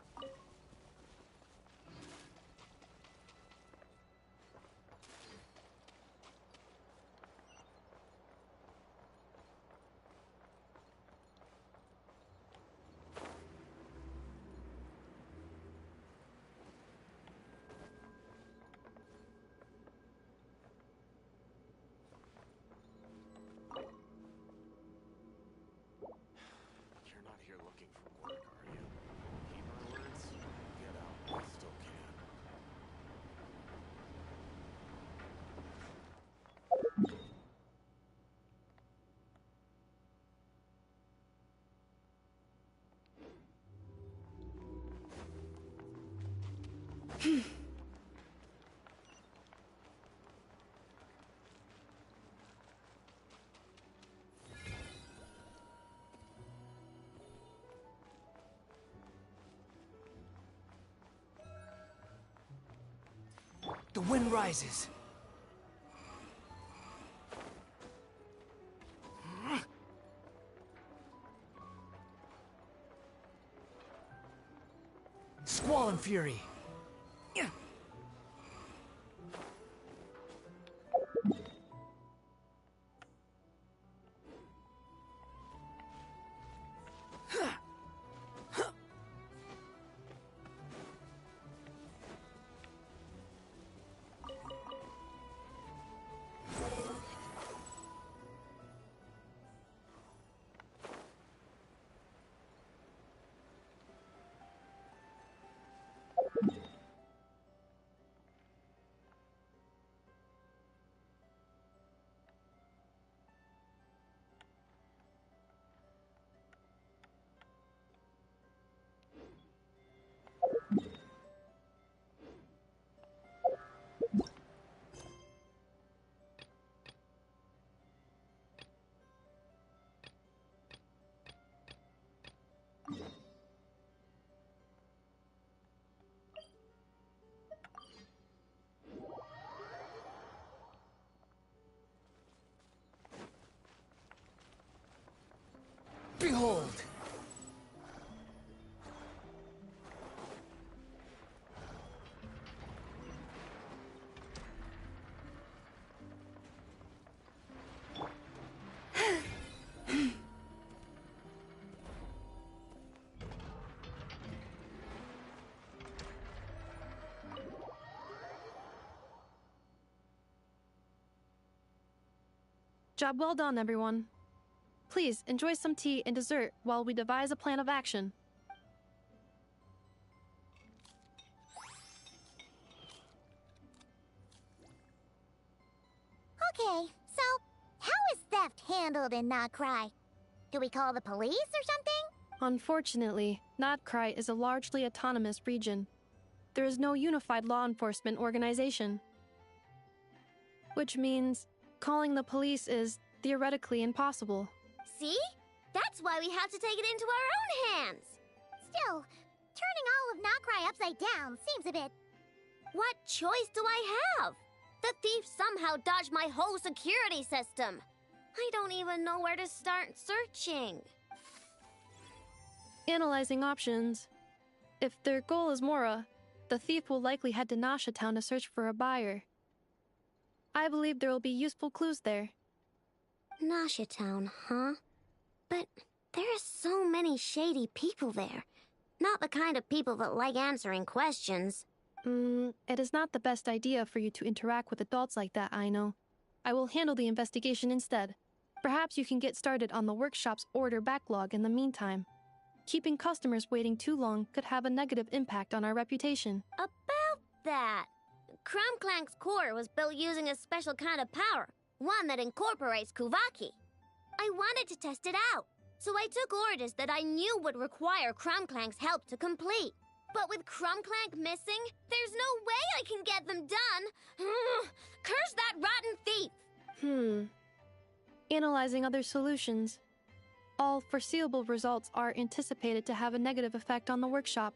You're not here looking for work, are you? Keep my words? Get out. I still can. The wind rises. Squall and fury. Behold! Job well done, everyone. Please enjoy some tea and dessert while we devise a plan of action. Okay, so how is theft handled in Not Cry? Do we call the police or something? Unfortunately, Notcry is a largely autonomous region. There is no unified law enforcement organization. Which means calling the police is theoretically impossible. See? That's why we have to take it into our own hands. Still, turning all of Not Cry upside down seems a bit... What choice do I have? The thief somehow dodged my whole security system. I don't even know where to start searching. Analyzing options. If their goal is Mora, the thief will likely head to Nasha Town to search for a buyer. I believe there will be useful clues there. Nasha Town, huh? But there are so many shady people there. Not the kind of people that like answering questions. It is not the best idea for you to interact with adults like that, I know. I will handle the investigation instead. Perhaps you can get started on the workshop's order backlog in the meantime. Keeping customers waiting too long could have a negative impact on our reputation. About that, Crumclank's core was built using a special kind of power, one that incorporates Kuvaki. I wanted to test it out, so I took orders that I knew would require Crumclank's help to complete. But with Crumclank missing, there's no way I can get them done. Curse that rotten thief! Analyzing other solutions. All foreseeable results are anticipated to have a negative effect on the workshop.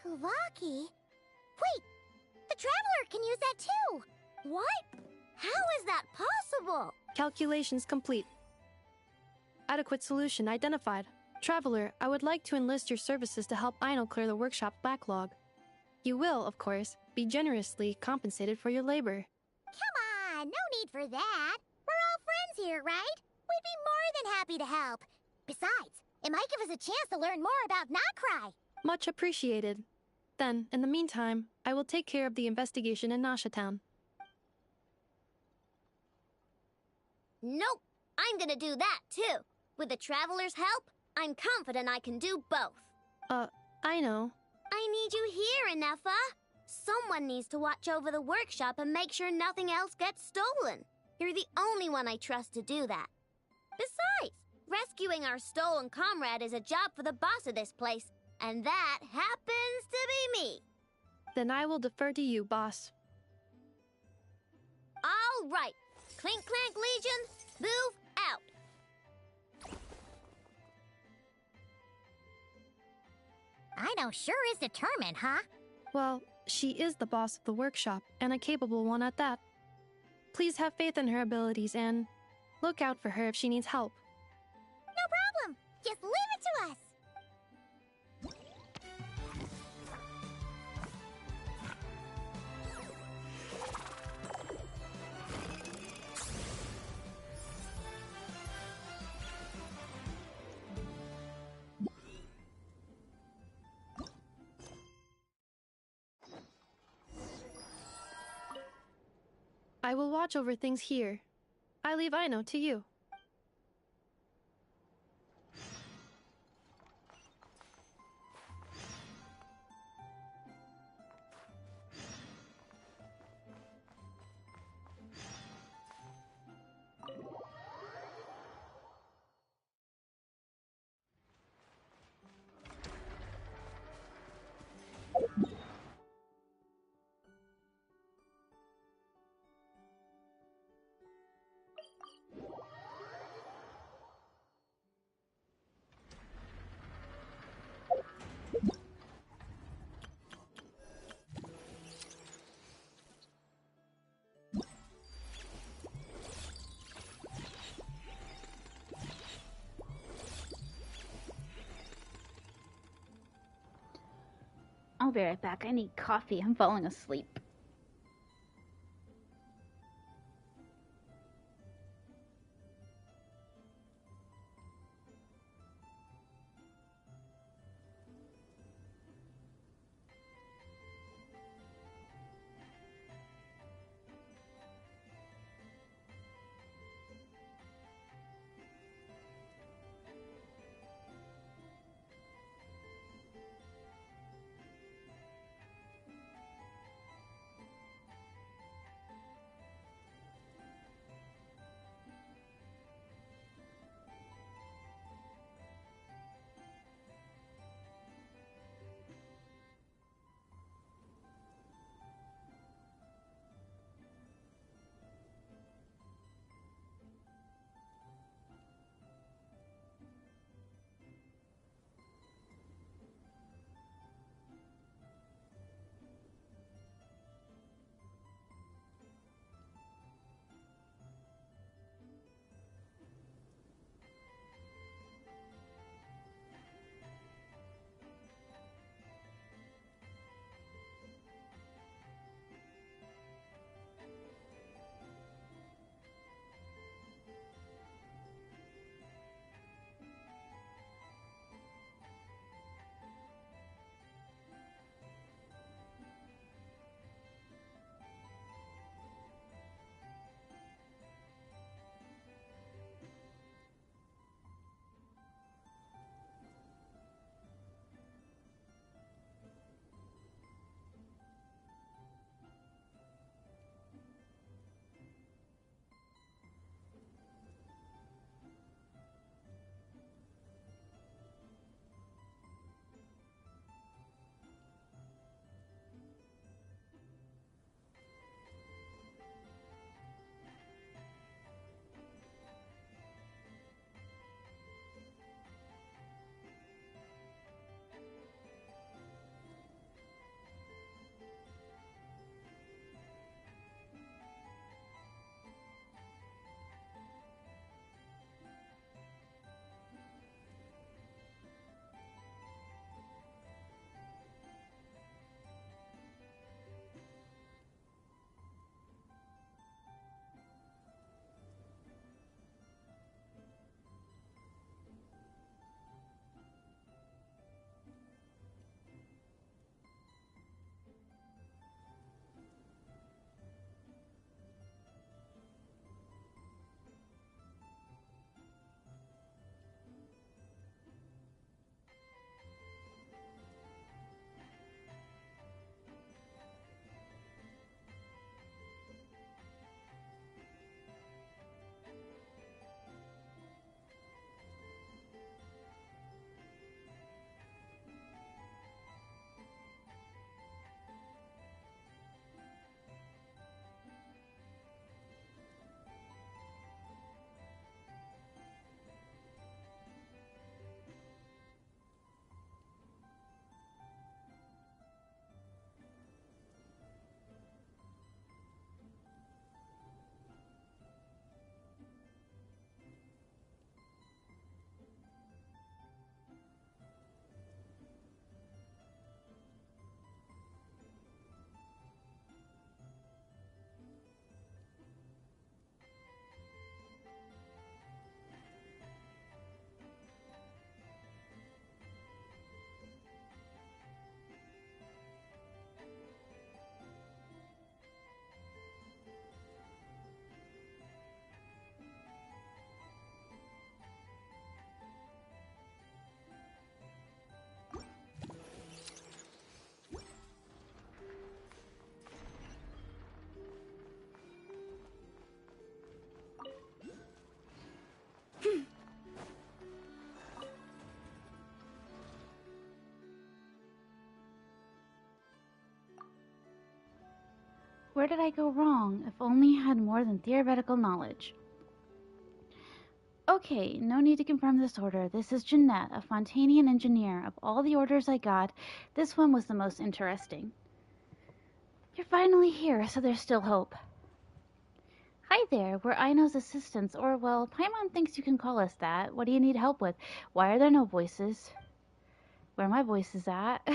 Kuvaki? Wait, the Traveler can use that too! What? How is that possible? Calculations complete. Adequate solution identified. Traveler, I would like to enlist your services to help Aino clear the workshop's backlog. You will, of course, be generously compensated for your labor. Come on, no need for that. We're all friends here, right? We'd be more than happy to help. Besides, it might give us a chance to learn more about Noctri. Much appreciated. Then, in the meantime, I will take care of the investigation in Nasha Town. Nope, I'm gonna do that too. With the Traveler's help, I'm confident I can do both. I know. I need you here, Inefa. Someone needs to watch over the workshop and make sure nothing else gets stolen. You're the only one I trust to do that. Besides, rescuing our stolen comrade is a job for the boss of this place, and that happens to be me. Then I will defer to you, boss. All right. Clink Clank Legion, move out. Aino sure is determined, huh? Well, she is the boss of the workshop, and a capable one at that. Please have faith in her abilities and look out for her if she needs help. No problem. Just leave it to us. I will watch over things here. I leave Aino to you. I'll be right back. I need coffee. I'm falling asleep. Where did I go wrong? If only I had more than theoretical knowledge. Okay, no need to confirm this order. This is Jeanette, a Fontanian engineer. Of all the orders I got, this one was the most interesting. You're finally here, so there's still hope. Hi there, we're Aino's assistants, or, well, Paimon thinks you can call us that. What do you need help with? Why are there no voices? Where are my voices at?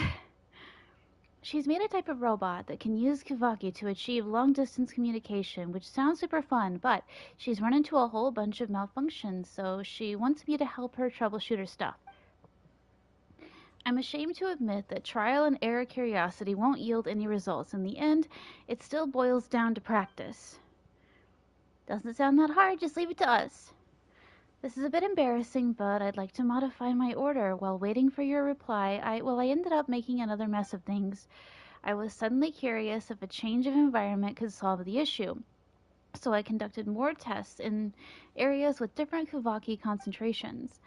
She's made a type of robot that can use Kavaki to achieve long-distance communication, which sounds super fun, but she's run into a whole bunch of malfunctions, so she wants me to help her troubleshoot her stuff. I'm ashamed to admit that trial and error curiosity won't yield any results. In the end, it still boils down to practice. Doesn't sound that hard, just leave it to us. This is a bit embarrassing, but I'd like to modify my order. While waiting for your reply, I ended up making another mess of things. I was suddenly curious if a change of environment could solve the issue. So I conducted more tests in areas with different Kavaki concentrations.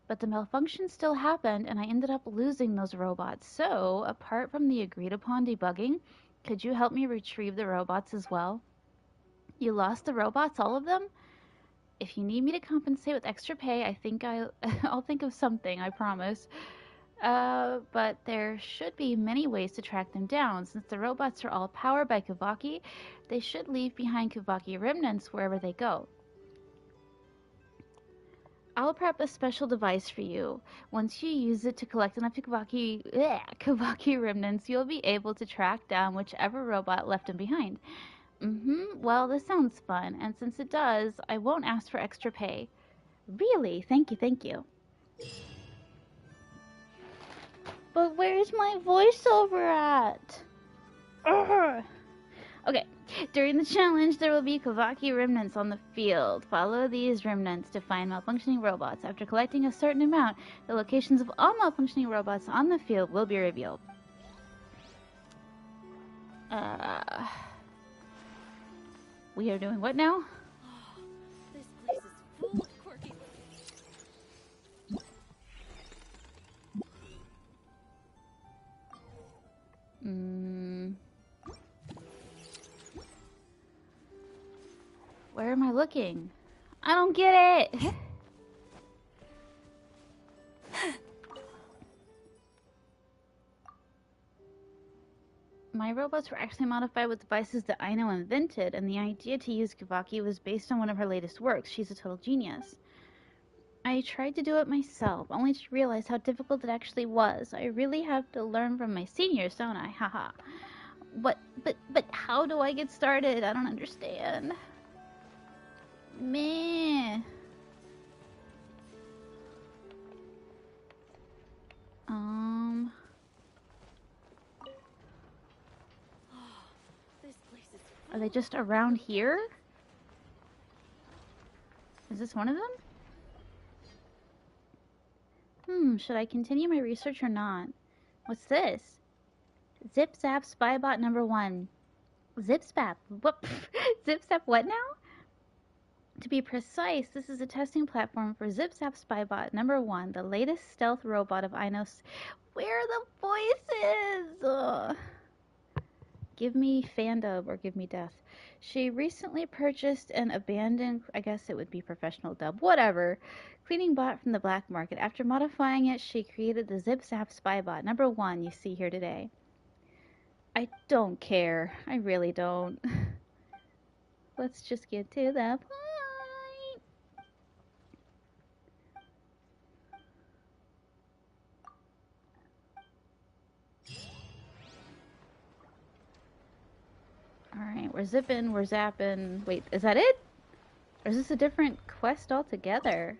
But the malfunction still happened, and I ended up losing those robots. So, apart from the agreed-upon debugging, could you help me retrieve the robots as well? You lost the robots, all of them? If you need me to compensate with extra pay, I think I'll think of something, I promise. But there should be many ways to track them down. Since the robots are all powered by Kavaki, they should leave behind Kavaki remnants wherever they go. I'll prep a special device for you. Once you use it to collect enough Kavaki remnants, you'll be able to track down whichever robot left them behind. Well, this sounds fun, and since it does, I won't ask for extra pay. Really? Thank you. But where's my voiceover at? Urgh. Okay, during the challenge, there will be Kavaki remnants on the field. Follow these remnants to find malfunctioning robots. After collecting a certain amount, the locations of all malfunctioning robots on the field will be revealed. We are doing what now? This place is full of quirky. Where am I looking? I don't get it! My robots were actually modified with devices that Aino invented, and the idea to use Kavaki was based on one of her latest works. She's a total genius. I tried to do it myself, only to realize how difficult it actually was. I really have to learn from my seniors, don't I? Haha. But how do I get started? I don't understand. Meh. This place is Are they just around here? Is this one of them? Should I continue my research or not? What's this? Zip Zap Spybot number 1. Zip Zap? What? Zip Zap what now? To be precise, this is a testing platform for Zip Zap Spybot number 1, the latest stealth robot of Ainos. Where are the voices? Ugh. Give me fandub or give me death. She recently purchased an abandoned, I guess it would be professional dub, whatever, cleaning bot from the black market. After modifying it, she created the Zip Zap Spybot number 1 you see here today. I don't care. I really don't. Let's just get to the point. Alright, we're zipping, we're zapping. Wait, is that it? Or is this a different quest altogether?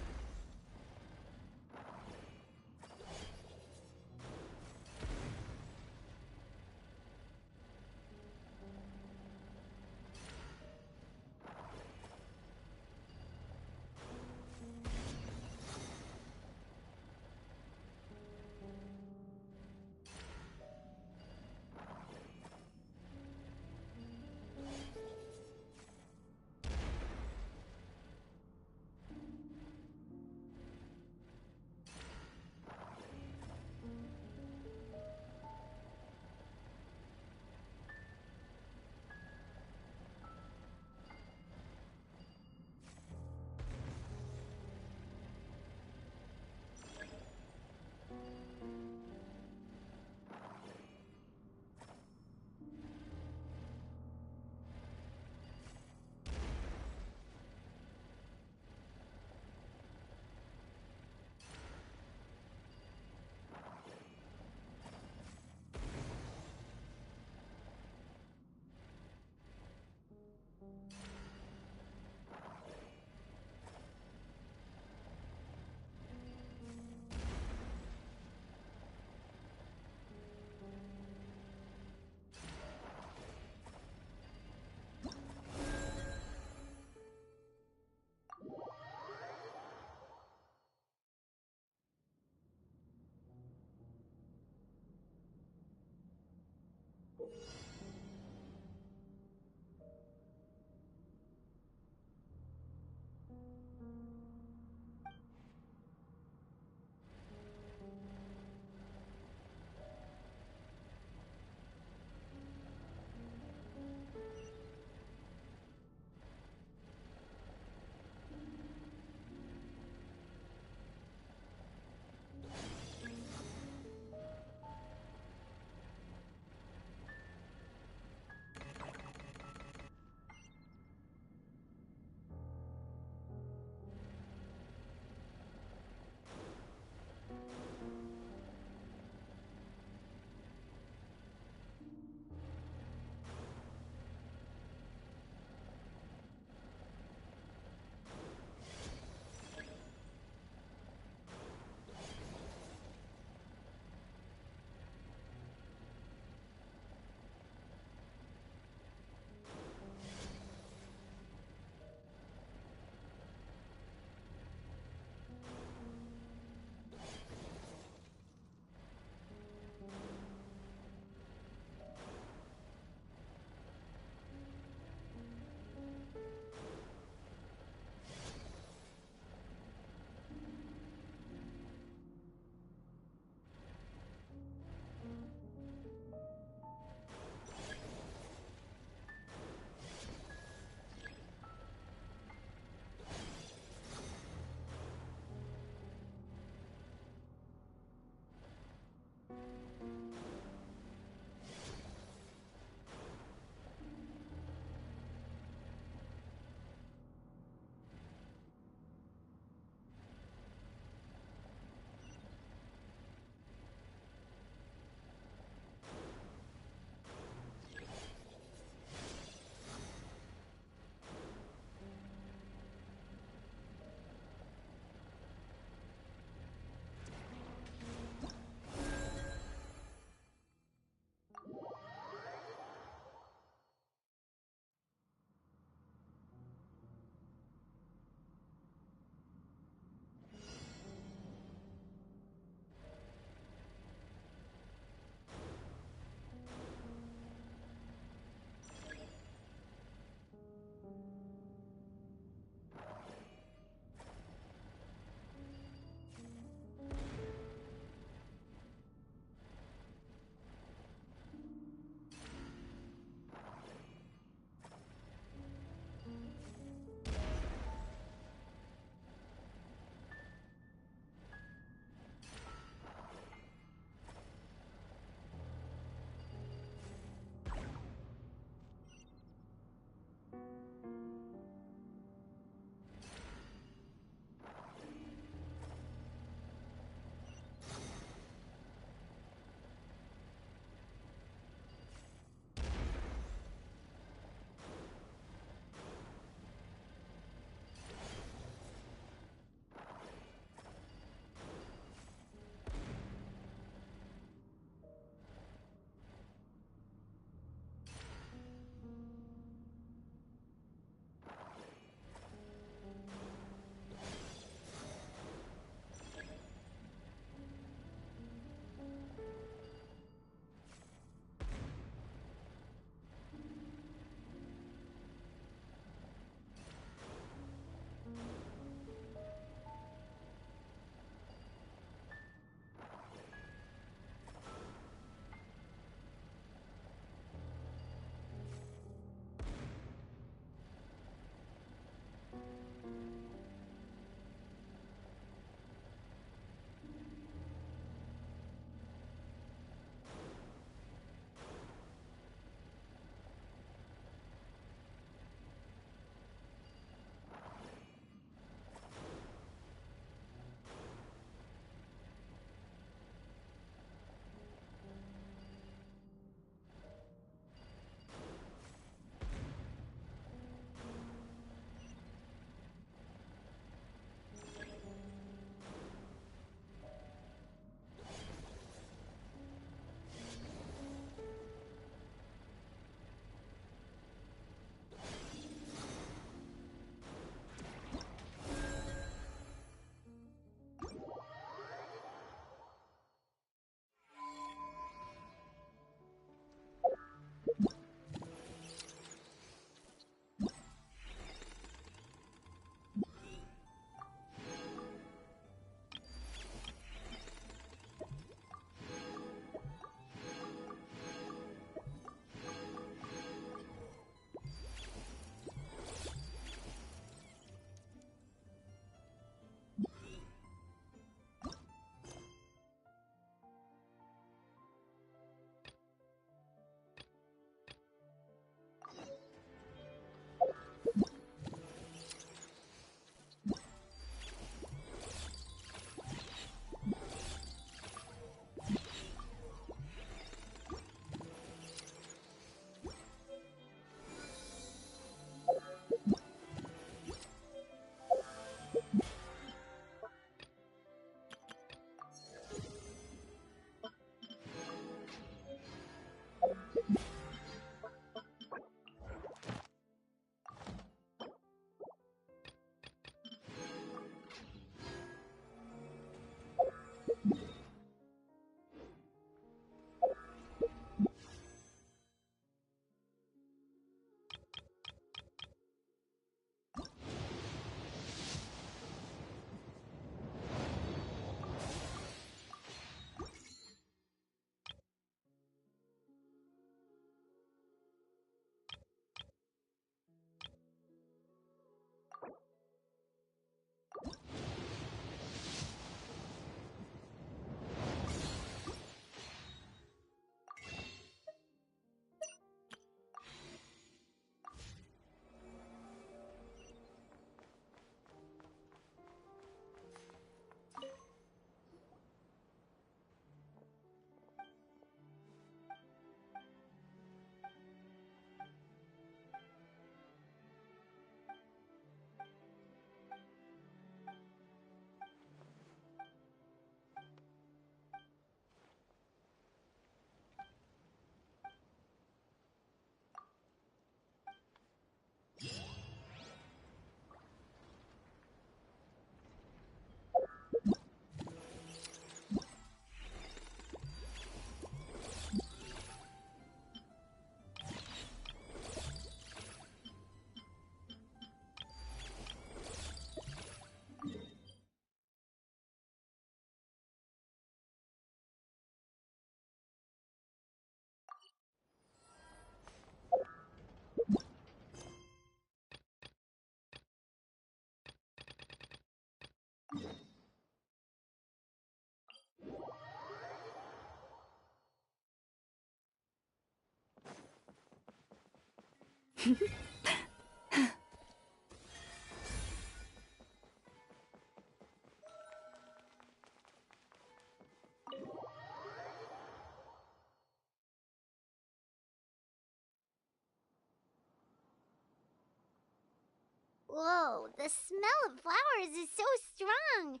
Whoa, the smell of flowers is so strong.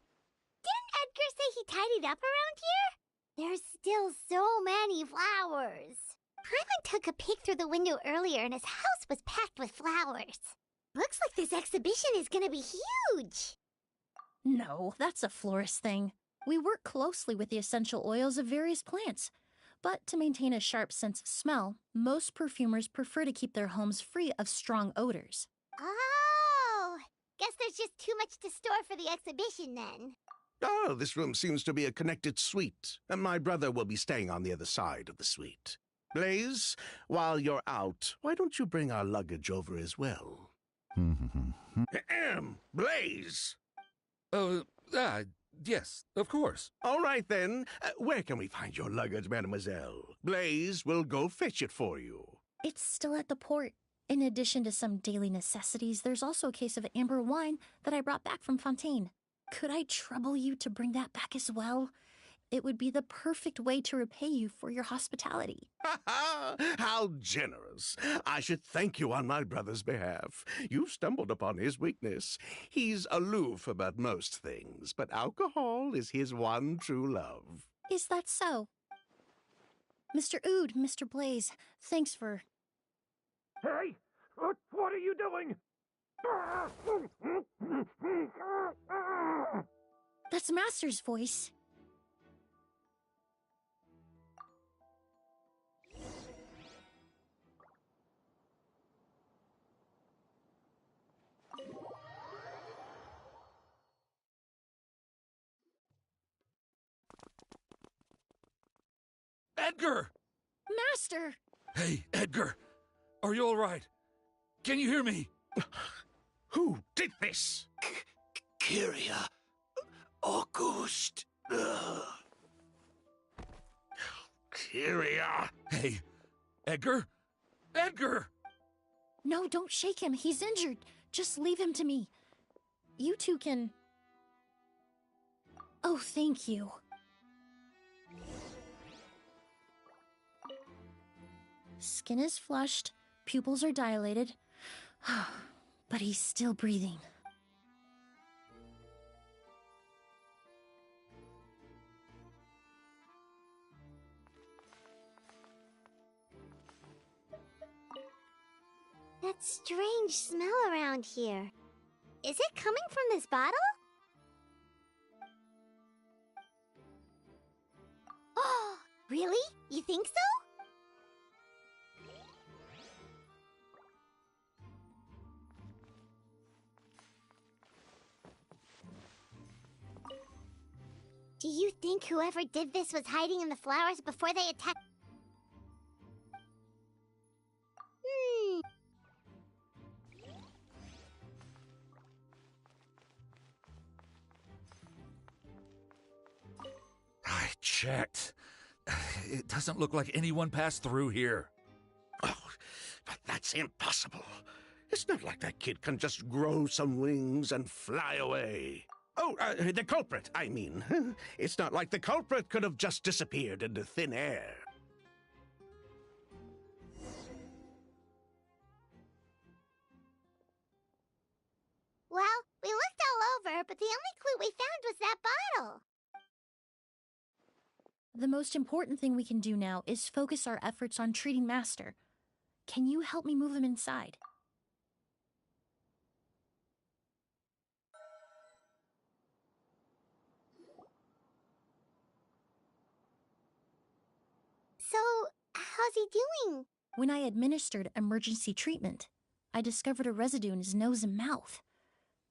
Didn't Edgar say he tidied up around here? There's still so many flowers. Paimon took a peek through the window earlier and his house was packed with flowers. Looks like this exhibition is gonna be huge. No, that's a florist thing. We work closely with the essential oils of various plants. But to maintain a sharp sense of smell, most perfumers prefer to keep their homes free of strong odors. Oh, guess there's just too much to store for the exhibition then. Oh, this room seems to be a connected suite, and my brother will be staying on the other side of the suite. Blaze, while you're out, why don't you bring our luggage over as well? Blaze! Yes, of course. All right, then. Where can we find your luggage, mademoiselle? Blaze will go fetch it for you. It's still at the port. In addition to some daily necessities, there's also a case of amber wine that I brought back from Fontaine. Could I trouble you to bring that back as well? It would be the perfect way to repay you for your hospitality. How generous. I should thank you on my brother's behalf. You've stumbled upon his weakness. He's aloof about most things, but alcohol is his one true love. Is that so? Mr. Ood, Mr. Blaze, thanks for... Hey! What are you doing? That's Master's voice. Edgar! Master! Hey, Edgar. Are you all right? Can you hear me? Who did this? Kyria. August. Kyria. Hey, Edgar? Edgar! No, don't shake him. He's injured. Just leave him to me. You two can... Oh, thank you. Skin is flushed, pupils are dilated, but he's still breathing. That strange smell around here. Is it coming from this bottle? Oh, really? You think so? Do you think whoever did this was hiding in the flowers before they attacked? I checked. It doesn't look like anyone passed through here. Oh, but that's impossible. It's not like that kid can just grow some wings and fly away. Oh, the culprit, I mean. It's not like the culprit could have just disappeared into thin air. Well, we looked all over, but the only clue we found was that bottle. The most important thing we can do now is focus our efforts on treating Master. Can you help me move him inside? So, how's he doing? When I administered emergency treatment, I discovered a residue in his nose and mouth.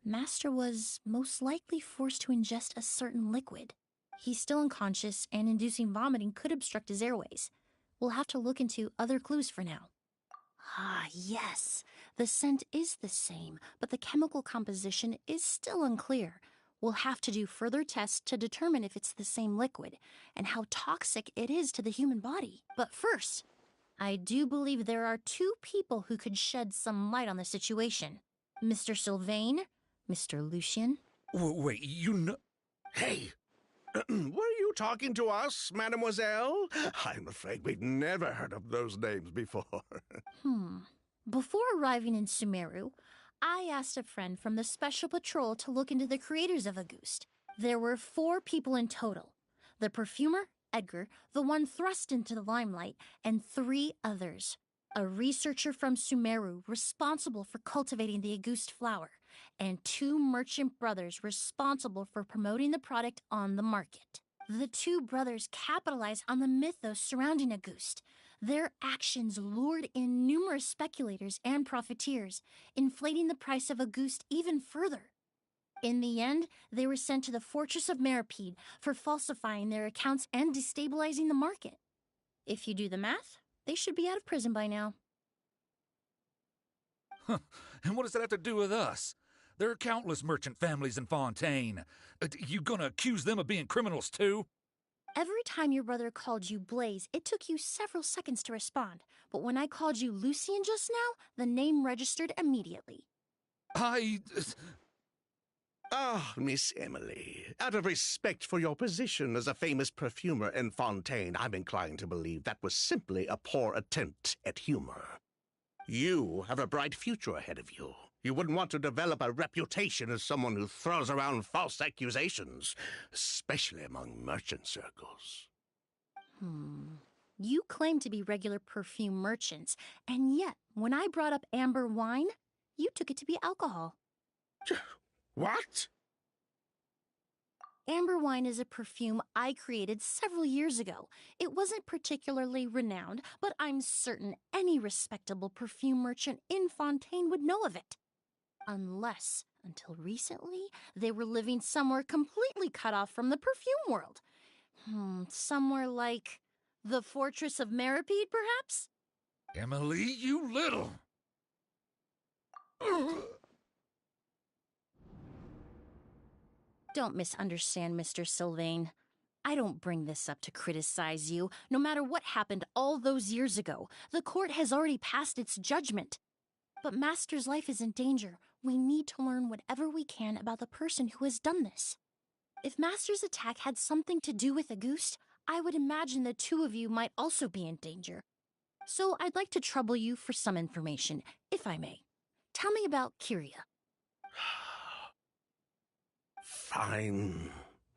Master was most likely forced to ingest a certain liquid. He's still unconscious, and inducing vomiting could obstruct his airways. We'll have to look into other clues for now. Ah, yes. The scent is the same, but the chemical composition is still unclear. We'll have to do further tests to determine if it's the same liquid, and how toxic it is to the human body. But first, I do believe there are two people who could shed some light on the situation. Mr. Sylvain, Mr. Lucien. Wait, you know... Hey! Were you talking to us, mademoiselle? I'm afraid we've never heard of those names before. Before arriving in Sumeru, I asked a friend from the Special Patrol to look into the creators of Auguste. There were 4 people in total. The perfumer, Edgar, the one thrust into the limelight, and 3 others. A researcher from Sumeru responsible for cultivating the Auguste flower, and 2 merchant brothers responsible for promoting the product on the market. The 2 brothers capitalized on the mythos surrounding Auguste. Their actions lured in numerous speculators and profiteers, inflating the price of Auguste even further. In the end, they were sent to the Fortress of Meripede for falsifying their accounts and destabilizing the market. If you do the math, they should be out of prison by now. Huh. And what does that have to do with us? There are countless merchant families in Fontaine. You gonna accuse them of being criminals too? Every time your brother called you Blaze, it took you several seconds to respond. But when I called you Lucien just now, the name registered immediately. Ah, Miss Emily, out of respect for your position as a famous perfumer in Fontaine, I'm inclined to believe that was simply a poor attempt at humor. You have a bright future ahead of you. You wouldn't want to develop a reputation as someone who throws around false accusations, especially among merchant circles. You claim to be regular perfume merchants, and yet, when I brought up amber wine, you took it to be alcohol. What? Amber wine is a perfume I created several years ago. It wasn't particularly renowned, but I'm certain any respectable perfume merchant in Fontaine would know of it. Unless, until recently, they were living somewhere completely cut off from the perfume world. Somewhere like the Fortress of Meripede, perhaps? Emily, you little... Don't misunderstand, Mr. Sylvain. I don't bring this up to criticize you. No matter what happened all those years ago, the court has already passed its judgment. But Master's life is in danger. We need to learn whatever we can about the person who has done this. If Master's attack had something to do with Auguste, I would imagine the 2 of you might also be in danger. So I'd like to trouble you for some information, if I may. Tell me about Kyria. Fine,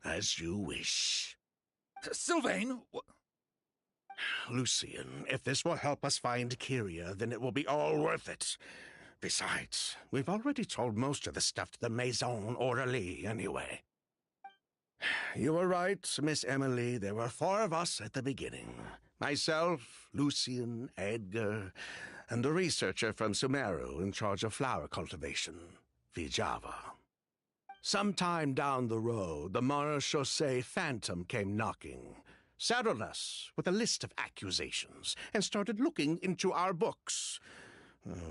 as you wish. Sylvain! Lucien, if this will help us find Kyria, then it will be all worth it. Besides, we've already told most of the stuff to the Maison Orderly anyway. You were right, Miss Emily. There were 4 of us at the beginning. Myself, Lucien, Edgar, and a researcher from Sumeru in charge of flower cultivation, Vijava. Sometime down the road, the Marechaussee Phantom came knocking, saddled us with a list of accusations, and started looking into our books.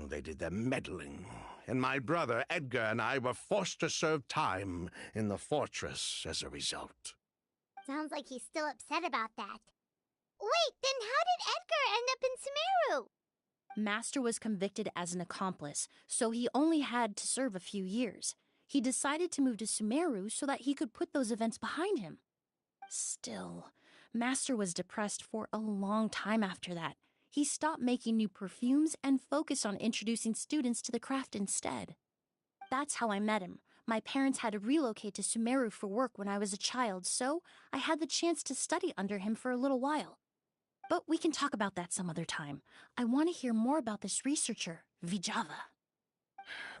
They did their meddling, and my brother Edgar and I were forced to serve time in the fortress as a result. Sounds like he's still upset about that. Wait, then how did Edgar end up in Sumeru? Master was convicted as an accomplice, so he only had to serve a few years. He decided to move to Sumeru so that he could put those events behind him. Still, Master was depressed for a long time after that. He stopped making new perfumes and focused on introducing students to the craft instead. That's how I met him. My parents had to relocate to Sumeru for work when I was a child, so I had the chance to study under him for a little while. But we can talk about that some other time. I want to hear more about this researcher, Vijava.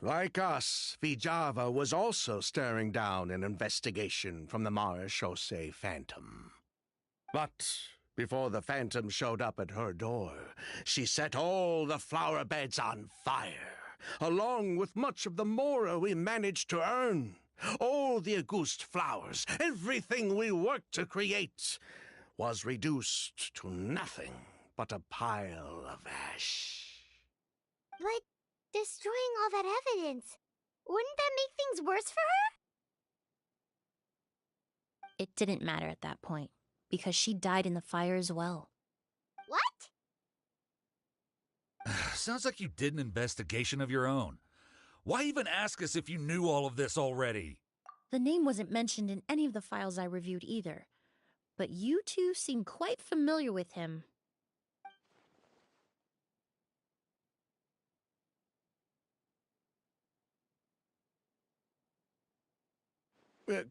Like us, Vijava was also staring down an investigation from the Marechaussee Phantom. But before the Phantom showed up at her door, she set all the flower beds on fire, along with much of the mora we managed to earn. All the Auguste flowers, everything we worked to create, was reduced to nothing but a pile of ash. But destroying all that evidence, wouldn't that make things worse for her? It didn't matter at that point, because she died in the fire as well. What? Sounds like you did an investigation of your own. Why even ask us if you knew all of this already? The name wasn't mentioned in any of the files I reviewed either, but you two seem quite familiar with him.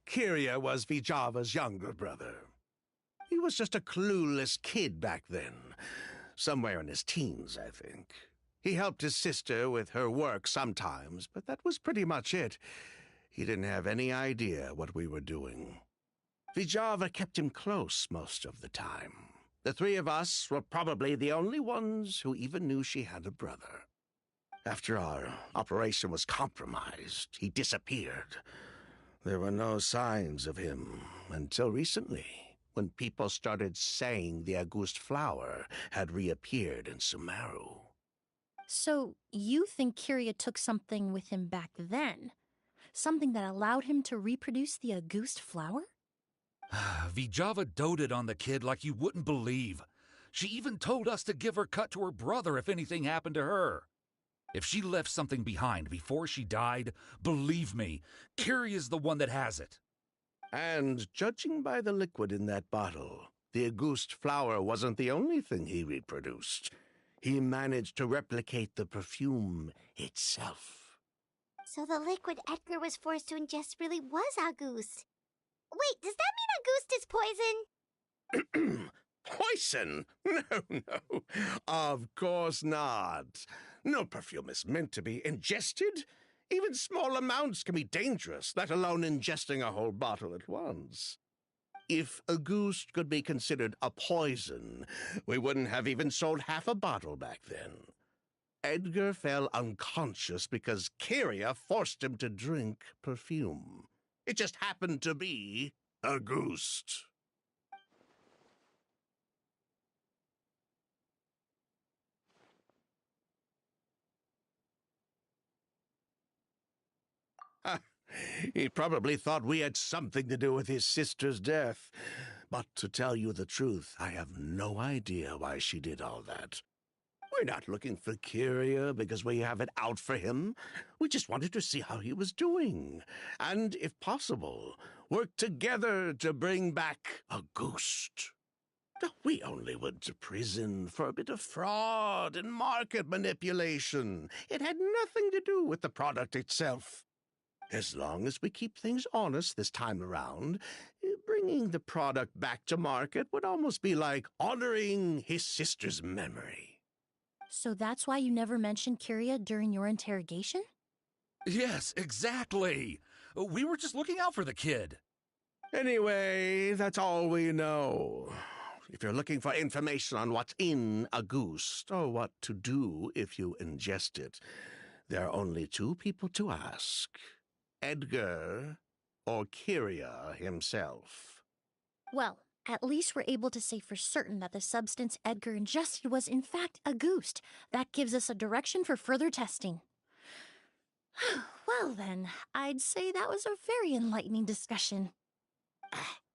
Kiria was Vijava's younger brother. He was just a clueless kid back then. Somewhere in his teens, I think. He helped his sister with her work sometimes, but that was pretty much it. He didn't have any idea what we were doing. Vijava kept him close most of the time. The three of us were probably the only ones who even knew she had a brother. After our operation was compromised, he disappeared. There were no signs of him until recently, when people started saying the Auguste flower had reappeared in Sumeru. So, you think Kiria took something with him back then? Something that allowed him to reproduce the Auguste flower? Vijava doted on the kid like you wouldn't believe. She even told us to give her cut to her brother if anything happened to her. If she left something behind before she died, believe me, Kiria's the one that has it. And judging by the liquid in that bottle, the Auguste flower wasn't the only thing he reproduced. He managed to replicate the perfume itself. So the liquid Edgar was forced to ingest really was Auguste. Wait, does that mean Auguste is poison? Poison? No. Of course not. No perfume is meant to be ingested. Even small amounts can be dangerous, let alone ingesting a whole bottle at once. If Auguste could be considered a poison, we wouldn't have even sold half a bottle back then. Edgar fell unconscious because Kiria forced him to drink perfume. It just happened to be Auguste. He probably thought we had something to do with his sister's death. But to tell you the truth, I have no idea why she did all that. We're not looking for Kiria because we have it out for him. We just wanted to see how he was doing. And, if possible, work together to bring back Auguste. We only went to prison for a bit of fraud and market manipulation. It had nothing to do with the product itself. As long as we keep things honest this time around, bringing the product back to market would almost be like honoring his sister's memory. So that's why you never mentioned Kiria during your interrogation? Yes, exactly. We were just looking out for the kid. Anyway, that's all we know. If you're looking for information on what's in Auguste, or what to do if you ingest it, there are only two people to ask. Edgar or Kiria himself. Well, at least we're able to say for certain that the substance Edgar ingested was in fact Auguste. That gives us a direction for further testing. Well then, I'd say that was a very enlightening discussion.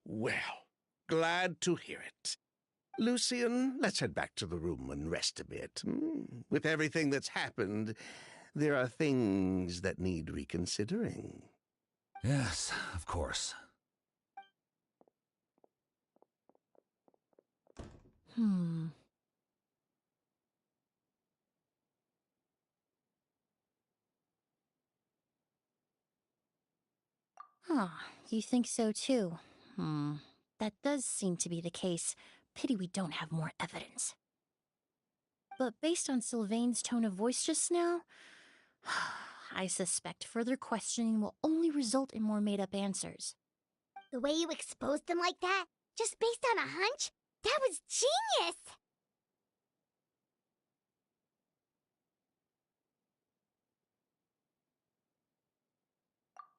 Well, glad to hear it. Lucian, let's head back to the room and rest a bit. With everything that's happened, there are things that need reconsidering. Yes, of course. You think so too? That does seem to be the case. Pity we don't have more evidence. But based on Sylvain's tone of voice just now, I suspect further questioning will only result in more made-up answers. The way you exposed them like that, just based on a hunch, that was genius!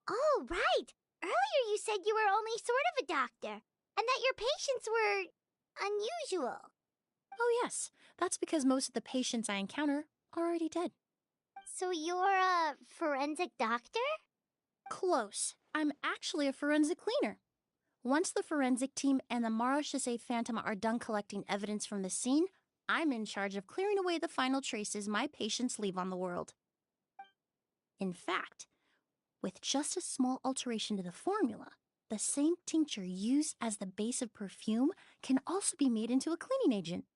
Oh, right! Earlier you said you were only sort of a doctor, and that your patients were unusual. Oh yes, that's because most of the patients I encounter are already dead. So you're a forensic doctor? Close. I'm actually a forensic cleaner. Once the forensic team and the Marachese Phantom are done collecting evidence from the scene, I'm in charge of clearing away the final traces my patients leave on the world. In fact, with just a small alteration to the formula, the same tincture used as the base of perfume can also be made into a cleaning agent.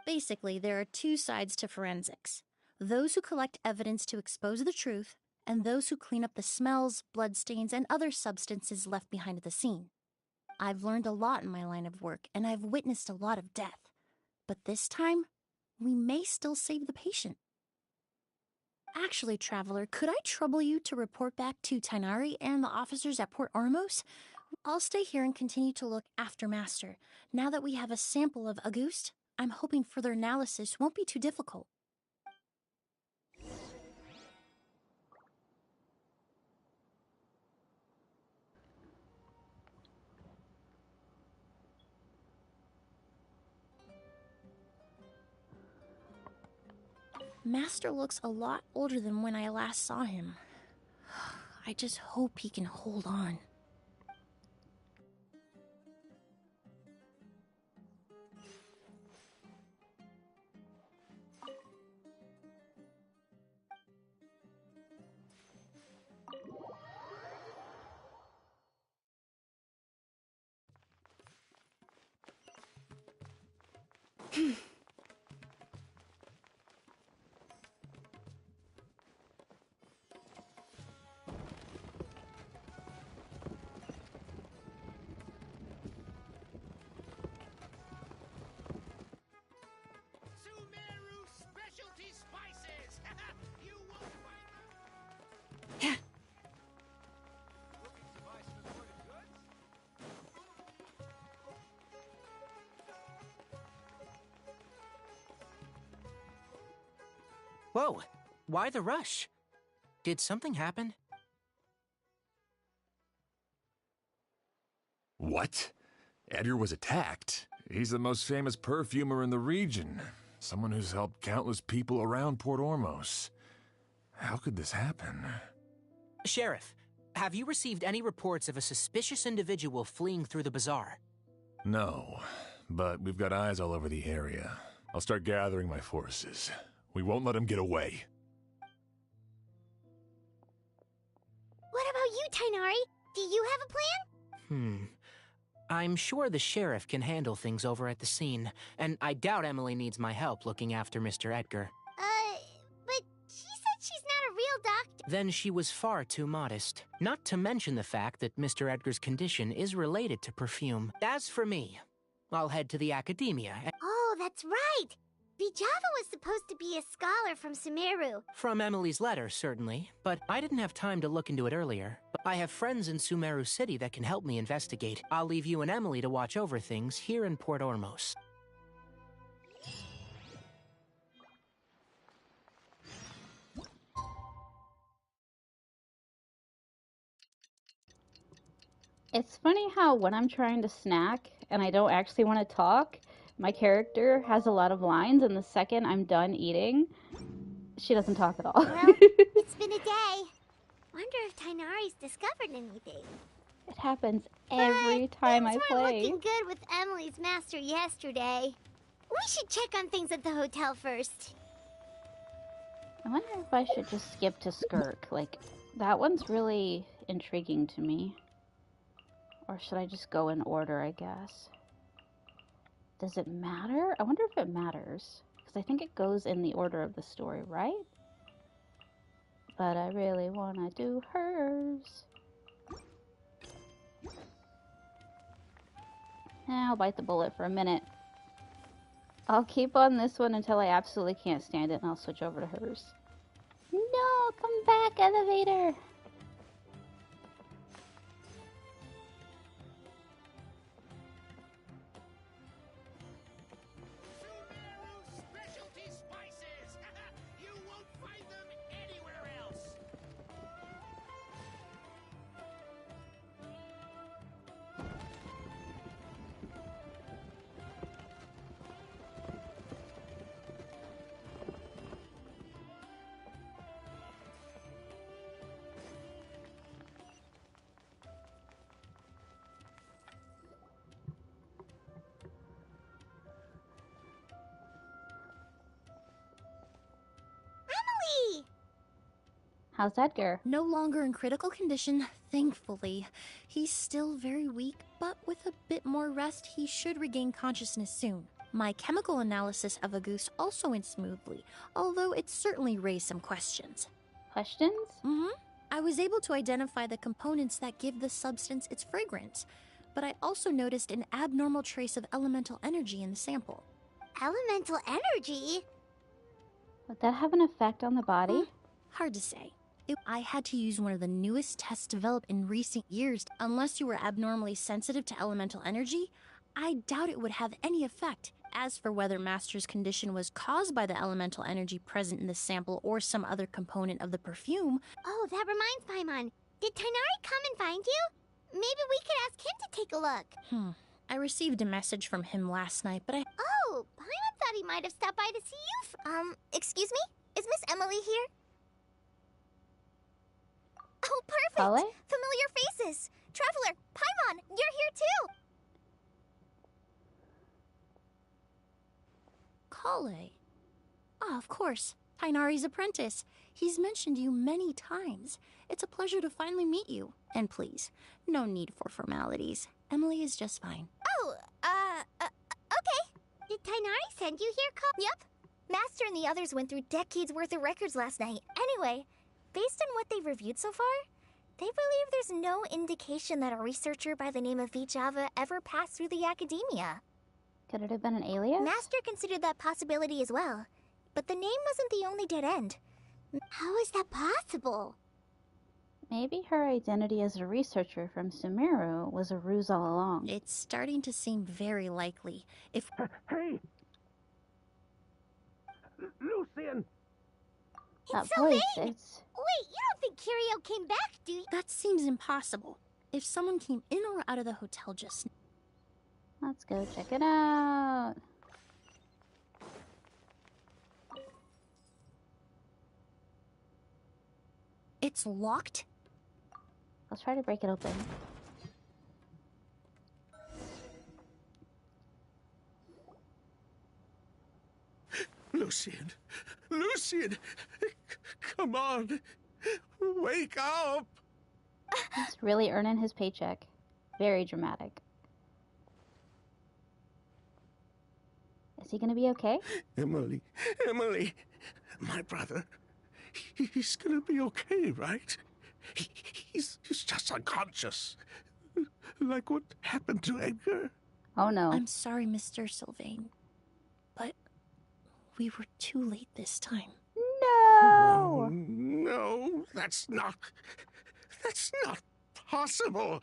Basically, there are two sides to forensics: those who collect evidence to expose the truth, and those who clean up the smells, bloodstains, and other substances left behind at the scene. I've learned a lot in my line of work, and I've witnessed a lot of death. But this time, we may still save the patient. Actually, Traveler, could I trouble you to report back to Tainari and the officers at Port Ormos? I'll stay here and continue to look after Master. Now that we have a sample of Auguste, I'm hoping further analysis won't be too difficult. Master looks a lot older than when I last saw him. I just hope he can hold on. Sumeru specialty spices. You won't find them. Looking to buy some imported goods? Whoa! Why the rush? Did something happen? What? Edgar was attacked? He's the most famous perfumer in the region. Someone who's helped countless people around Port Ormos. How could this happen? Sheriff, have you received any reports of a suspicious individual fleeing through the bazaar? No, but we've got eyes all over the area. I'll start gathering my forces. We won't let him get away. What about you, Tainari? Do you have a plan? I'm sure the sheriff can handle things over at the scene, and I doubt Emily needs my help looking after Mr. Edgar. But she said she's not a real doctor. Then she was far too modest. Not to mention the fact that Mr. Edgar's condition is related to perfume. As for me, I'll head to the academia. Oh, that's right! Vijava was supposed to be a scholar from Sumeru. From Emily's letter, certainly, but I didn't have time to look into it earlier. I have friends in Sumeru City that can help me investigate. I'll leave you and Emily to watch over things here in Port Ormos. It's funny how when I'm trying to snack and I don't actually want to talk, my character has a lot of lines, and the second I'm done eating, she doesn't talk at all. Well, it's been a day. Wonder if Tainari's discovered anything. It happens every time I Things play. weren't looking good with Emily's master yesterday. We should check on things at the hotel first. I wonder if I should just skip to Skirk. Like, that one's really intriguing to me. Or should I just go in order, I guess? Does it matter? I wonder if it matters. Because I think it goes in the order of the story, right? But I really want to do hers. I'll bite the bullet for a minute. I'll keep on this one until I absolutely can't stand it, and I'll switch over to hers. No, come back, elevator! Specialty spices. You won't find them anywhere else. How's Edgar? No longer in critical condition, thankfully. He's still very weak, but with a bit more rest, he should regain consciousness soon. My chemical analysis of a goose also went smoothly, although it certainly raised some questions. Questions? I was able to identify the components that give the substance its fragrance, but I also noticed an abnormal trace of elemental energy in the sample. Elemental energy? Would that have an effect on the body? Hard to say. I had to use one of the newest tests developed in recent years. Unless you were abnormally sensitive to elemental energy, I doubt it would have any effect. As for whether Master's condition was caused by the elemental energy present in the sample or some other component of the perfume... Oh, that reminds Paimon. Did Tainari come and find you? Maybe we could ask him to take a look. I received a message from him last night, but Oh, Paimon thought he might have stopped by to see you. Excuse me? Is Miss Emily here? Oh, perfect! Kale? Familiar faces! Traveler, Paimon, you're here too! Kale. Ah, of course. Tainari's apprentice. He's mentioned you many times. It's a pleasure to finally meet you. And please, no need for formalities. Emily is just fine. Oh, okay. Did Tainari send you here, Kale? Yep. Master and the others went through decades worth of records last night. Anyway, based on what they've reviewed so far, they believe there's no indication that a researcher by the name of Vijava ever passed through the academia. Could it have been an alias? Master considered that possibility as well, but the name wasn't the only dead end. How is that possible? Maybe her identity as a researcher from Sumeru was a ruse all along. It's starting to seem very likely. If... Hey! Lucian! That It's voice, Sylvain! it's... Wait, you don't think Curio came back, do you? That seems impossible. If someone came in or out of the hotel just... Let's go check it out. It's locked? Let's try to break it open. Lucian! Lucian! Come on! Wake up! He's really earning his paycheck. Very dramatic. Is he gonna be okay? Emily, my brother, he's gonna be okay, right? He's just unconscious. Like what happened to Edgar. Oh no. I'm sorry, Mr. Sylvain, but we were too late this time. No! No, that's not possible.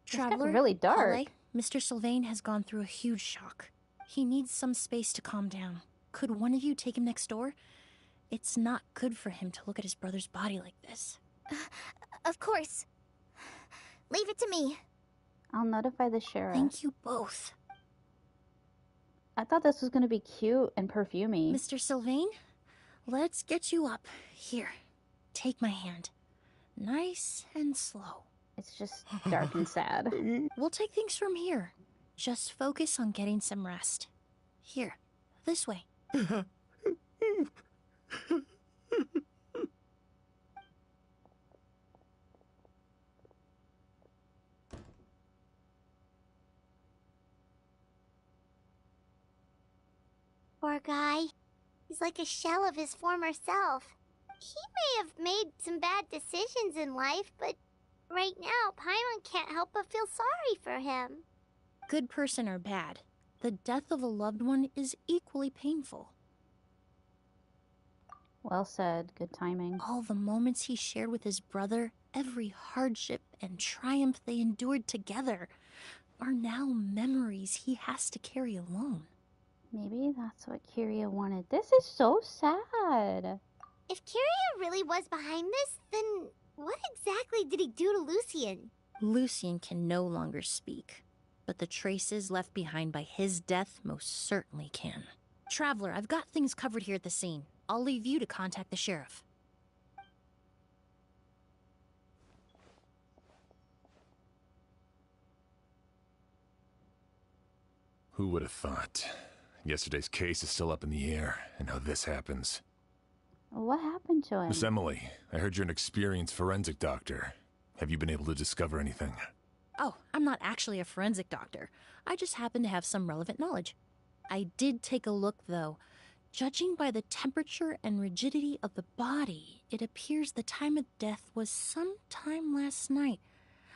Traveler, really dark. Kale, Mr. Sylvain has gone through a huge shock. He needs some space to calm down. Could one of you take him next door? It's not good for him to look at his brother's body like this. Of course. Leave it to me. I'll notify the sheriff. Thank you both. I thought this was gonna be cute and perfumey. Mr. Sylvain, let's get you up. Here, take my hand. Nice and slow. It's just dark and sad. We'll take things from here. Just focus on getting some rest. Here, this way. Poor guy. He's like a shell of his former self. He may have made some bad decisions in life, but right now, Paimon can't help but feel sorry for him. Good person or bad, the death of a loved one is equally painful. Well said. Good timing. All the moments he shared with his brother, every hardship and triumph they endured together, are now memories he has to carry alone. Maybe that's what Kiria wanted. This is so sad. If Kiria really was behind this, then what exactly did he do to Lucian? Lucian can no longer speak, but the traces left behind by his death most certainly can. Traveler, I've got things covered here at the scene. I'll leave you to contact the sheriff. Who would have thought? Yesterday's case is still up in the air, and now this happens. What happened to him? Miss Emily, I heard you're an experienced forensic doctor. Have you been able to discover anything? Oh, I'm not actually a forensic doctor. I just happen to have some relevant knowledge. I did take a look, though. Judging by the temperature and rigidity of the body, it appears the time of death was sometime last night.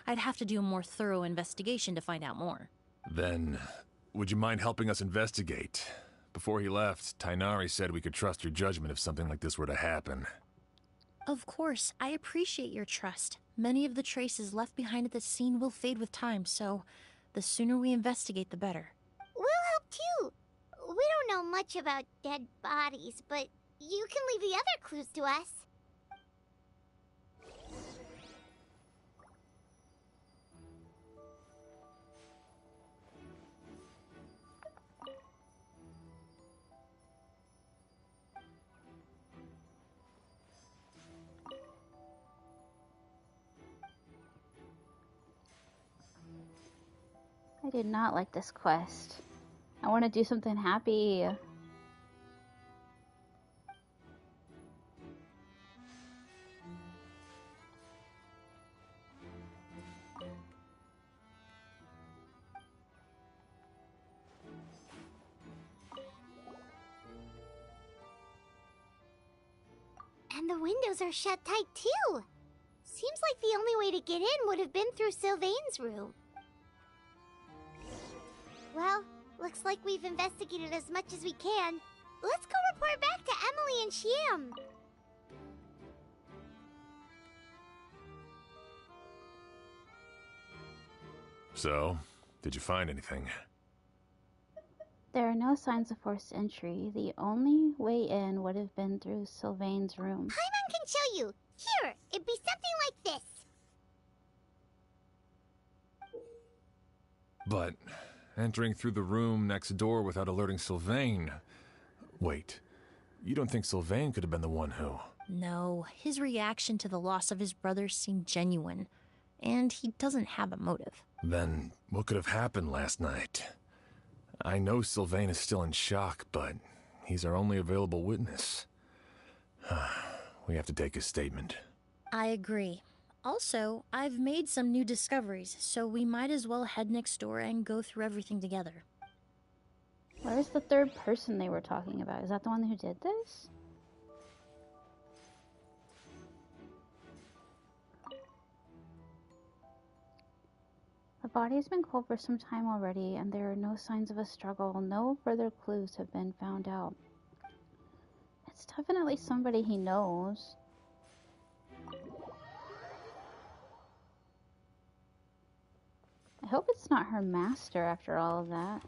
I'd have to do a more thorough investigation to find out more. Then, would you mind helping us investigate? Before he left, Tainari said we could trust your judgment if something like this were to happen. Of course, I appreciate your trust. Many of the traces left behind at the scene will fade with time, so the sooner we investigate, the better. We'll help too. We don't know much about dead bodies, but you can leave the other clues to us. I did not like this quest. I want to do something happy. And the windows are shut tight too. Seems like the only way to get in would have been through Sylvain's room. Well, looks like we've investigated as much as we can. Let's go report back to Emily and Shiam. So, did you find anything? There are no signs of forced entry. The only way in would have been through Sylvain's room. Paimon can show you. Here, it'd be something like this. But entering through the room next door without alerting Sylvain... Wait, you don't think Sylvain could have been the one who... No, his reaction to the loss of his brother seemed genuine, and he doesn't have a motive. Then what could have happened last night? I know Sylvain is still in shock, but he's our only available witness. We have to take his statement. I agree. Also, I've made some new discoveries, so we might as well head next door and go through everything together. Where's the third person they were talking about? Is that the one who did this? The body's been cold for some time already, and there are no signs of a struggle. No further clues have been found out. It's definitely somebody he knows. I hope it's not her master after all of that.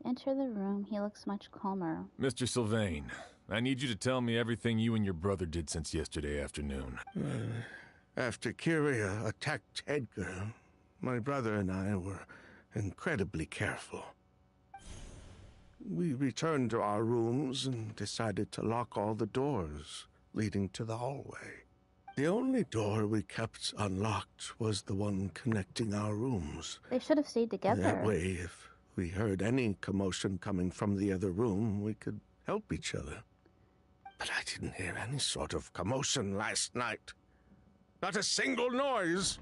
Enter the room. He looks much calmer. Mr. Sylvain, I need you to tell me everything you and your brother did since yesterday afternoon. After Kyria attacked Edgar, my brother and I were incredibly careful. We returned to our rooms and decided to lock all the doors leading to the hallway. The only door we kept unlocked was the one connecting our rooms. They should have stayed together. That way, if we heard any commotion coming from the other room, we could help each other. But I didn't hear any sort of commotion last night. Not a single noise.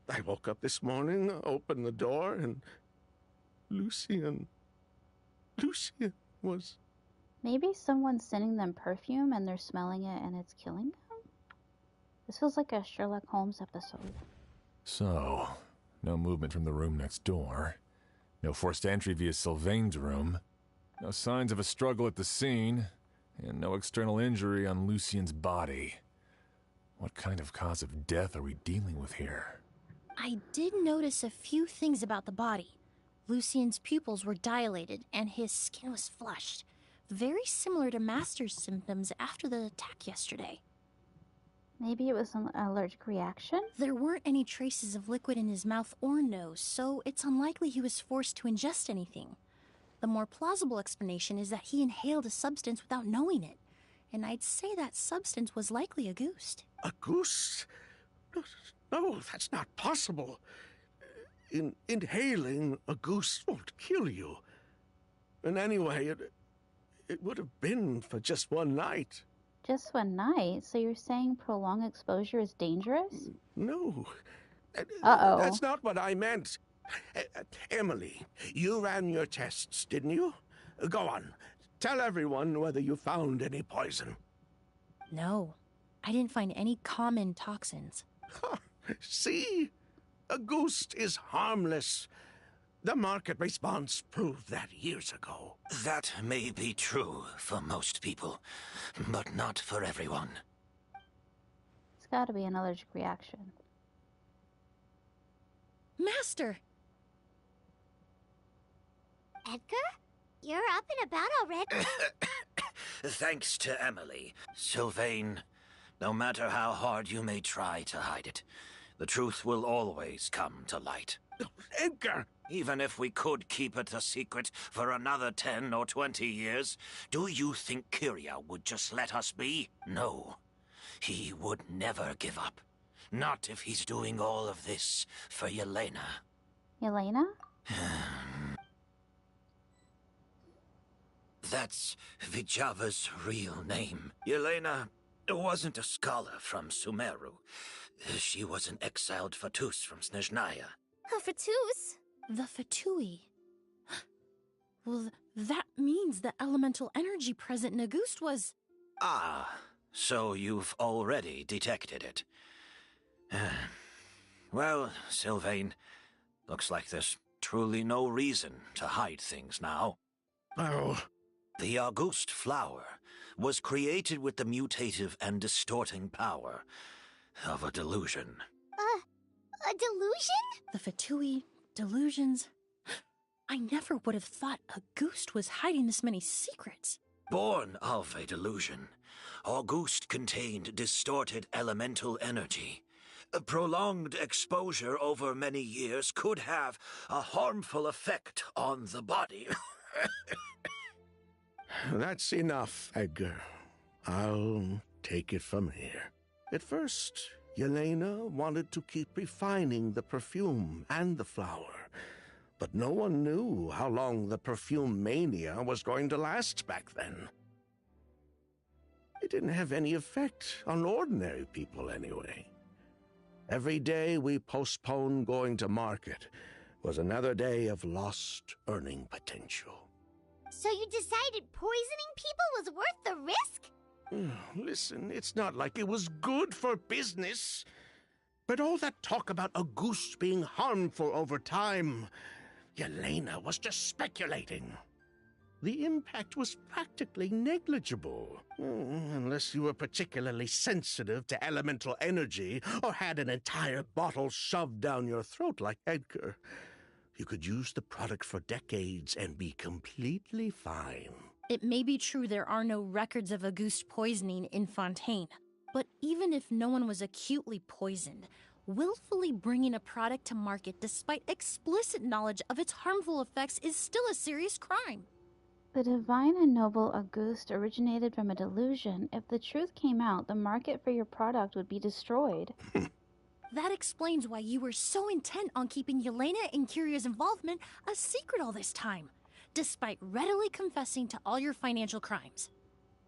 I woke up this morning, opened the door, and Lucian was... Maybe someone's sending them perfume and they're smelling it and it's killing them? This feels like a Sherlock Holmes episode. So, no movement from the room next door. No forced entry via Sylvain's room. No signs of a struggle at the scene. And no external injury on Lucian's body. What kind of cause of death are we dealing with here? I did notice a few things about the body. Lucian's pupils were dilated, and his skin was flushed. Very similar to Master's symptoms after the attack yesterday. Maybe it was an allergic reaction? There weren't any traces of liquid in his mouth or nose, so it's unlikely he was forced to ingest anything. The more plausible explanation is that he inhaled a substance without knowing it, and I'd say that substance was likely a goose. A goose? No, that's not possible. inhaling a goose won't kill you. And anyway, it would have been for just one night. Just one night? So you're saying prolonged exposure is dangerous? No. Uh-oh. That's not what I meant. Emily, you ran your tests, didn't you? Go on. Tell everyone whether you found any poison. No, I didn't find any common toxins. See? A goose is harmless. The market response proved that years ago. That may be true for most people, but not for everyone. It's gotta be an allergic reaction. Master! Edgar? You're up and about already? Thanks to Emily. Sylvain, no matter how hard you may try to hide it, the truth will always come to light. Edgar! Even if we could keep it a secret for another 10 or 20 years, do you think Kyria would just let us be? No. He would never give up. Not if he's doing all of this for Yelena. Yelena? That's Vijava's real name. Yelena wasn't a scholar from Sumeru. She was an exiled Fatus from Snezhnaya. A Fatus? The Fatui. Well, that means the elemental energy present in Auguste was... Ah, so you've already detected it. Well, Sylvain, looks like there's truly no reason to hide things now. Oh. The Auguste flower was created with the mutative and distorting power of a delusion. A delusion? The Fatui, delusions... I never would have thought Auguste was hiding this many secrets. Born of a delusion, Auguste contained distorted elemental energy. A prolonged exposure over many years could have a harmful effect on the body. That's enough, Edgar. I'll take it from here. At first, Yelena wanted to keep refining the perfume and the flower. But no one knew how long the perfume mania was going to last back then. It didn't have any effect on ordinary people anyway. Every day we postponed going to market was another day of lost earning potential. So you decided poisoning people was worth the risk? Listen, it's not like it was good for business. But all that talk about Auguste being harmful over time... Yelena was just speculating. The impact was practically negligible. Unless you were particularly sensitive to elemental energy or had an entire bottle shoved down your throat like Edgar. You could use the product for decades and be completely fine. It may be true there are no records of Auguste poisoning in Fontaine, but even if no one was acutely poisoned, willfully bringing a product to market despite explicit knowledge of its harmful effects is still a serious crime. The divine and noble Auguste originated from a delusion. If the truth came out, the market for your product would be destroyed. That explains why you were so intent on keeping Yelena and Kyria's involvement a secret all this time, despite readily confessing to all your financial crimes.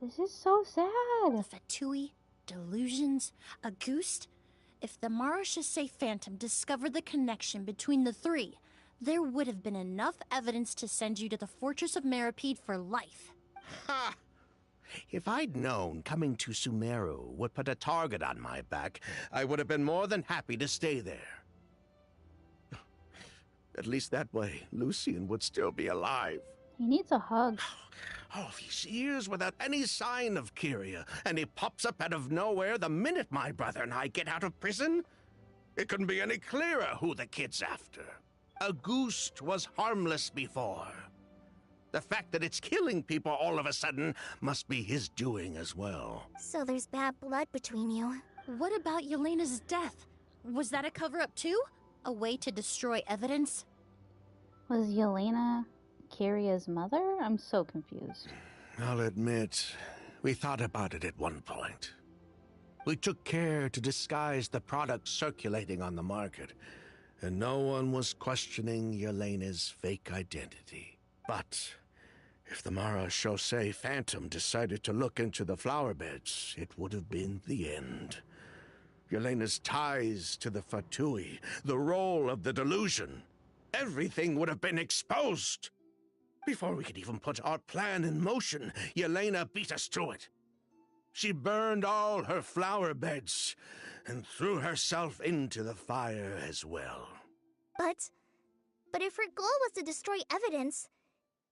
This is so sad. The Fatui, delusions, Auguste... If the Marechaussee Phantom discovered the connection between the three, there would have been enough evidence to send you to the Fortress of Meripede for life. Ha! If I'd known coming to Sumeru would put a target on my back, I would have been more than happy to stay there. At least that way, Lucien would still be alive. He needs a hug. All these years without any sign of Kyria, and he pops up out of nowhere the minute my brother and I get out of prison? It couldn't be any clearer who the kid's after. Auguste was harmless before. The fact that it's killing people all of a sudden must be his doing as well. So there's bad blood between you. What about Yelena's death? Was that a cover-up too? A way to destroy evidence? Was Yelena Kyria's mother? I'm so confused. I'll admit, we thought about it at one point. We took care to disguise the product circulating on the market, and no one was questioning Yelena's fake identity. But if the Mara Chaussee Phantom decided to look into the flower beds, it would have been the end. Yelena's ties to the Fatui, the role of the delusion, everything would have been exposed. Before we could even put our plan in motion, Yelena beat us to it. She burned all her flower beds and threw herself into the fire as well. But if her goal was to destroy evidence,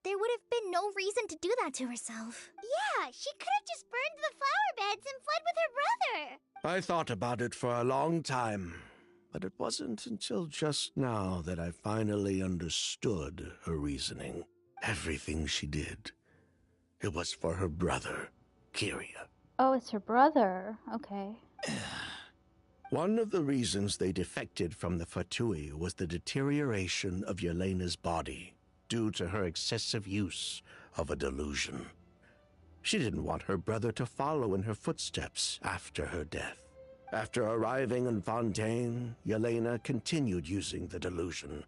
there would have been no reason to do that to herself. Yeah, she could have just burned the flower beds and fled with her brother. I thought about it for a long time, but it wasn't until just now that I finally understood her reasoning. Everything she did, it was for her brother, Kiria. Oh, it's her brother. Okay. One of the reasons they defected from the Fatui was the deterioration of Yelena's body due to her excessive use of a delusion. She didn't want her brother to follow in her footsteps after her death. After arriving in Fontaine, Yelena continued using the delusion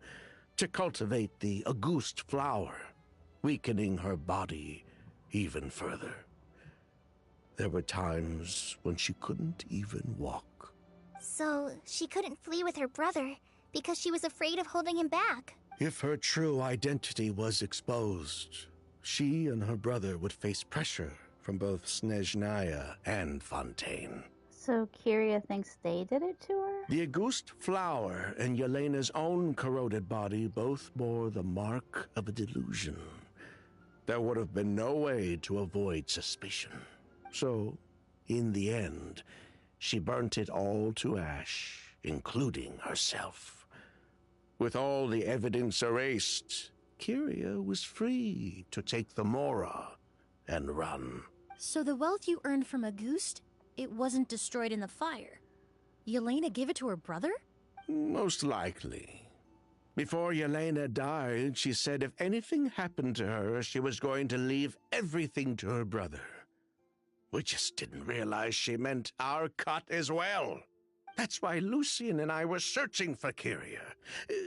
to cultivate the Auguste flower, weakening her body even further. There were times when she couldn't even walk. So, she couldn't flee with her brother because she was afraid of holding him back. If her true identity was exposed, she and her brother would face pressure from both Snezhnaya and Fontaine. So Kiria thinks they did it to her? The Auguste flower and Yelena's own corroded body both bore the mark of a delusion. There would have been no way to avoid suspicion. So, in the end, she burnt it all to ash, including herself. With all the evidence erased, Kiria was free to take the Mora and run. So the wealth you earned from Auguste, it wasn't destroyed in the fire. Yelena gave it to her brother? Most likely. Before Yelena died, she said if anything happened to her, she was going to leave everything to her brother. We just didn't realize she meant our cut as well. That's why Lucien and I were searching for Kiria,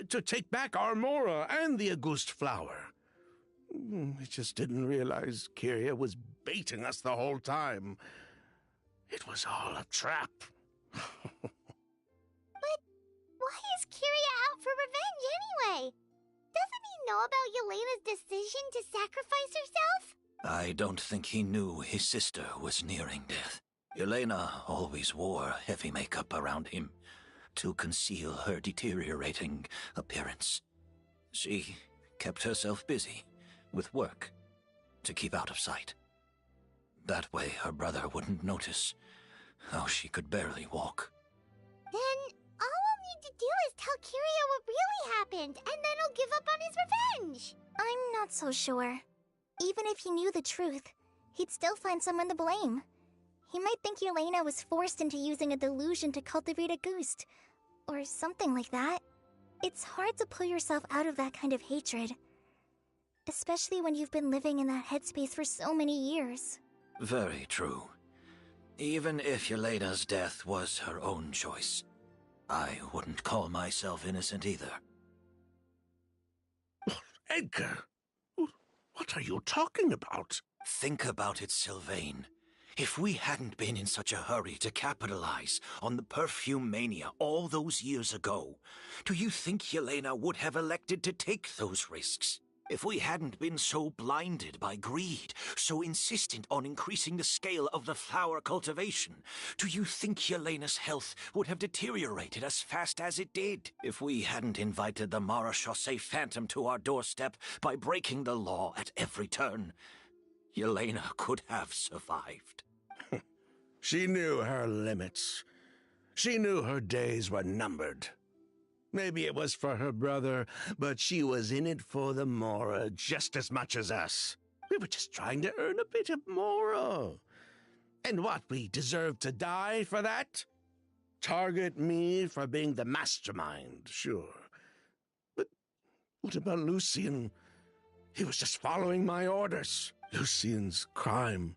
to take back our Mora and the Auguste flower. We just didn't realize Kiria was baiting us the whole time. It was all a trap. But why is Kiria out for revenge anyway? Doesn't he know about Yelena's decision to sacrifice herself? I don't think he knew his sister was nearing death. Yelena always wore heavy makeup around him to conceal her deteriorating appearance. She kept herself busy with work to keep out of sight. That way her brother wouldn't notice how she could barely walk. Then all we'll need to do is tell Kiria what really happened, and then he'll give up on his revenge. I'm not so sure. Even if he knew the truth, he'd still find someone to blame. He might think Yelena was forced into using a delusion to cultivate Auguste, or something like that. It's hard to pull yourself out of that kind of hatred, especially when you've been living in that headspace for so many years. Very true. Even if Yelena's death was her own choice, I wouldn't call myself innocent either. Edgar, what are you talking about? Think about it, Sylvain. If we hadn't been in such a hurry to capitalize on the perfume mania all those years ago, do you think Yelena would have elected to take those risks? If we hadn't been so blinded by greed, so insistent on increasing the scale of the flower cultivation, do you think Yelena's health would have deteriorated as fast as it did? If we hadn't invited the Mara Chaussee Phantom to our doorstep by breaking the law at every turn, Yelena could have survived. She knew her limits. She knew her days were numbered. Maybe it was for her brother, but she was in it for the Mora just as much as us. We were just trying to earn a bit of Mora. And what, we deserve to die for that? Target me for being the mastermind, sure. But what about Lucien? He was just following my orders. Lucien's crime,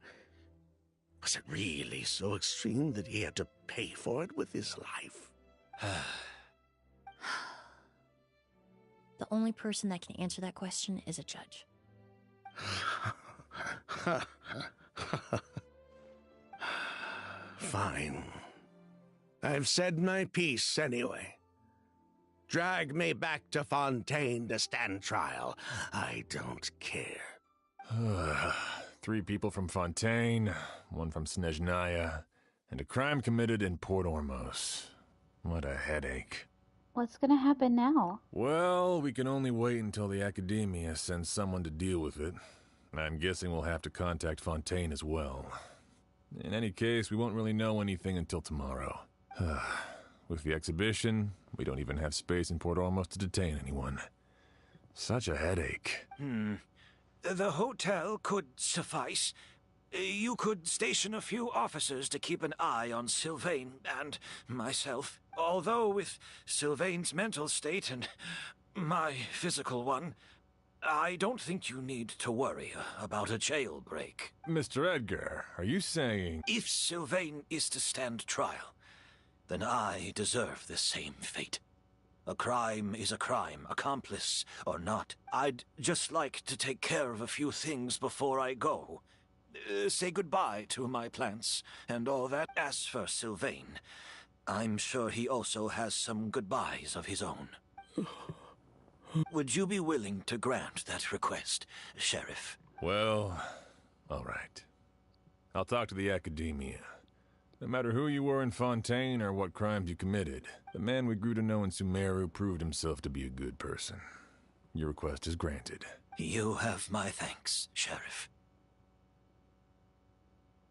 was it really so extreme that he had to pay for it with his life? The only person that can answer that question is a judge. Fine. I've said my piece anyway. Drag me back to Fontaine to stand trial. I don't care. 3 people from Fontaine, 1 from Snezhnaya, and a crime committed in Port Ormos. What a headache. What's gonna happen now? Well, we can only wait until the Academia sends someone to deal with it. I'm guessing we'll have to contact Fontaine as well. In any case, we won't really know anything until tomorrow. With the exhibition, we don't even have space in Port Ormos to detain anyone. Such a headache. The hotel could suffice. You could station a few officers to keep an eye on Sylvain and myself. Although with Sylvain's mental state and my physical one, I don't think you need to worry about a jailbreak. Mr. Edgar, are you saying... If Sylvain is to stand trial, then I deserve the same fate. A crime is a crime, accomplice or not. I'd just like to take care of a few things before I go. Say goodbye to my plants and all that. As for Sylvain, I'm sure he also has some goodbyes of his own. Would you be willing to grant that request, Sheriff? Well, all right. I'll talk to the Academia. No matter who you were in Fontaine or what crimes you committed, the man we grew to know in Sumeru proved himself to be a good person. Your request is granted. You have my thanks, Sheriff.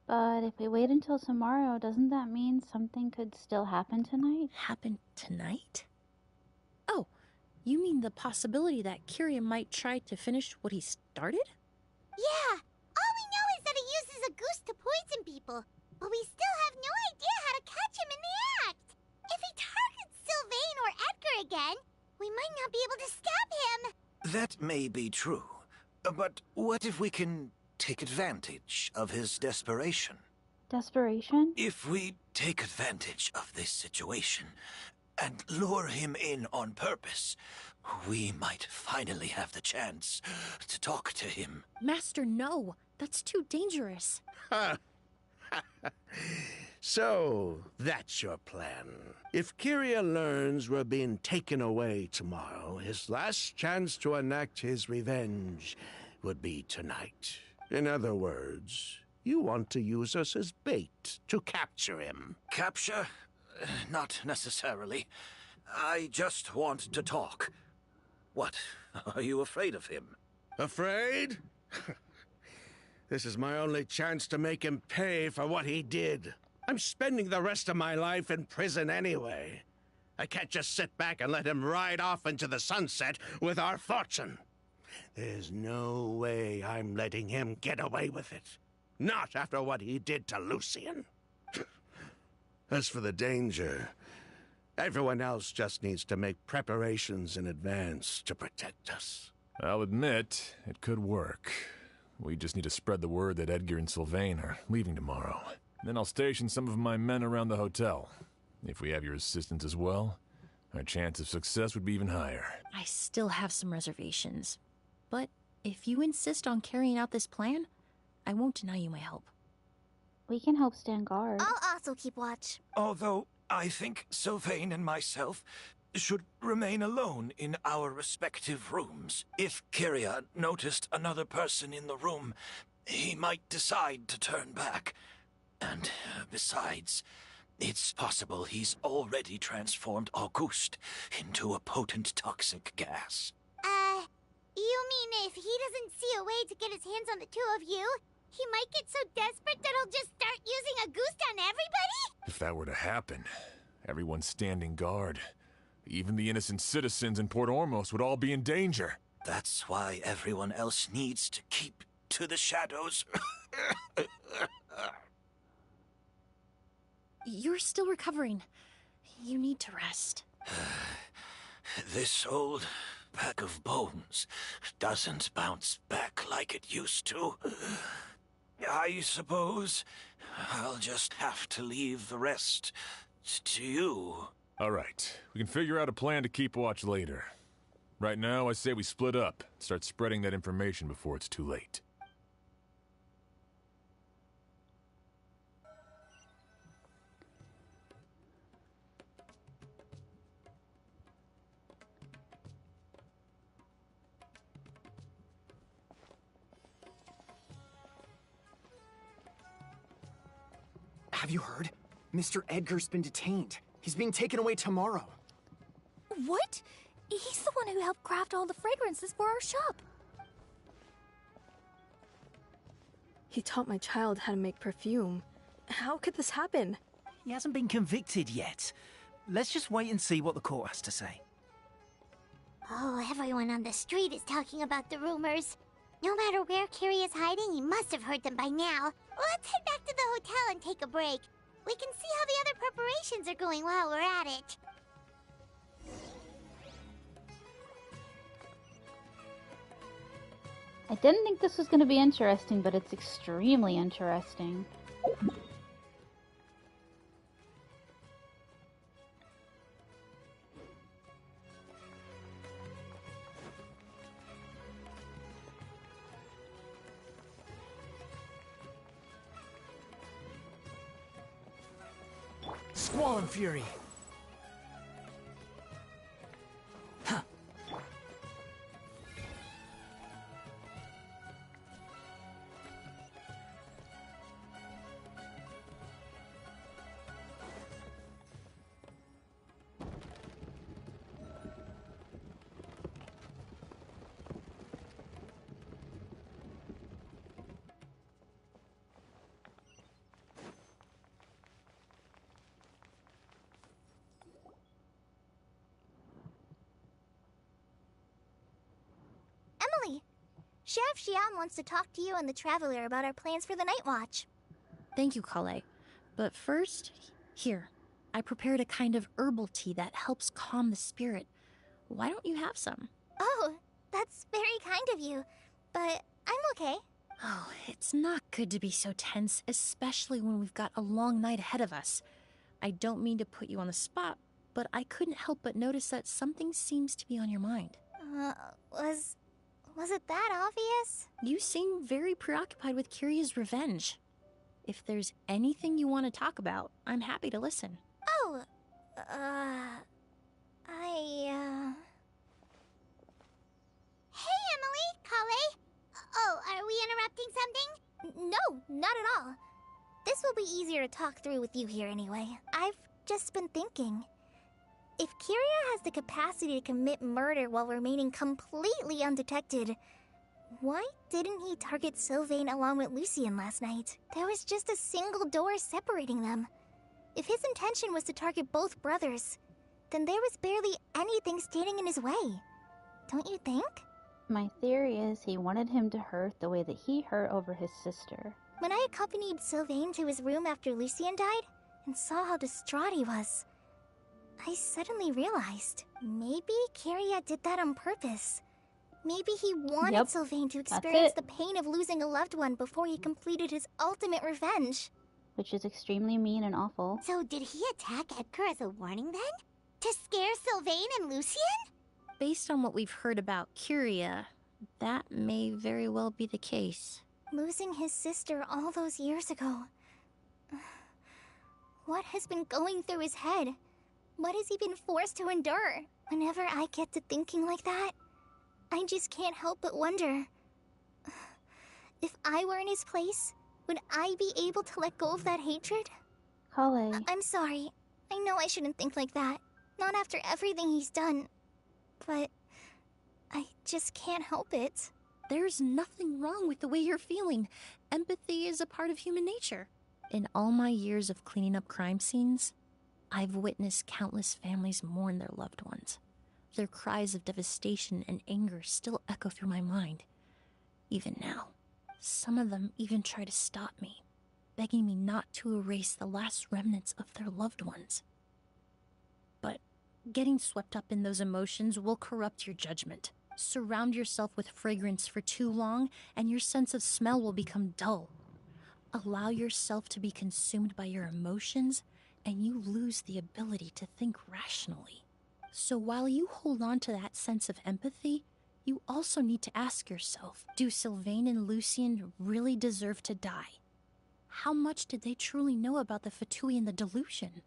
But if we wait until tomorrow, doesn't that mean something could still happen tonight? Happen tonight? Oh, you mean the possibility that Kiria might try to finish what he started? Yeah, all we know is that he uses a goose to poison people, but we still have no idea how to catch him in the act. If he targets Sylvain or Edgar again, we might not be able to stab him. That may be true, but what if we can take advantage of his desperation? Desperation? If we take advantage of this situation and lure him in on purpose, we might finally have the chance to talk to him. Master, no. That's too dangerous. So, that's your plan. If Kiria learns we're being taken away tomorrow, his last chance to enact his revenge would be tonight. In other words, you want to use us as bait to capture him. Capture? Not necessarily. I just want to talk. What? Are you afraid of him? Afraid? This is my only chance to make him pay for what he did. I'm spending the rest of my life in prison anyway. I can't just sit back and let him ride off into the sunset with our fortune. There's no way I'm letting him get away with it. Not after what he did to Lucian. As for the danger, everyone else just needs to make preparations in advance to protect us. I'll admit, it could work. We just need to spread the word that Edgar and Sylvain are leaving tomorrow. Then I'll station some of my men around the hotel. If we have your assistance as well, our chance of success would be even higher. I still have some reservations. But if you insist on carrying out this plan, I won't deny you my help. We can help stand guard. I'll also keep watch. Although I think Sylvain and myself should remain alone in our respective rooms. If Kiria noticed another person in the room, he might decide to turn back. And besides, it's possible he's already transformed Auguste into a potent toxic gas. You mean if he doesn't see a way to get his hands on the two of you, he might get so desperate that he'll just start using a goose on everybody? If that were to happen, everyone standing guard, even the innocent citizens in Port Ormos would all be in danger. That's why everyone else needs to keep to the shadows. You're still recovering. You need to rest. This old bag of bones doesn't bounce back like it used to. I suppose I'll just have to leave the rest to you. All right, we can figure out a plan to keep watch later. Right now, I say we split up. Start spreading that information before it's too late. Have you heard? Mr. Edgar's been detained. He's being taken away tomorrow. What? He's the one who helped craft all the fragrances for our shop. He taught my child how to make perfume. How could this happen? He hasn't been convicted yet. Let's just wait and see what the court has to say. Oh, everyone on the street is talking about the rumors. No matter where Kiri is hiding, he must have heard them by now. Let's head back to the hotel and take a break. We can see how the other preparations are going while we're at it. I didn't think this was going to be interesting, but it's extremely interesting. Squall and Fury. Huh. Emily, Sheriff Xian wants to talk to you and the Traveler about our plans for the Night Watch. Thank you, Kale. But first, here. I prepared a kind of herbal tea that helps calm the spirit. Why don't you have some? Oh, that's very kind of you, but I'm okay. Oh, it's not good to be so tense, especially when we've got a long night ahead of us. I don't mean to put you on the spot, but I couldn't help but notice that something seems to be on your mind. Was it that obvious? You seem very preoccupied with Kiria's revenge. If there's anything you want to talk about, I'm happy to listen. Oh, Hey, Emily, Kale. Oh, are we interrupting something? No, not at all. This will be easier to talk through with you here anyway. I've just been thinking. If Kiria has the capacity to commit murder while remaining completely undetected, why didn't he target Sylvain along with Lucien last night? There was just a single door separating them. If his intention was to target both brothers, then there was barely anything standing in his way. Don't you think? My theory is he wanted him to hurt the way that he hurt over his sister. When I accompanied Sylvain to his room after Lucien died, and saw how distraught he was, I suddenly realized, maybe Kiria did that on purpose. Maybe he wanted Sylvain to experience the pain of losing a loved one before he completed his ultimate revenge. Which is extremely mean and awful. So did he attack Edgar as a warning then? To scare Sylvain and Lucien? Based on what we've heard about Kiria, that may very well be the case. Losing his sister all those years ago. What has been going through his head? What has he been forced to endure? Whenever I get to thinking like that, I just can't help but wonder. If I were in his place, would I be able to let go of that hatred? Kale. I'm sorry. I know I shouldn't think like that. Not after everything he's done. But I just can't help it. There's nothing wrong with the way you're feeling. Empathy is a part of human nature. In all my years of cleaning up crime scenes, I've witnessed countless families mourn their loved ones. Their cries of devastation and anger still echo through my mind. Even now, some of them even try to stop me, begging me not to erase the last remnants of their loved ones. But getting swept up in those emotions will corrupt your judgment. Surround yourself with fragrance for too long, and your sense of smell will become dull. Allow yourself to be consumed by your emotions, and you lose the ability to think rationally. So while you hold on to that sense of empathy, you also need to ask yourself, do Sylvain and Lucien really deserve to die? How much did they truly know about the Fatui and the delusion?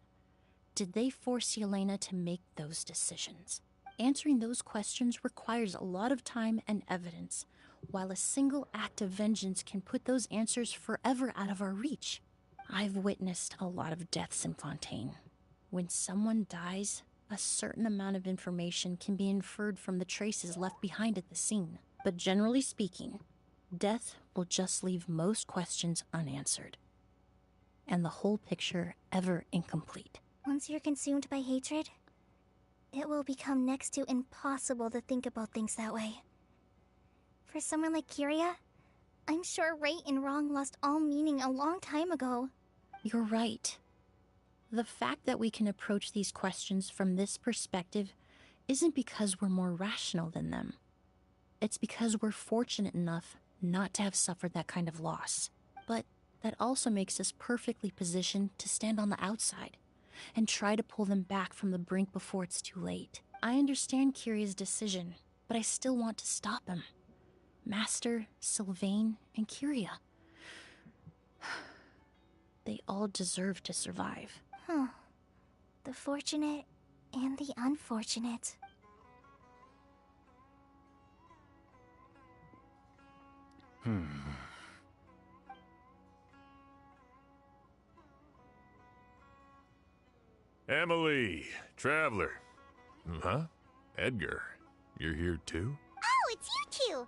Did they force Yelena to make those decisions? Answering those questions requires a lot of time and evidence, while a single act of vengeance can put those answers forever out of our reach. I've witnessed a lot of deaths in Fontaine. When someone dies, a certain amount of information can be inferred from the traces left behind at the scene. But generally speaking, death will just leave most questions unanswered, and the whole picture ever incomplete. Once you're consumed by hatred, it will become next to impossible to think about things that way. For someone like Kyria, I'm sure right and wrong lost all meaning a long time ago. You're right. The fact that we can approach these questions from this perspective isn't because we're more rational than them. It's because we're fortunate enough not to have suffered that kind of loss. But that also makes us perfectly positioned to stand on the outside and try to pull them back from the brink before it's too late. I understand Kyria's decision, but I still want to stop him. Master, Sylvain, and Kyria. They all deserve to survive. Huh. The fortunate and the unfortunate. Emily, Traveler. Huh? Edgar, you're here too? Oh, it's you two!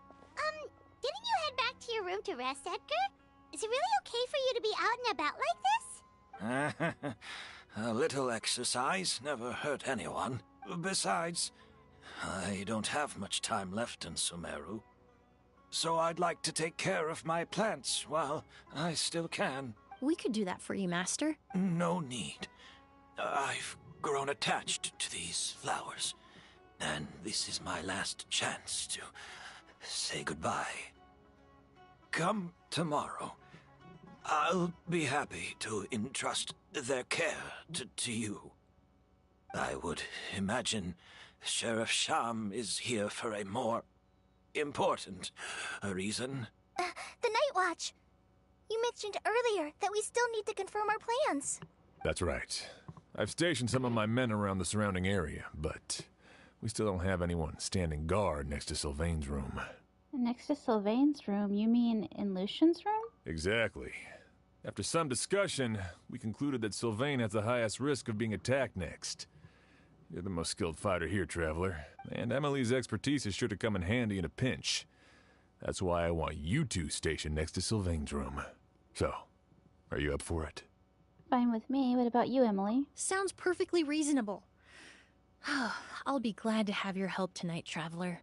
Didn't you head back to your room to rest, Edgar? Is it really okay for you to be out and about like this? A little exercise never hurt anyone. Besides, I don't have much time left in Sumeru. So I'd like to take care of my plants while I still can. We could do that for you, Master. No need. I've grown attached to these flowers, and this is my last chance to say goodbye. Come tomorrow. I'll be happy to entrust their care to you. I would imagine Sheriff Sham is here for a more important reason. The Night Watch! You mentioned earlier that we still need to confirm our plans. That's right. I've stationed some of my men around the surrounding area, but we still don't have anyone standing guard next to Sylvain's room. Next to Sylvain's room? You mean in Lucian's room? Exactly. After some discussion, we concluded that Sylvain has the highest risk of being attacked next. You're the most skilled fighter here, Traveler, and Emily's expertise is sure to come in handy in a pinch. That's why I want you two stationed next to Sylvain's room. So, are you up for it? Fine with me. What about you, Emily? Sounds perfectly reasonable. I'll be glad to have your help tonight, Traveler.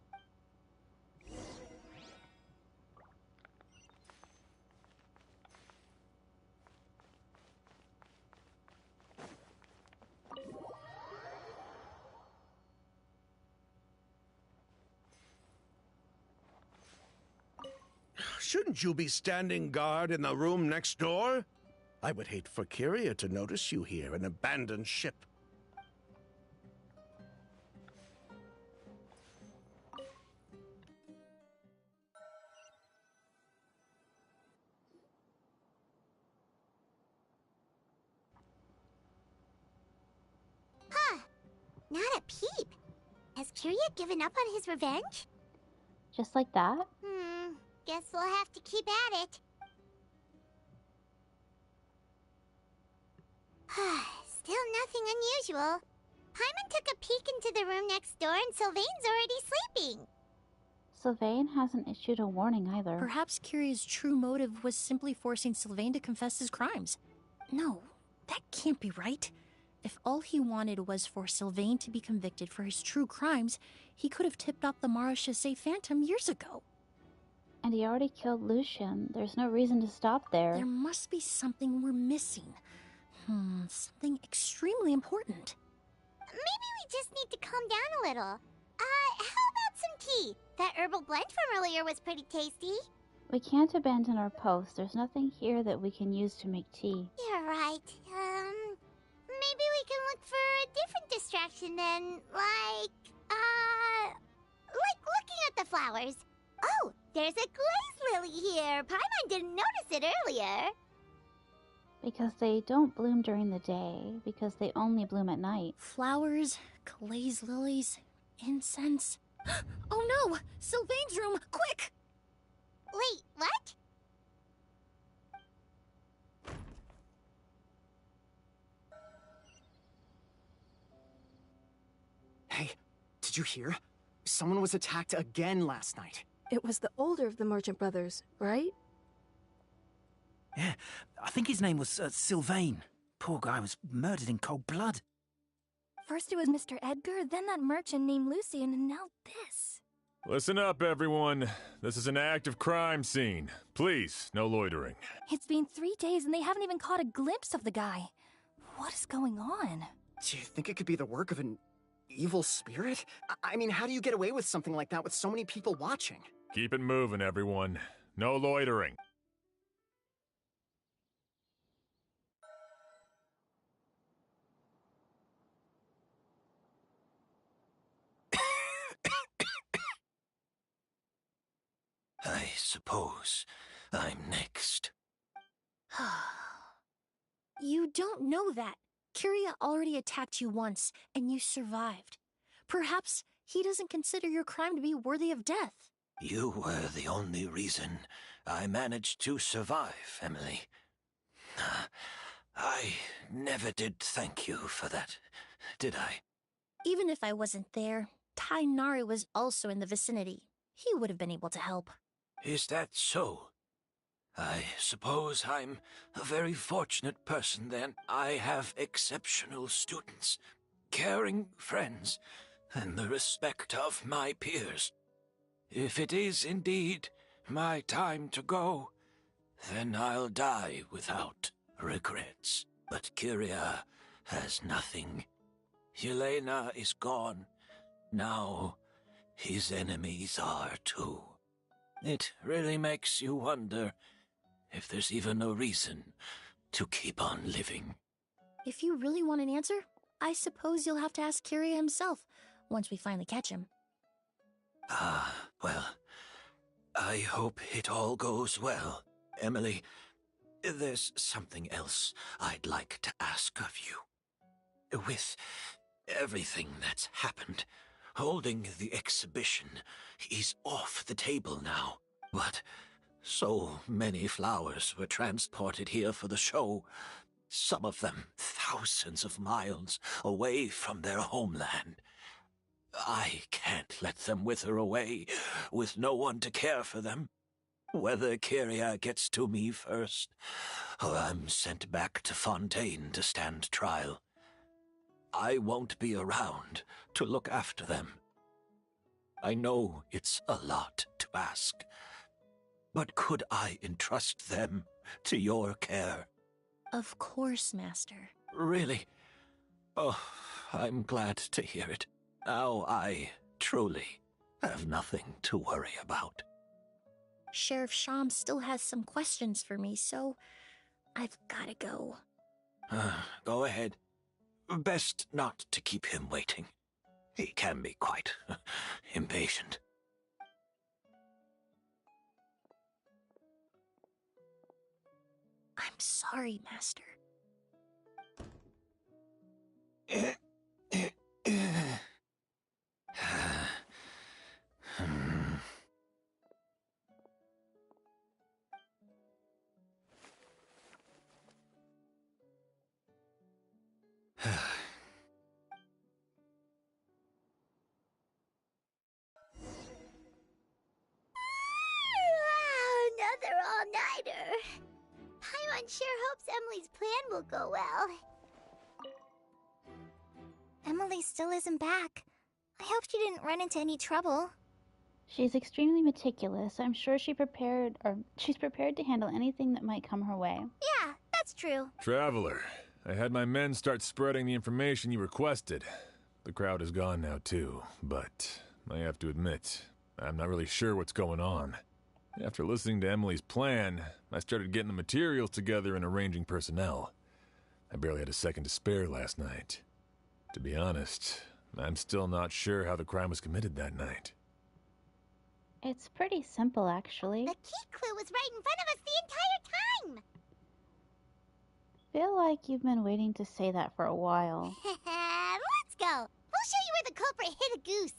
Shouldn't you be standing guard in the room next door? I would hate for Kyria to notice you here, an abandoned ship. Huh. Not a peep. Has Kyria given up on his revenge? Just like that? Guess we'll have to keep at it. Still nothing unusual. Paimon took a peek into the room next door and Sylvain's already sleeping. Sylvain hasn't issued a warning either. Perhaps Kyria's true motive was simply forcing Sylvain to confess his crimes. No, that can't be right. If all he wanted was for Sylvain to be convicted for his true crimes, he could have tipped off the Marechaussee Phantom years ago. And he already killed Lucian. There's no reason to stop there. There must be something we're missing. Something extremely important. Maybe we just need to calm down a little. How about some tea? That herbal blend from earlier was pretty tasty. We can't abandon our post. There's nothing here that we can use to make tea. You're right. Maybe we can look for a different distraction and then, like looking at the flowers. Oh, there's a glaze lily here. Paimon didn't notice it earlier. Because they don't bloom during the day, because they only bloom at night. Flowers, glaze lilies, incense. Oh no! Sylvain's room! Quick! Wait, what? Hey, did you hear? Someone was attacked again last night. It was the older of the merchant brothers, right? Yeah, I think his name was Sylvain. Poor guy was murdered in cold blood. First it was Mr. Edgar, then that merchant named Lucian, and now this. Listen up, everyone. This is an active crime scene. Please, no loitering. It's been 3 days and they haven't even caught a glimpse of the guy. What is going on? Do you think it could be the work of an evil spirit? I mean, how do you get away with something like that with so many people watching? Keep it moving, everyone. No loitering. I suppose I'm next. You don't know that. Kyria already attacked you once, and you survived. Perhaps he doesn't consider your crime to be worthy of death. You were the only reason I managed to survive, Emily. I never did thank you for that, did I? Even if I wasn't there, Tainari was also in the vicinity. He would have been able to help. Is that so? I suppose I'm a very fortunate person, then. I have exceptional students, caring friends, and the respect of my peers. If it is indeed my time to go, then I'll die without regrets. But Kyria has nothing. Yelena is gone. Now his enemies are too. It really makes you wonder if there's even a reason to keep on living. If you really want an answer, I suppose you'll have to ask Kyria himself once we finally catch him. Well, I hope it all goes well. Emily, there's something else I'd like to ask of you. With everything that's happened, holding the exhibition is off the table now. But so many flowers were transported here for the show, some of them thousands of miles away from their homeland. I can't let them wither away with no one to care for them. Whether Kyria gets to me first, or I'm sent back to Fontaine to stand trial, I won't be around to look after them. I know it's a lot to ask, but could I entrust them to your care? Of course, Master. Really? Oh, I'm glad to hear it. Now I truly have nothing to worry about. Sheriff Sham still has some questions for me, so I've gotta go. Go ahead. Best not to keep him waiting. He can be quite impatient. I'm sorry, Master. Another all-nighter. Paimon sure hopes Emily's plan will go well. Emily still isn't back. I hope she didn't run into any trouble. She's extremely meticulous. I'm sure she's prepared to handle anything that might come her way. Yeah, that's true. Traveler, I had my men start spreading the information you requested. The crowd is gone now too, but I have to admit, I'm not really sure what's going on. After listening to Emily's plan, I started getting the materials together and arranging personnel. I barely had a second to spare last night. To be honest, I'm still not sure how the crime was committed that night. It's pretty simple, actually. The key clue was right in front of us the entire time! Feel like you've been waiting to say that for a while. Let's go! We'll show you where the culprit hid a goose.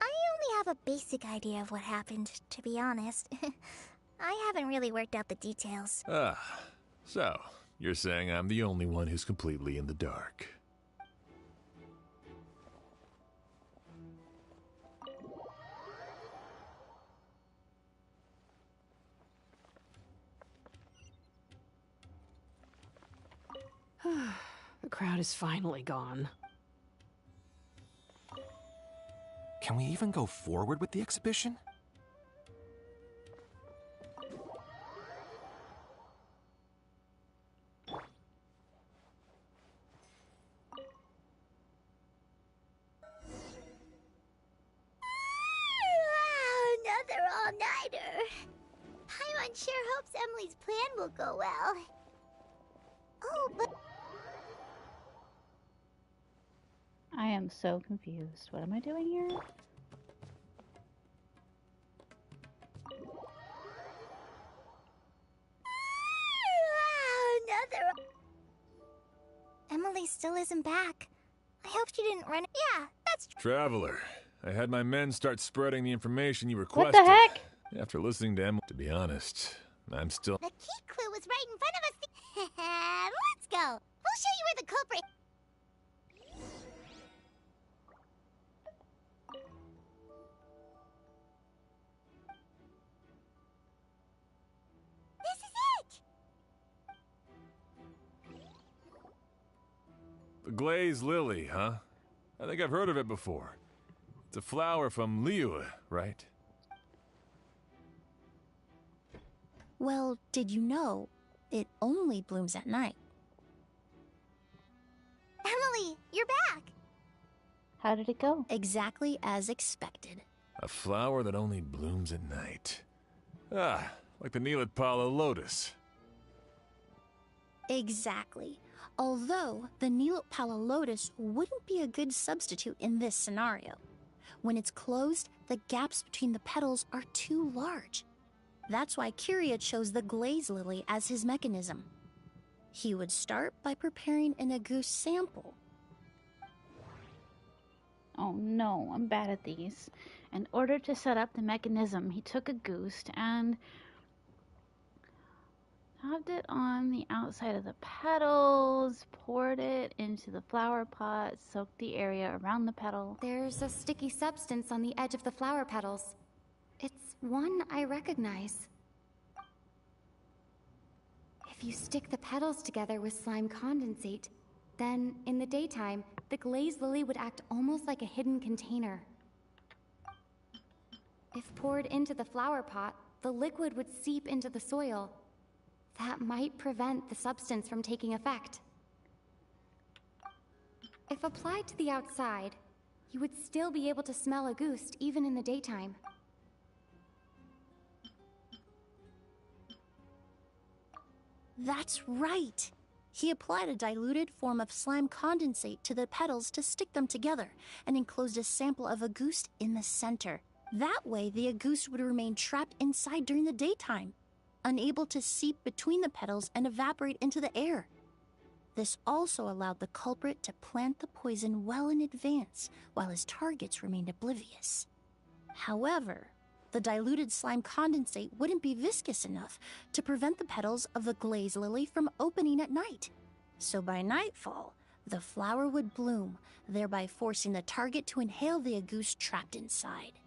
I only have a basic idea of what happened, to be honest. I haven't really worked out the details. Ah, so you're saying I'm the only one who's completely in the dark. The crowd is finally gone. Can we even go forward with the exhibition? Another all-nighter. Paimon sure hopes Emily's plan will go well. Oh, but... I am so confused. What am I doing here? Another... Emily still isn't back. I hope she didn't run. Yeah, that's... Traveler, I had my men start spreading the information you requested. What the heck? After listening to Emily, to be honest, I'm still... The key clue was right in front of us. Let's go. We'll show you where the culprit... This is it! The glazed lily, huh? I think I've heard of it before. It's a flower from Liyue, right? Well, did you know it only blooms at night? Emily, you're back! How did it go? Exactly as expected. A flower that only blooms at night. Ah, like the Neelitpala lotus. Exactly. Although the Neelitpala lotus wouldn't be a good substitute in this scenario. When it's closed, the gaps between the petals are too large. That's why Kiria chose the glaze lily as his mechanism. He would start by preparing an Agoose sample. Oh no, I'm bad at these. In order to set up the mechanism, he took a goose and tapped it on the outside of the petals, poured it into the flower pot, soaked the area around the petal. There's a sticky substance on the edge of the flower petals. It's one I recognize. If you stick the petals together with slime condensate, then in the daytime, the glazed lily would act almost like a hidden container. If poured into the flower pot, the liquid would seep into the soil. That might prevent the substance from taking effect. If applied to the outside, you would still be able to smell a goose even in the daytime. That's right! He applied a diluted form of slime condensate to the petals to stick them together and enclosed a sample of Agoose in the center. That way, the Agoose would remain trapped inside during the daytime, unable to seep between the petals and evaporate into the air. This also allowed the culprit to plant the poison well in advance while his targets remained oblivious. However, the diluted slime condensate wouldn't be viscous enough to prevent the petals of the glaze lily from opening at night. So by nightfall, the flower would bloom, thereby forcing the target to inhale the Agoose trapped inside.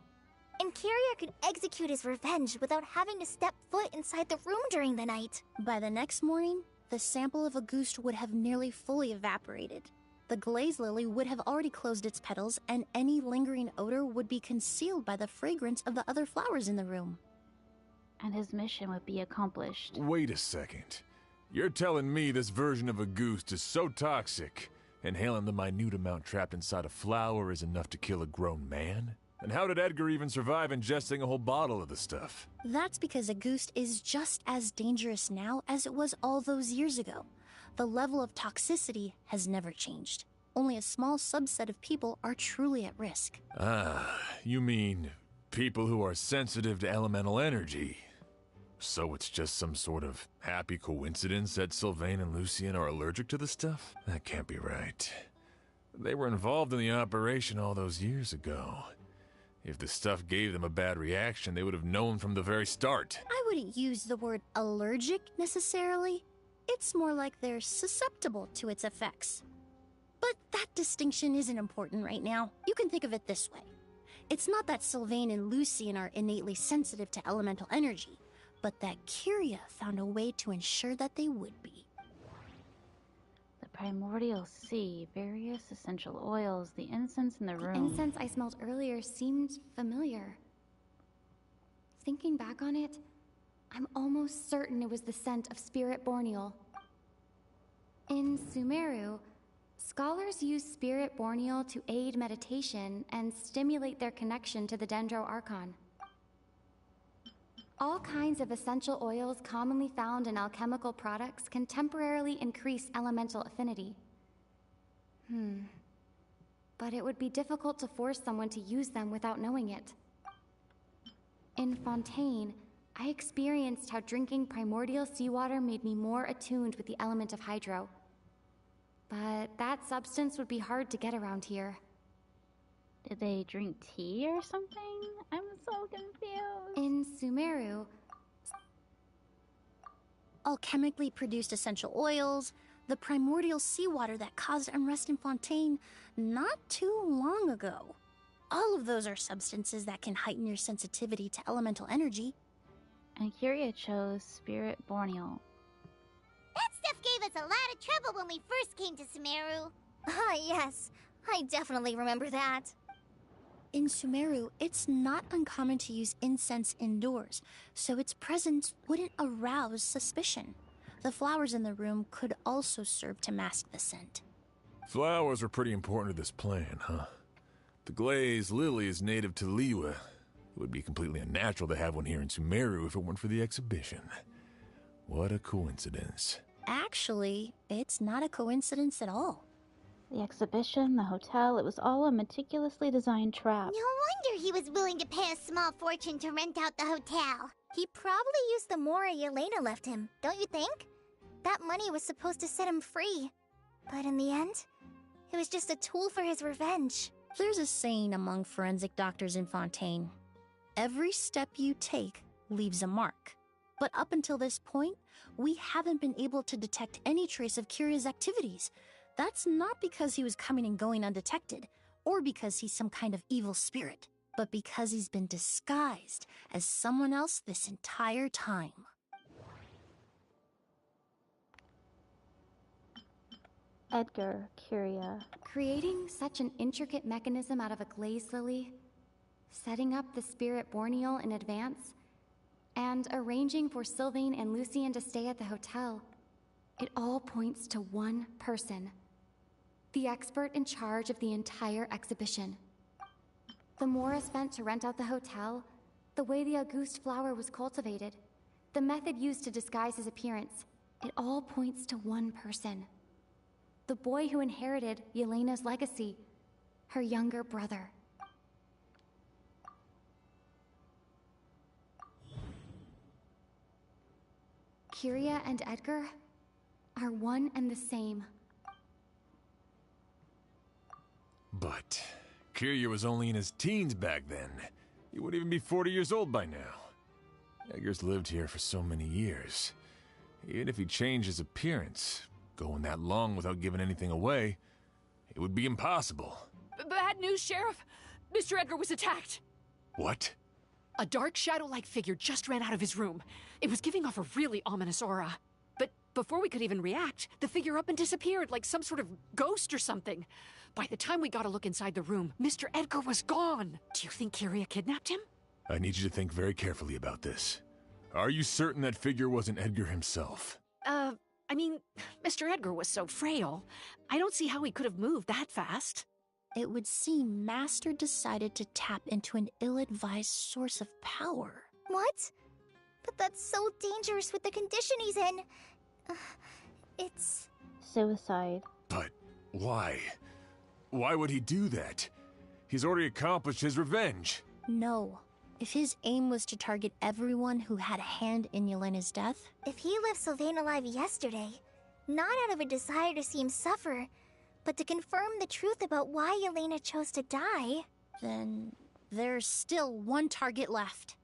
And Kiria could execute his revenge without having to step foot inside the room during the night. By the next morning, the sample of Agoose would have nearly fully evaporated. The glaze lily would have already closed its petals, and any lingering odor would be concealed by the fragrance of the other flowers in the room. And his mission would be accomplished. Wait a second. You're telling me this version of a goose is so toxic, inhaling the minute amount trapped inside a flower is enough to kill a grown man? And how did Edgar even survive ingesting a whole bottle of the stuff? That's because a goose is just as dangerous now as it was all those years ago. The level of toxicity has never changed. Only a small subset of people are truly at risk. Ah, you mean people who are sensitive to elemental energy. So it's just some sort of happy coincidence that Sylvain and Lucien are allergic to the stuff? That can't be right. They were involved in the operation all those years ago. If the stuff gave them a bad reaction, they would have known from the very start. I wouldn't use the word allergic necessarily. It's more like they're susceptible to its effects. But that distinction isn't important right now. You can think of it this way. It's not that Sylvain and Lucien are innately sensitive to elemental energy, but that Kyria found a way to ensure that they would be. The primordial sea, various essential oils, the incense in the room. The incense I smelled earlier seemed familiar. Thinking back on it, I'm almost certain it was the scent of spirit borneal. In Sumeru, scholars use spirit borneal to aid meditation and stimulate their connection to the Dendro Archon. All kinds of essential oils commonly found in alchemical products can temporarily increase elemental affinity. But it would be difficult to force someone to use them without knowing it. In Fontaine, I experienced how drinking primordial seawater made me more attuned with the element of hydro. But that substance would be hard to get around here. Did they drink tea or something? I'm so confused. In Sumeru, alchemically produced essential oils, the primordial seawater that caused unrest in Fontaine not too long ago. All of those are substances that can heighten your sensitivity to elemental energy. And Kyria chose spirit borneal. That stuff gave us a lot of trouble when we first came to Sumeru. Ah, yes. I definitely remember that. In Sumeru, it's not uncommon to use incense indoors, so its presence wouldn't arouse suspicion. The flowers in the room could also serve to mask the scent. Flowers were pretty important to this plan, huh? The glazed lily is native to Liyue. It would be completely unnatural to have one here in Sumeru if it weren't for the exhibition. What a coincidence. Actually, it's not a coincidence at all. The exhibition, the hotel, it was all a meticulously designed trap. No wonder he was willing to pay a small fortune to rent out the hotel. He probably used the mora Yelena left him, don't you think? That money was supposed to set him free. But in the end, it was just a tool for his revenge. There's a saying among forensic doctors in Fontaine. Every step you take leaves a mark. But up until this point, we haven't been able to detect any trace of Kyria's activities. That's not because he was coming and going undetected, or because he's some kind of evil spirit, but because he's been disguised as someone else this entire time. Edgar, Kyria. Creating such an intricate mechanism out of a glazed lily, setting up the spirit borneal in advance, and arranging for Sylvain and Lucien to stay at the hotel. It all points to one person. The expert in charge of the entire exhibition. The mora spent to rent out the hotel, the way the Auguste flower was cultivated, the method used to disguise his appearance, it all points to one person. The boy who inherited Yelena's legacy, her younger brother. Kyria and Edgar are one and the same. But Kyria was only in his teens back then. He wouldn't even be 40 years old by now. Edgar's lived here for so many years. Even if he changed his appearance, going that long without giving anything away, it would be impossible. Bad news, Sheriff. Mr. Edgar was attacked. What? A dark shadow-like figure just ran out of his room. It was giving off a really ominous aura. But before we could even react, the figure up and disappeared like some sort of ghost or something. By the time we got a look inside the room, Mr. Edgar was gone. Do you think Kyria kidnapped him? I need you to think very carefully about this. Are you certain that figure wasn't Edgar himself? I mean, Mr. Edgar was so frail. I don't see how he could have moved that fast. It would seem Master decided to tap into an ill-advised source of power. What? But that's so dangerous with the condition he's in. It's... Suicide. But why? Why would he do that? He's already accomplished his revenge. No. If his aim was to target everyone who had a hand in Yelena's death... If he left Sylvain alive yesterday, not out of a desire to see him suffer, but to confirm the truth about why Yelena chose to die... Then there's still one target left.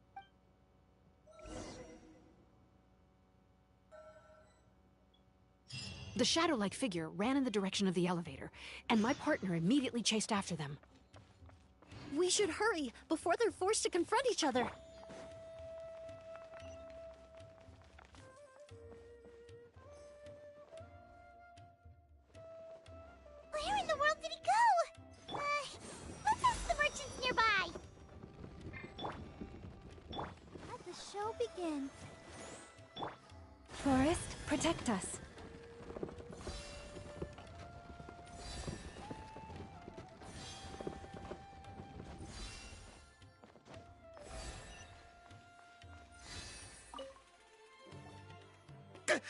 The shadow-like figure ran in the direction of the elevator, and my partner immediately chased after them. We should hurry before they're forced to confront each other. Where in the world did he go? Let's ask the merchants nearby. Let the show begin. Forest, protect us.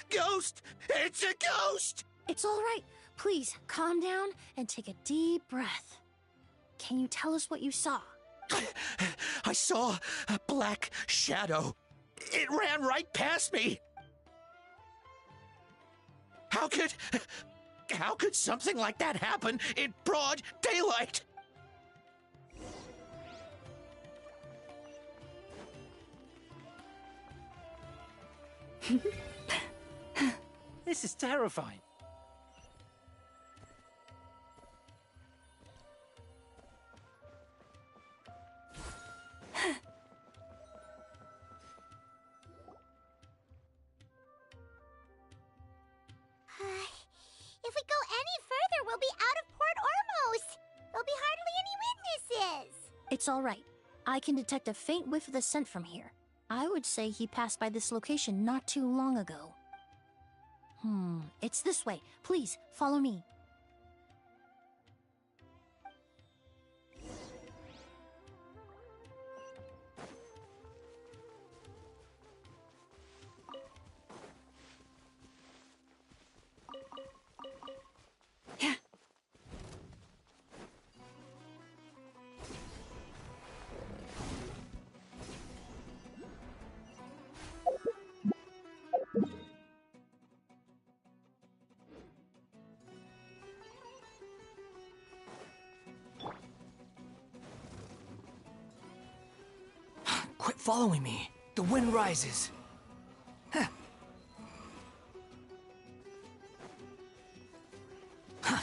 Ghost! It's a ghost! It's all right. Please, calm down and take a deep breath. Can you tell us what you saw? I saw a black shadow. It ran right past me. How could something like that happen in broad daylight? This is terrifying. If we go any further, we'll be out of Port Ormos. There'll be hardly any witnesses. It's all right. I can detect a faint whiff of the scent from here. I would say he passed by this location not too long ago. It's this way. Please, follow me. Quit following me. The wind rises. Huh. Huh.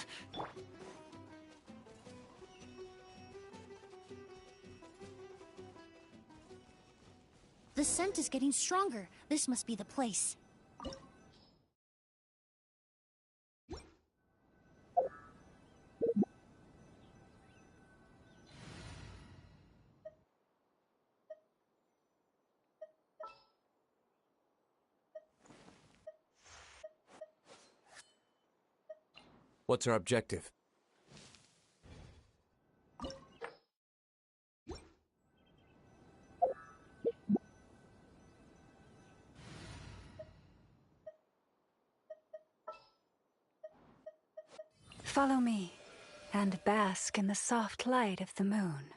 The scent is getting stronger. This must be the place. What's our objective? Follow me, and bask in the soft light of the moon.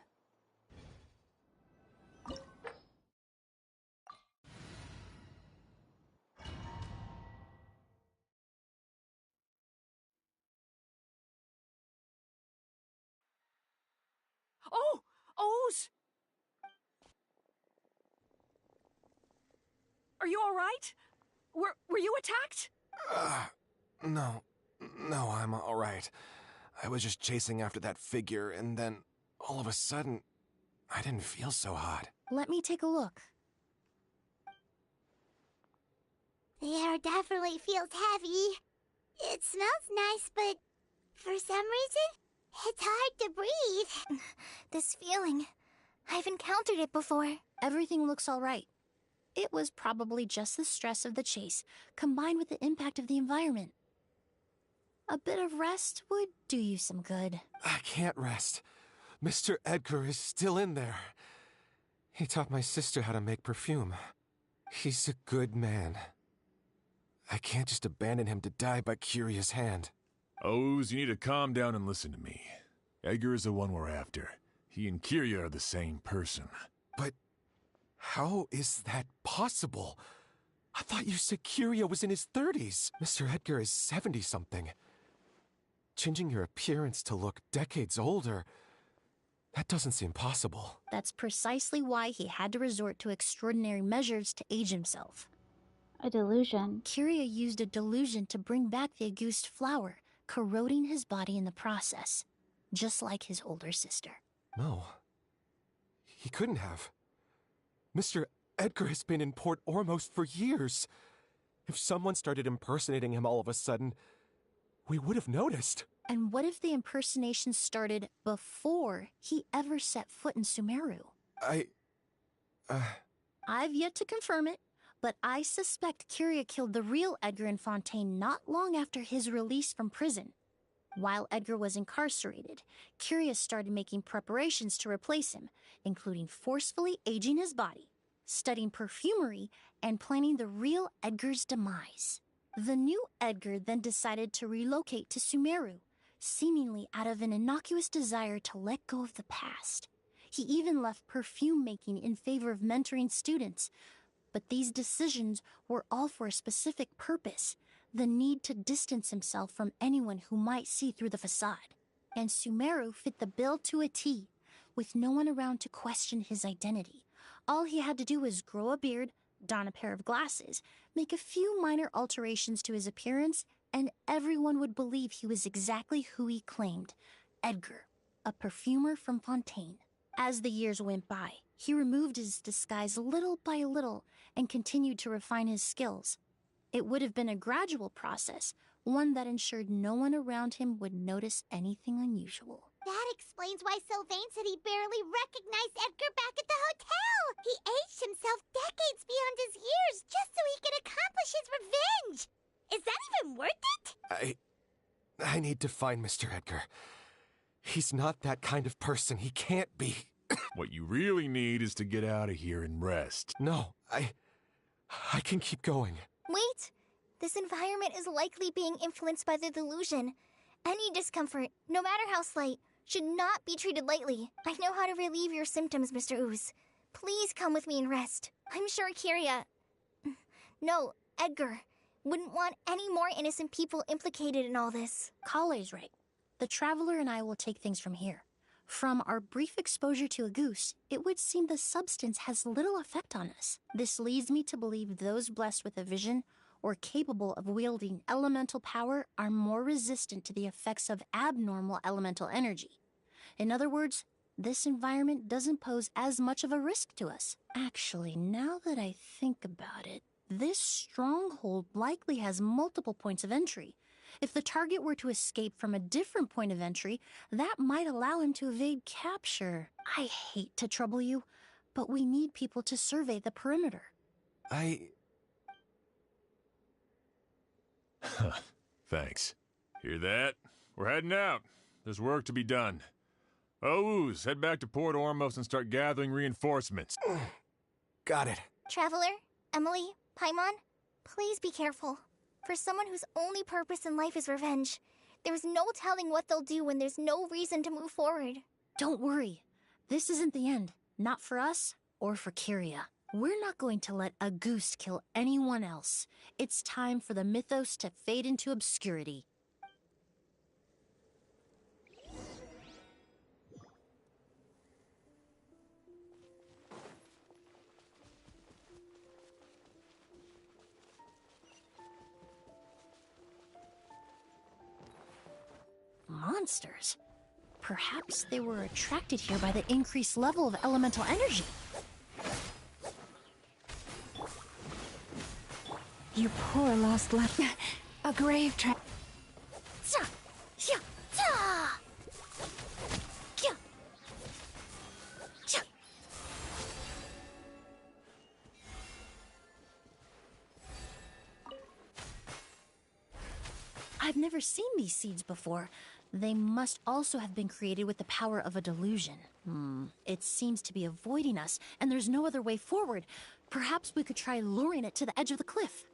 Oh! Oz! Are you all right? Were you attacked? No, I'm all right. I was just chasing after that figure, and then all of a sudden, I didn't feel so hot. Let me take a look. The air definitely feels heavy. It smells nice, but for some reason, it's hard to breathe. This feeling, I've encountered it before. Everything looks all right. It was probably just the stress of the chase, combined with the impact of the environment. A bit of rest would do you some good. I can't rest. Mr. Edgar is still in there. He taught my sister how to make perfume. He's a good man. I can't just abandon him to die by Curia's hand. Oz, you need to calm down and listen to me. Edgar is the one we're after. He and Kiria are the same person. But how is that possible? I thought you said Kiria was in his 30s. Mr. Edgar is 70-something. Changing your appearance to look decades older, that doesn't seem possible. That's precisely why he had to resort to extraordinary measures to age himself. A delusion. Kiria used a delusion to bring back the Auguste flower, corroding his body in the process, just like his older sister. No. He couldn't have. Mr. Edgar has been in Port Ormos for years. If someone started impersonating him all of a sudden, we would have noticed. And what if the impersonation started before he ever set foot in Sumeru? I've yet to confirm it, but I suspect Kiria killed the real Edgar in Fontaine not long after his release from prison. While Edgar was incarcerated, Kiria started making preparations to replace him, including forcefully aging his body, studying perfumery, and planning the real Edgar's demise. The new Edgar then decided to relocate to Sumeru, seemingly out of an innocuous desire to let go of the past. He even left perfume making in favor of mentoring students. But these decisions were all for a specific purpose, the need to distance himself from anyone who might see through the facade. And Sumeru fit the bill to a T, with no one around to question his identity. All he had to do was grow a beard, don a pair of glasses, make a few minor alterations to his appearance, and everyone would believe he was exactly who he claimed, Edgar, a perfumer from Fontaine. As the years went by, he removed his disguise little by little and continued to refine his skills. It would have been a gradual process, one that ensured no one around him would notice anything unusual. That explains why Sylvain said he barely recognized Edgar back at the hotel. He aged himself decades beyond his years just so he could accomplish his revenge. Is that even worth it? I need to find Mr. Edgar. He's not that kind of person. He can't be. What you really need is to get out of here and rest. No, I can keep going. Wait! This environment is likely being influenced by the delusion. Any discomfort, no matter how slight, should not be treated lightly. I know how to relieve your symptoms, Mr. Ooze. Please come with me and rest. I'm sure Kiria... No, Edgar wouldn't want any more innocent people implicated in all this. Kale's right. The Traveler and I will take things from here. From our brief exposure to a goose, it would seem the substance has little effect on us. This leads me to believe those blessed with a vision or capable of wielding elemental power are more resistant to the effects of abnormal elemental energy. In other words, this environment doesn't pose as much of a risk to us. Actually, now that I think about it, this stronghold likely has multiple points of entry. If the target were to escape from a different point of entry, that might allow him to evade capture. I hate to trouble you, but we need people to survey the perimeter. Thanks. Hear that? We're heading out. There's work to be done. Ooze, head back to Port Ormos and start gathering reinforcements. Got it. Traveler, Emily, Paimon, please be careful. For someone whose only purpose in life is revenge, there's no telling what they'll do when there's no reason to move forward. Don't worry. This isn't the end. Not for us or for Kiria. We're not going to let a goose kill anyone else. It's time for the mythos to fade into obscurity. Monsters? Perhaps they were attracted here by the increased level of elemental energy. You poor lost left. A grave trap. I I've never seen these seeds before. They must also have been created with the power of a delusion. It seems to be avoiding us, and there's no other way forward. Perhaps we could try luring it to the edge of the cliff.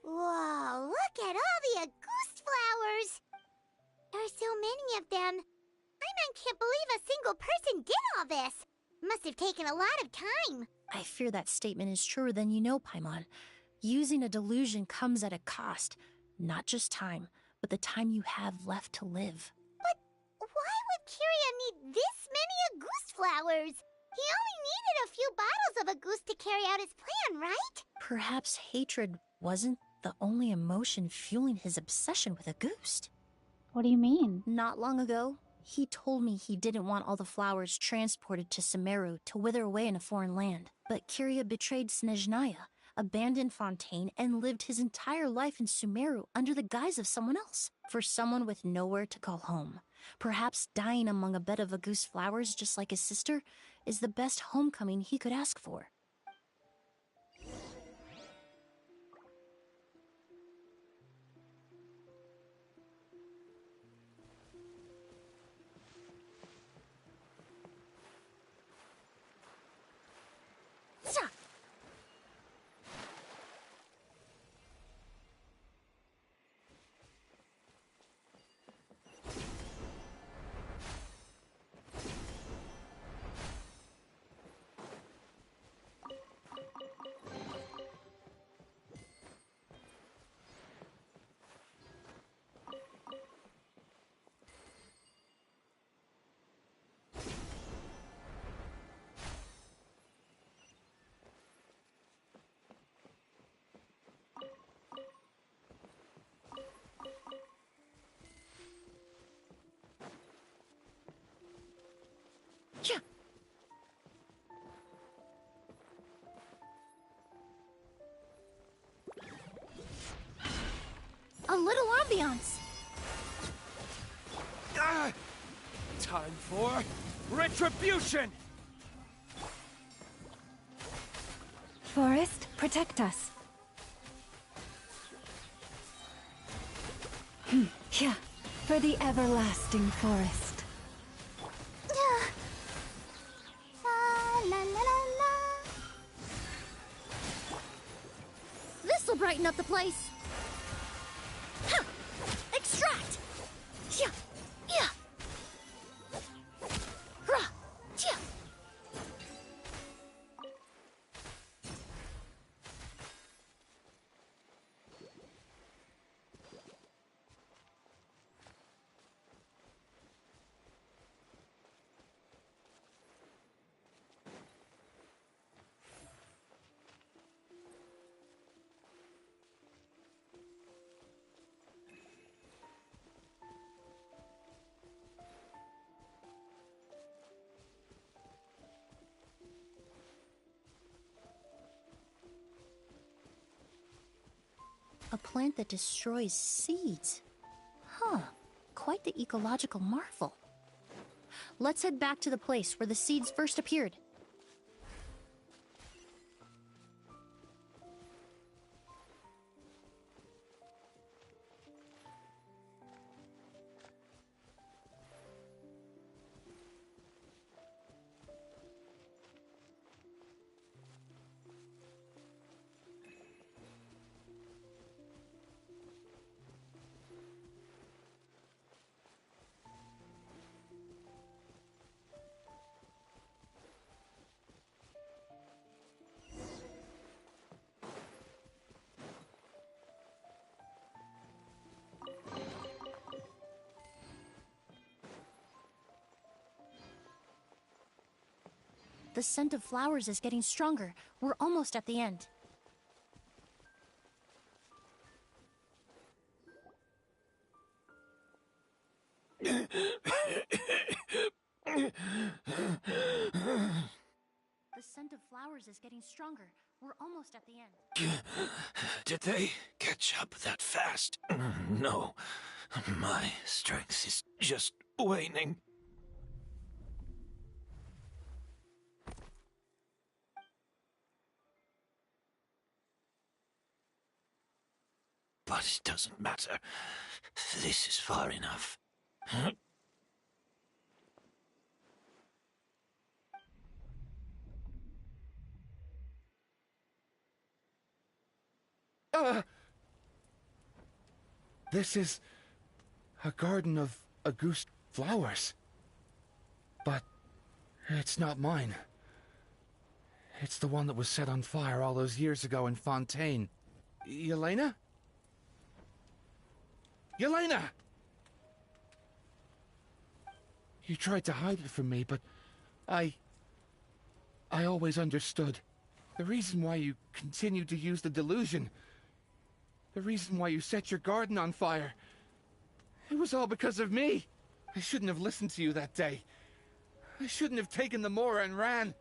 Whoa, look at all the Auguste flowers! There are so many of them. I can't believe a single person did all this. Must have taken a lot of time. I fear that statement is truer than you know, Paimon. Using a delusion comes at a cost. Not just time, but the time you have left to live. But why would Kiria need this many Auguste flowers? He only needed a few bottles of Auguste to carry out his plan, right? Perhaps hatred wasn't the only emotion fueling his obsession with Auguste. What do you mean? Not long ago, he told me he didn't want all the flowers transported to Sumeru to wither away in a foreign land. But Kiria betrayed Snezhnaya, abandoned Fontaine, and lived his entire life in Sumeru under the guise of someone else. For someone with nowhere to call home. Perhaps dying among a bed of Auguste flowers just like his sister is the best homecoming he could ask for. A little ambiance. Time for retribution! Forest, protect us. Here, for the everlasting forest. This'll brighten up the place. Extract! Yeah. A plant that destroys seeds. Quite the ecological marvel. Let's head back to the place where the seeds first appeared. The scent of flowers is getting stronger. We're almost at the end. flowers is getting stronger. We're almost at the end. Did they catch up that fast? No. My strength is just waning. But it doesn't matter. This is far enough. This is a garden of Auguste flowers. But it's not mine. It's the one that was set on fire all those years ago in Fontaine. Yelena? Yelena! You tried to hide it from me, but I always understood. The reason why you continued to use the delusion, the reason why you set your garden on fire, it was all because of me. I shouldn't have listened to you that day. I shouldn't have taken the Mora and ran.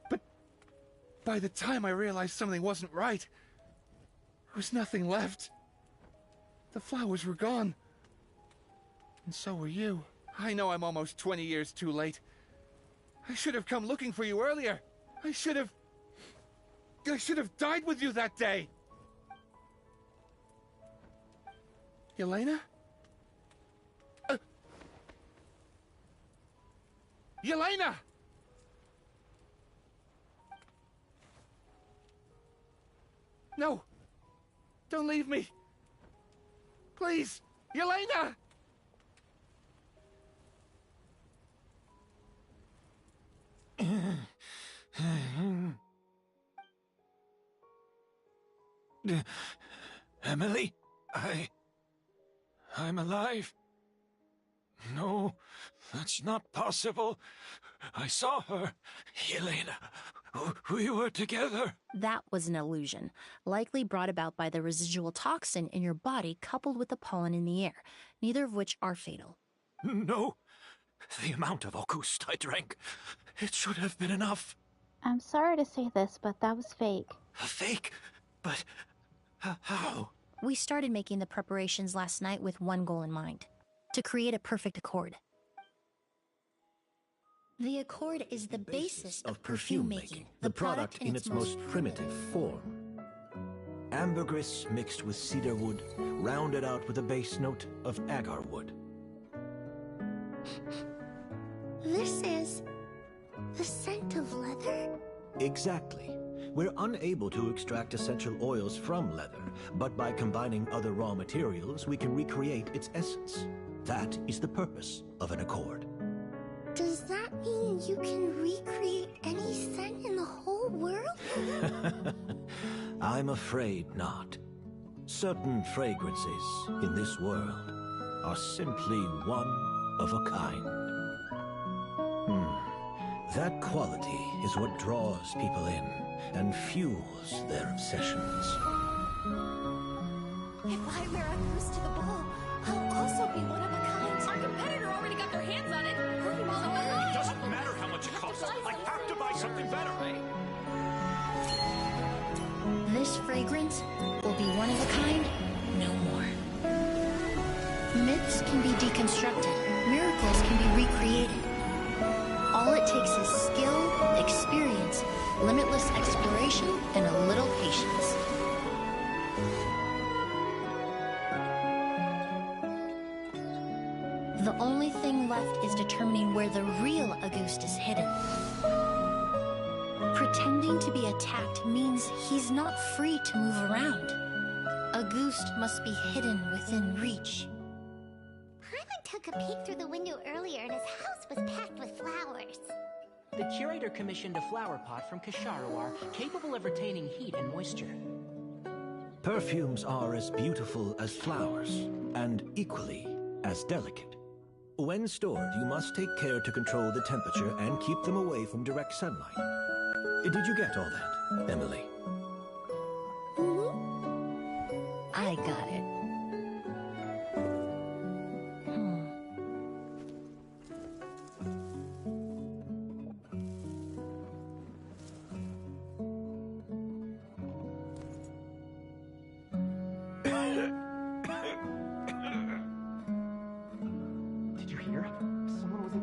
But by the time I realized something wasn't right, there was nothing left. The flowers were gone. And so were you. I know I'm almost 20 years too late. I should have come looking for you earlier. I should have died with you that day. Yelena? Yelena! No! Don't leave me! Please! Yelena! Emily, I'm alive. No, that's not possible. I saw her. Yelena, we were together. That was an illusion, likely brought about by the residual toxin in your body coupled with the pollen in the air, neither of which are fatal. No, the amount of Auguste I drank, it should have been enough. I'm sorry to say this, but that was fake. Fake? But how? We started making the preparations last night with one goal in mind: to create a perfect accord. The accord is the basis of perfume making, the product in its most primitive form. Ambergris mixed with cedar wood, rounded out with a base note of agar wood. This is the scent of leather? Exactly. We're unable to extract essential oils from leather, but by combining other raw materials, we can recreate its essence. That is the purpose of an accord. Does that mean you can recreate any scent in the whole world? I'm afraid not. Certain fragrances in this world are simply one of a kind. That quality is what draws people in and fuels their obsessions. If I wear a goose to the ball, I'll also be one of a kind. Our competitor already got their hands on it. It doesn't matter how much it costs. I have to buy something better. This fragrance will be one of a kind, no more. Myths can be deconstructed. Miracles can be recreated. All it takes is skill, experience, limitless exploration, and a little patience. The only thing left is determining where the real Auguste is hidden. Pretending to be attacked means he's not free to move around. Auguste must be hidden within reach. Paimon took a peek through the window earlier and his house was packed with flowers. The curator commissioned a flower pot from Kasharawar, capable of retaining heat and moisture. Perfumes are as beautiful as flowers, and equally as delicate. When stored, you must take care to control the temperature and keep them away from direct sunlight. Did you get all that, Emily? I got it.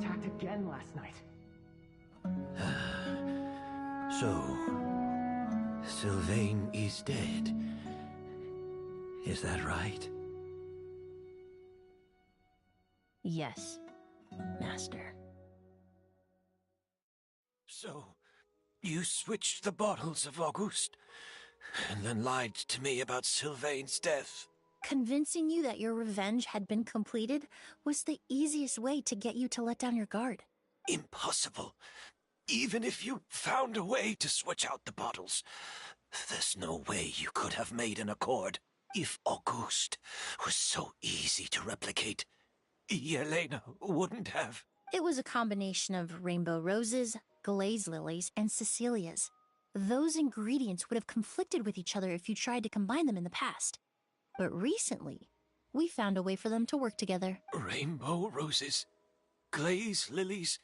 attacked again last night. So, Sylvain is dead. Is that right? Yes, Master. So, you switched the bottles of Auguste, and then lied to me about Sylvain's death. Convincing you that your revenge had been completed was the easiest way to get you to let down your guard. Impossible. Even if you found a way to switch out the bottles, there's no way you could have made an accord. If Auguste was so easy to replicate, Yelena wouldn't have. It was a combination of rainbow roses, glaze lilies, and Cecilias. Those ingredients would have conflicted with each other if you tried to combine them in the past. But recently, we found a way for them to work together. Rainbow roses, glaze lilies,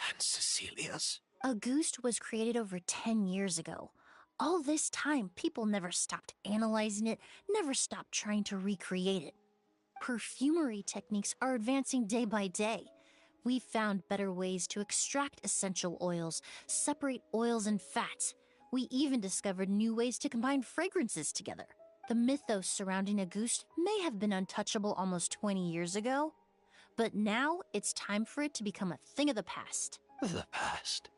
and Cecilias. Auguste was created over 10 years ago. All this time, people never stopped analyzing it, never stopped trying to recreate it. Perfumery techniques are advancing day by day. We've found better ways to extract essential oils, separate oils and fats. We even discovered new ways to combine fragrances together. The mythos surrounding Auguste may have been untouchable almost 20 years ago, but now it's time for it to become a thing of the past. The past?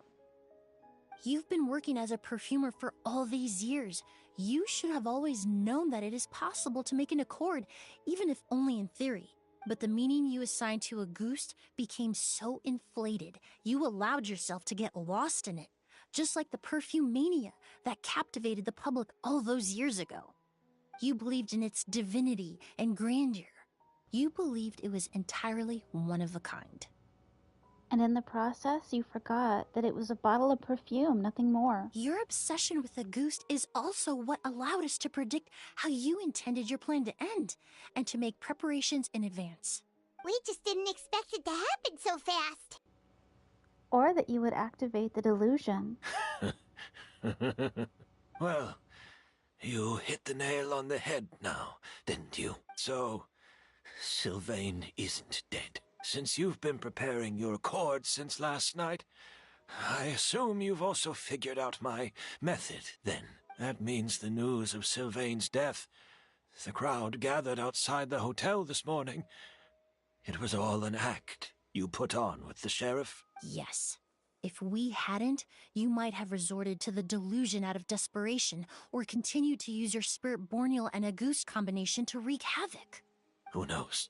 You've been working as a perfumer for all these years. You should have always known that it is possible to make an accord, even if only in theory. But the meaning you assigned to Auguste became so inflated, you allowed yourself to get lost in it, just like the perfume mania that captivated the public all those years ago. You believed in its divinity and grandeur. You believed it was entirely one of a kind. And in the process, you forgot that it was a bottle of perfume, nothing more. Your obsession with Auguste is also what allowed us to predict how you intended your plan to end, and to make preparations in advance. We just didn't expect it to happen so fast. Or that you would activate the delusion. Well, you hit the nail on the head now, didn't you? So, Sylvain isn't dead. Since you've been preparing your accord since last night, I assume you've also figured out my method, then. That means the news of Sylvain's death. The crowd gathered outside the hotel this morning. It was all an act you put on with the sheriff? Yes. If we hadn't, you might have resorted to the delusion out of desperation, or continued to use your Spirit Borneal and Auguste combination to wreak havoc. Who knows?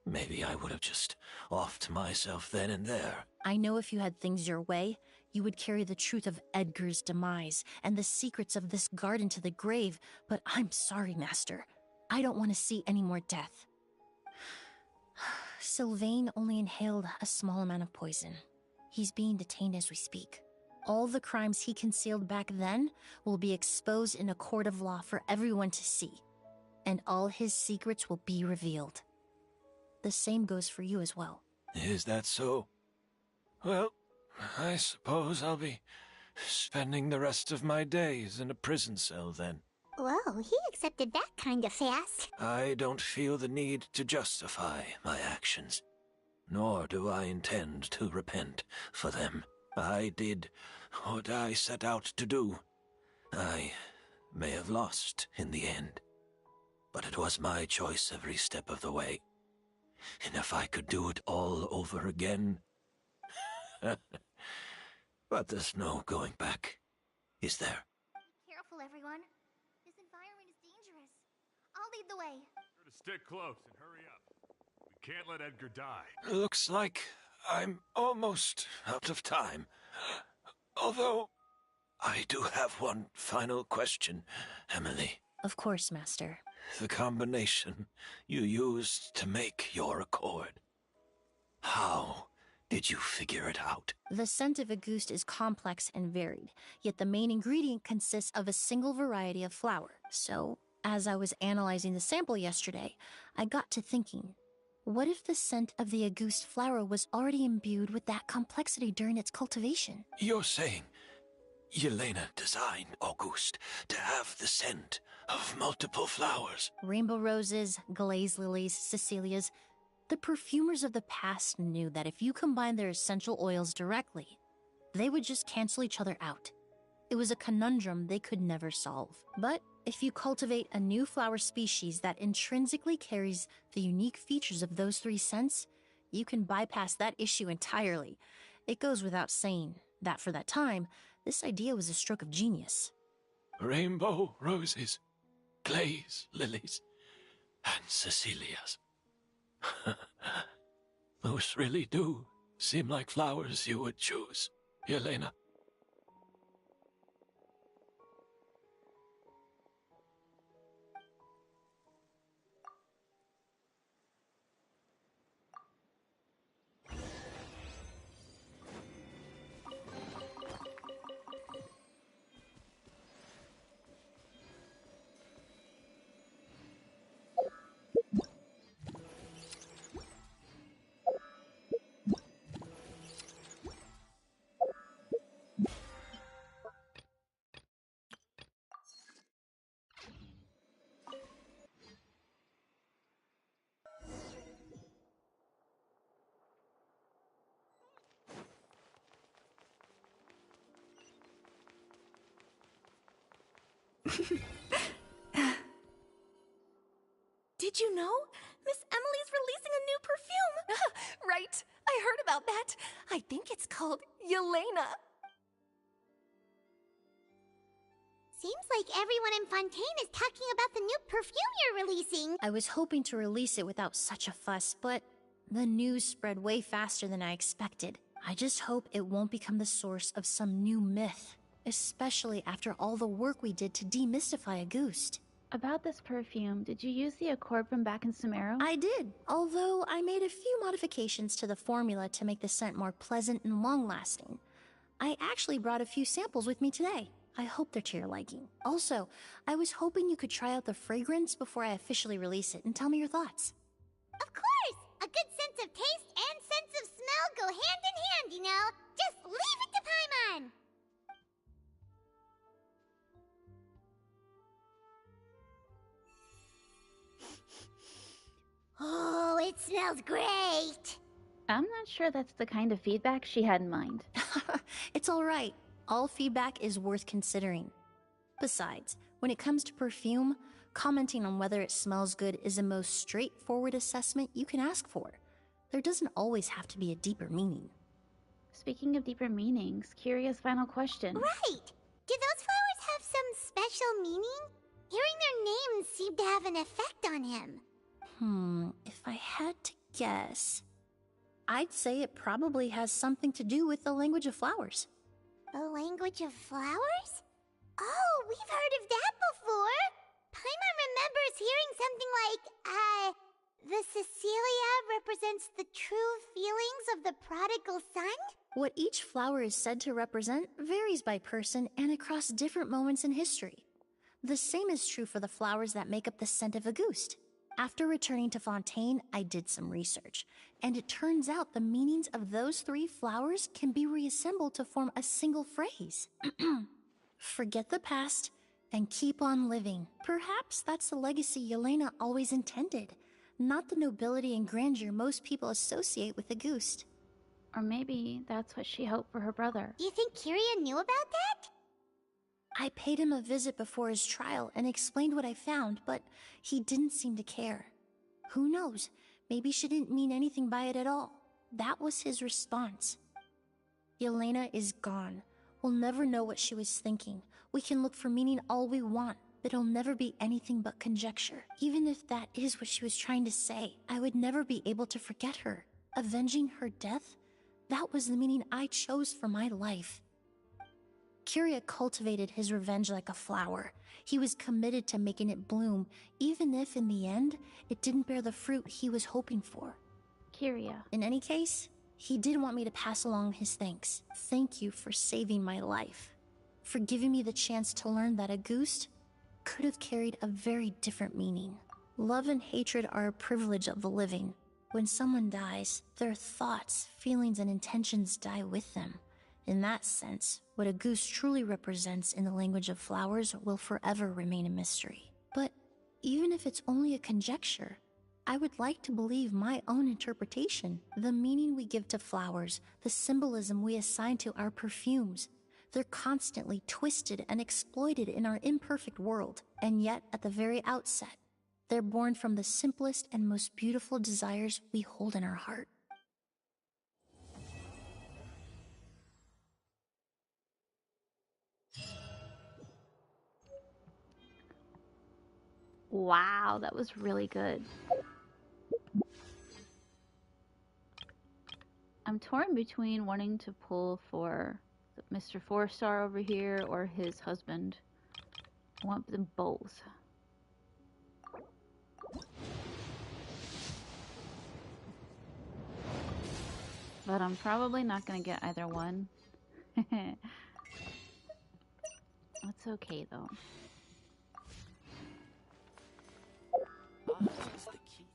Maybe I would have just offed myself then and there. I know if you had things your way, you would carry the truth of Edgar's demise and the secrets of this garden to the grave, but I'm sorry, Master. I don't want to see any more death. Sylvain only inhaled a small amount of poison. He's being detained as we speak. All the crimes he concealed back then will be exposed in a court of law for everyone to see, and all his secrets will be revealed. The same goes for you as well. Is that so? Well, I suppose I'll be spending the rest of my days in a prison cell then. Whoa, he accepted that kind of fast. I don't feel the need to justify my actions, nor do I intend to repent for them. I did what I set out to do. I may have lost in the end, but it was my choice every step of the way. And if I could do it all over again... But there's no going back, is there? Be careful, everyone. This environment is dangerous. I'll lead the way. Sure to stick close and hurry up. We can't let Edgar die. Looks like I'm almost out of time. Although, I do have one final question, Emily. Of course, Master. The combination you used to make your accord. How did you figure it out? The scent of Auguste is complex and varied, yet the main ingredient consists of a single variety of flower. So, as I was analyzing the sample yesterday, I got to thinking, what if the scent of the Auguste flower was already imbued with that complexity during its cultivation? You're saying Yelena designed Auguste to have the scent of multiple flowers? Rainbow roses, glaze lilies, Cecilias. The perfumers of the past knew that if you combine their essential oils directly, they would just cancel each other out. It was a conundrum they could never solve. But if you cultivate a new flower species that intrinsically carries the unique features of those three scents, you can bypass that issue entirely. It goes without saying that for that time, this idea was a stroke of genius. Rainbow roses, glaze lilies, and Cecilias. Those really do seem like flowers you would choose, Yelena. Did you know? Miss Emily's releasing a new perfume! Right, I heard about that. I think it's called Yelena. Seems like everyone in Fontaine is talking about the new perfume you're releasing. I was hoping to release it without such a fuss, but the news spread way faster than I expected. I just hope it won't become the source of some new myth, especially after all the work we did to demystify Auguste. About this perfume, did you use the accord from back in Sumeru? I did, although I made a few modifications to the formula to make the scent more pleasant and long-lasting. I actually brought a few samples with me today. I hope they're to your liking. Also, I was hoping you could try out the fragrance before I officially release it and tell me your thoughts. Of course! A good sense of taste and sense of smell go hand in hand, you know? Just leave it to Paimon! Oh, it smells great! I'm not sure that's the kind of feedback she had in mind. It's alright. All feedback is worth considering. Besides, when it comes to perfume, commenting on whether it smells good is the most straightforward assessment you can ask for. There doesn't always have to be a deeper meaning. Speaking of deeper meanings, Kyria's final question. Right! Do those flowers have some special meaning? Hearing their names seemed to have an effect on him. If I had to guess, I'd say it probably has something to do with the language of flowers. The language of flowers? Oh, we've heard of that before! Paimon remembers hearing something like, the Cecilia represents the true feelings of the prodigal son? What each flower is said to represent varies by person and across different moments in history. The same is true for the flowers that make up the scent of Auguste. After returning to Fontaine, I did some research, and it turns out the meanings of those three flowers can be reassembled to form a single phrase. Forget the past and keep on living. Perhaps that's the legacy Yelena always intended, not the nobility and grandeur most people associate with Auguste. Or maybe that's what she hoped for her brother. Do you think Kyria knew about that? I paid him a visit before his trial and explained what I found, but he didn't seem to care. Who knows? Maybe she didn't mean anything by it at all. That was his response. Yelena is gone. We'll never know what she was thinking. We can look for meaning all we want, but it'll never be anything but conjecture. Even if that is what she was trying to say, I would never be able to forget her. Avenging her death? That was the meaning I chose for my life. Kyria cultivated his revenge like a flower. He was committed to making it bloom, even if in the end, it didn't bear the fruit he was hoping for. Kyria. In any case, he did want me to pass along his thanks. Thank you for saving my life. For giving me the chance to learn that Auguste could have carried a very different meaning. Love and hatred are a privilege of the living. When someone dies, their thoughts, feelings, and intentions die with them. In that sense, what Auguste truly represents in the language of flowers will forever remain a mystery. But even if it's only a conjecture, I would like to believe my own interpretation, the meaning we give to flowers, the symbolism we assign to our perfumes. They're constantly twisted and exploited in our imperfect world, and yet at the very outset, they're born from the simplest and most beautiful desires we hold in our heart. Wow, that was really good. I'm torn between wanting to pull for Mr. 4-star over here or his husband. I want them both. But I'm probably not going to get either one. That's okay, though. That's the key.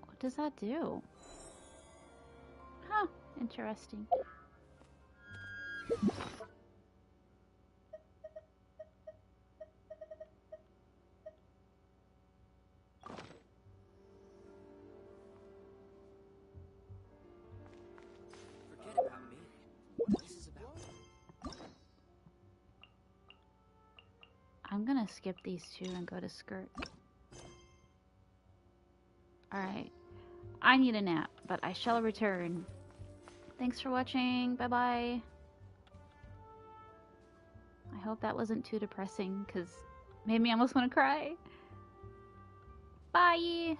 What does that do? Huh, interesting. Forget about me. This is about I'm gonna skip these two and go to skirt. Alright. I need a nap, but I shall return. Thanks for watching. Bye-bye. I hope that wasn't too depressing, because made me almost want to cry. Bye!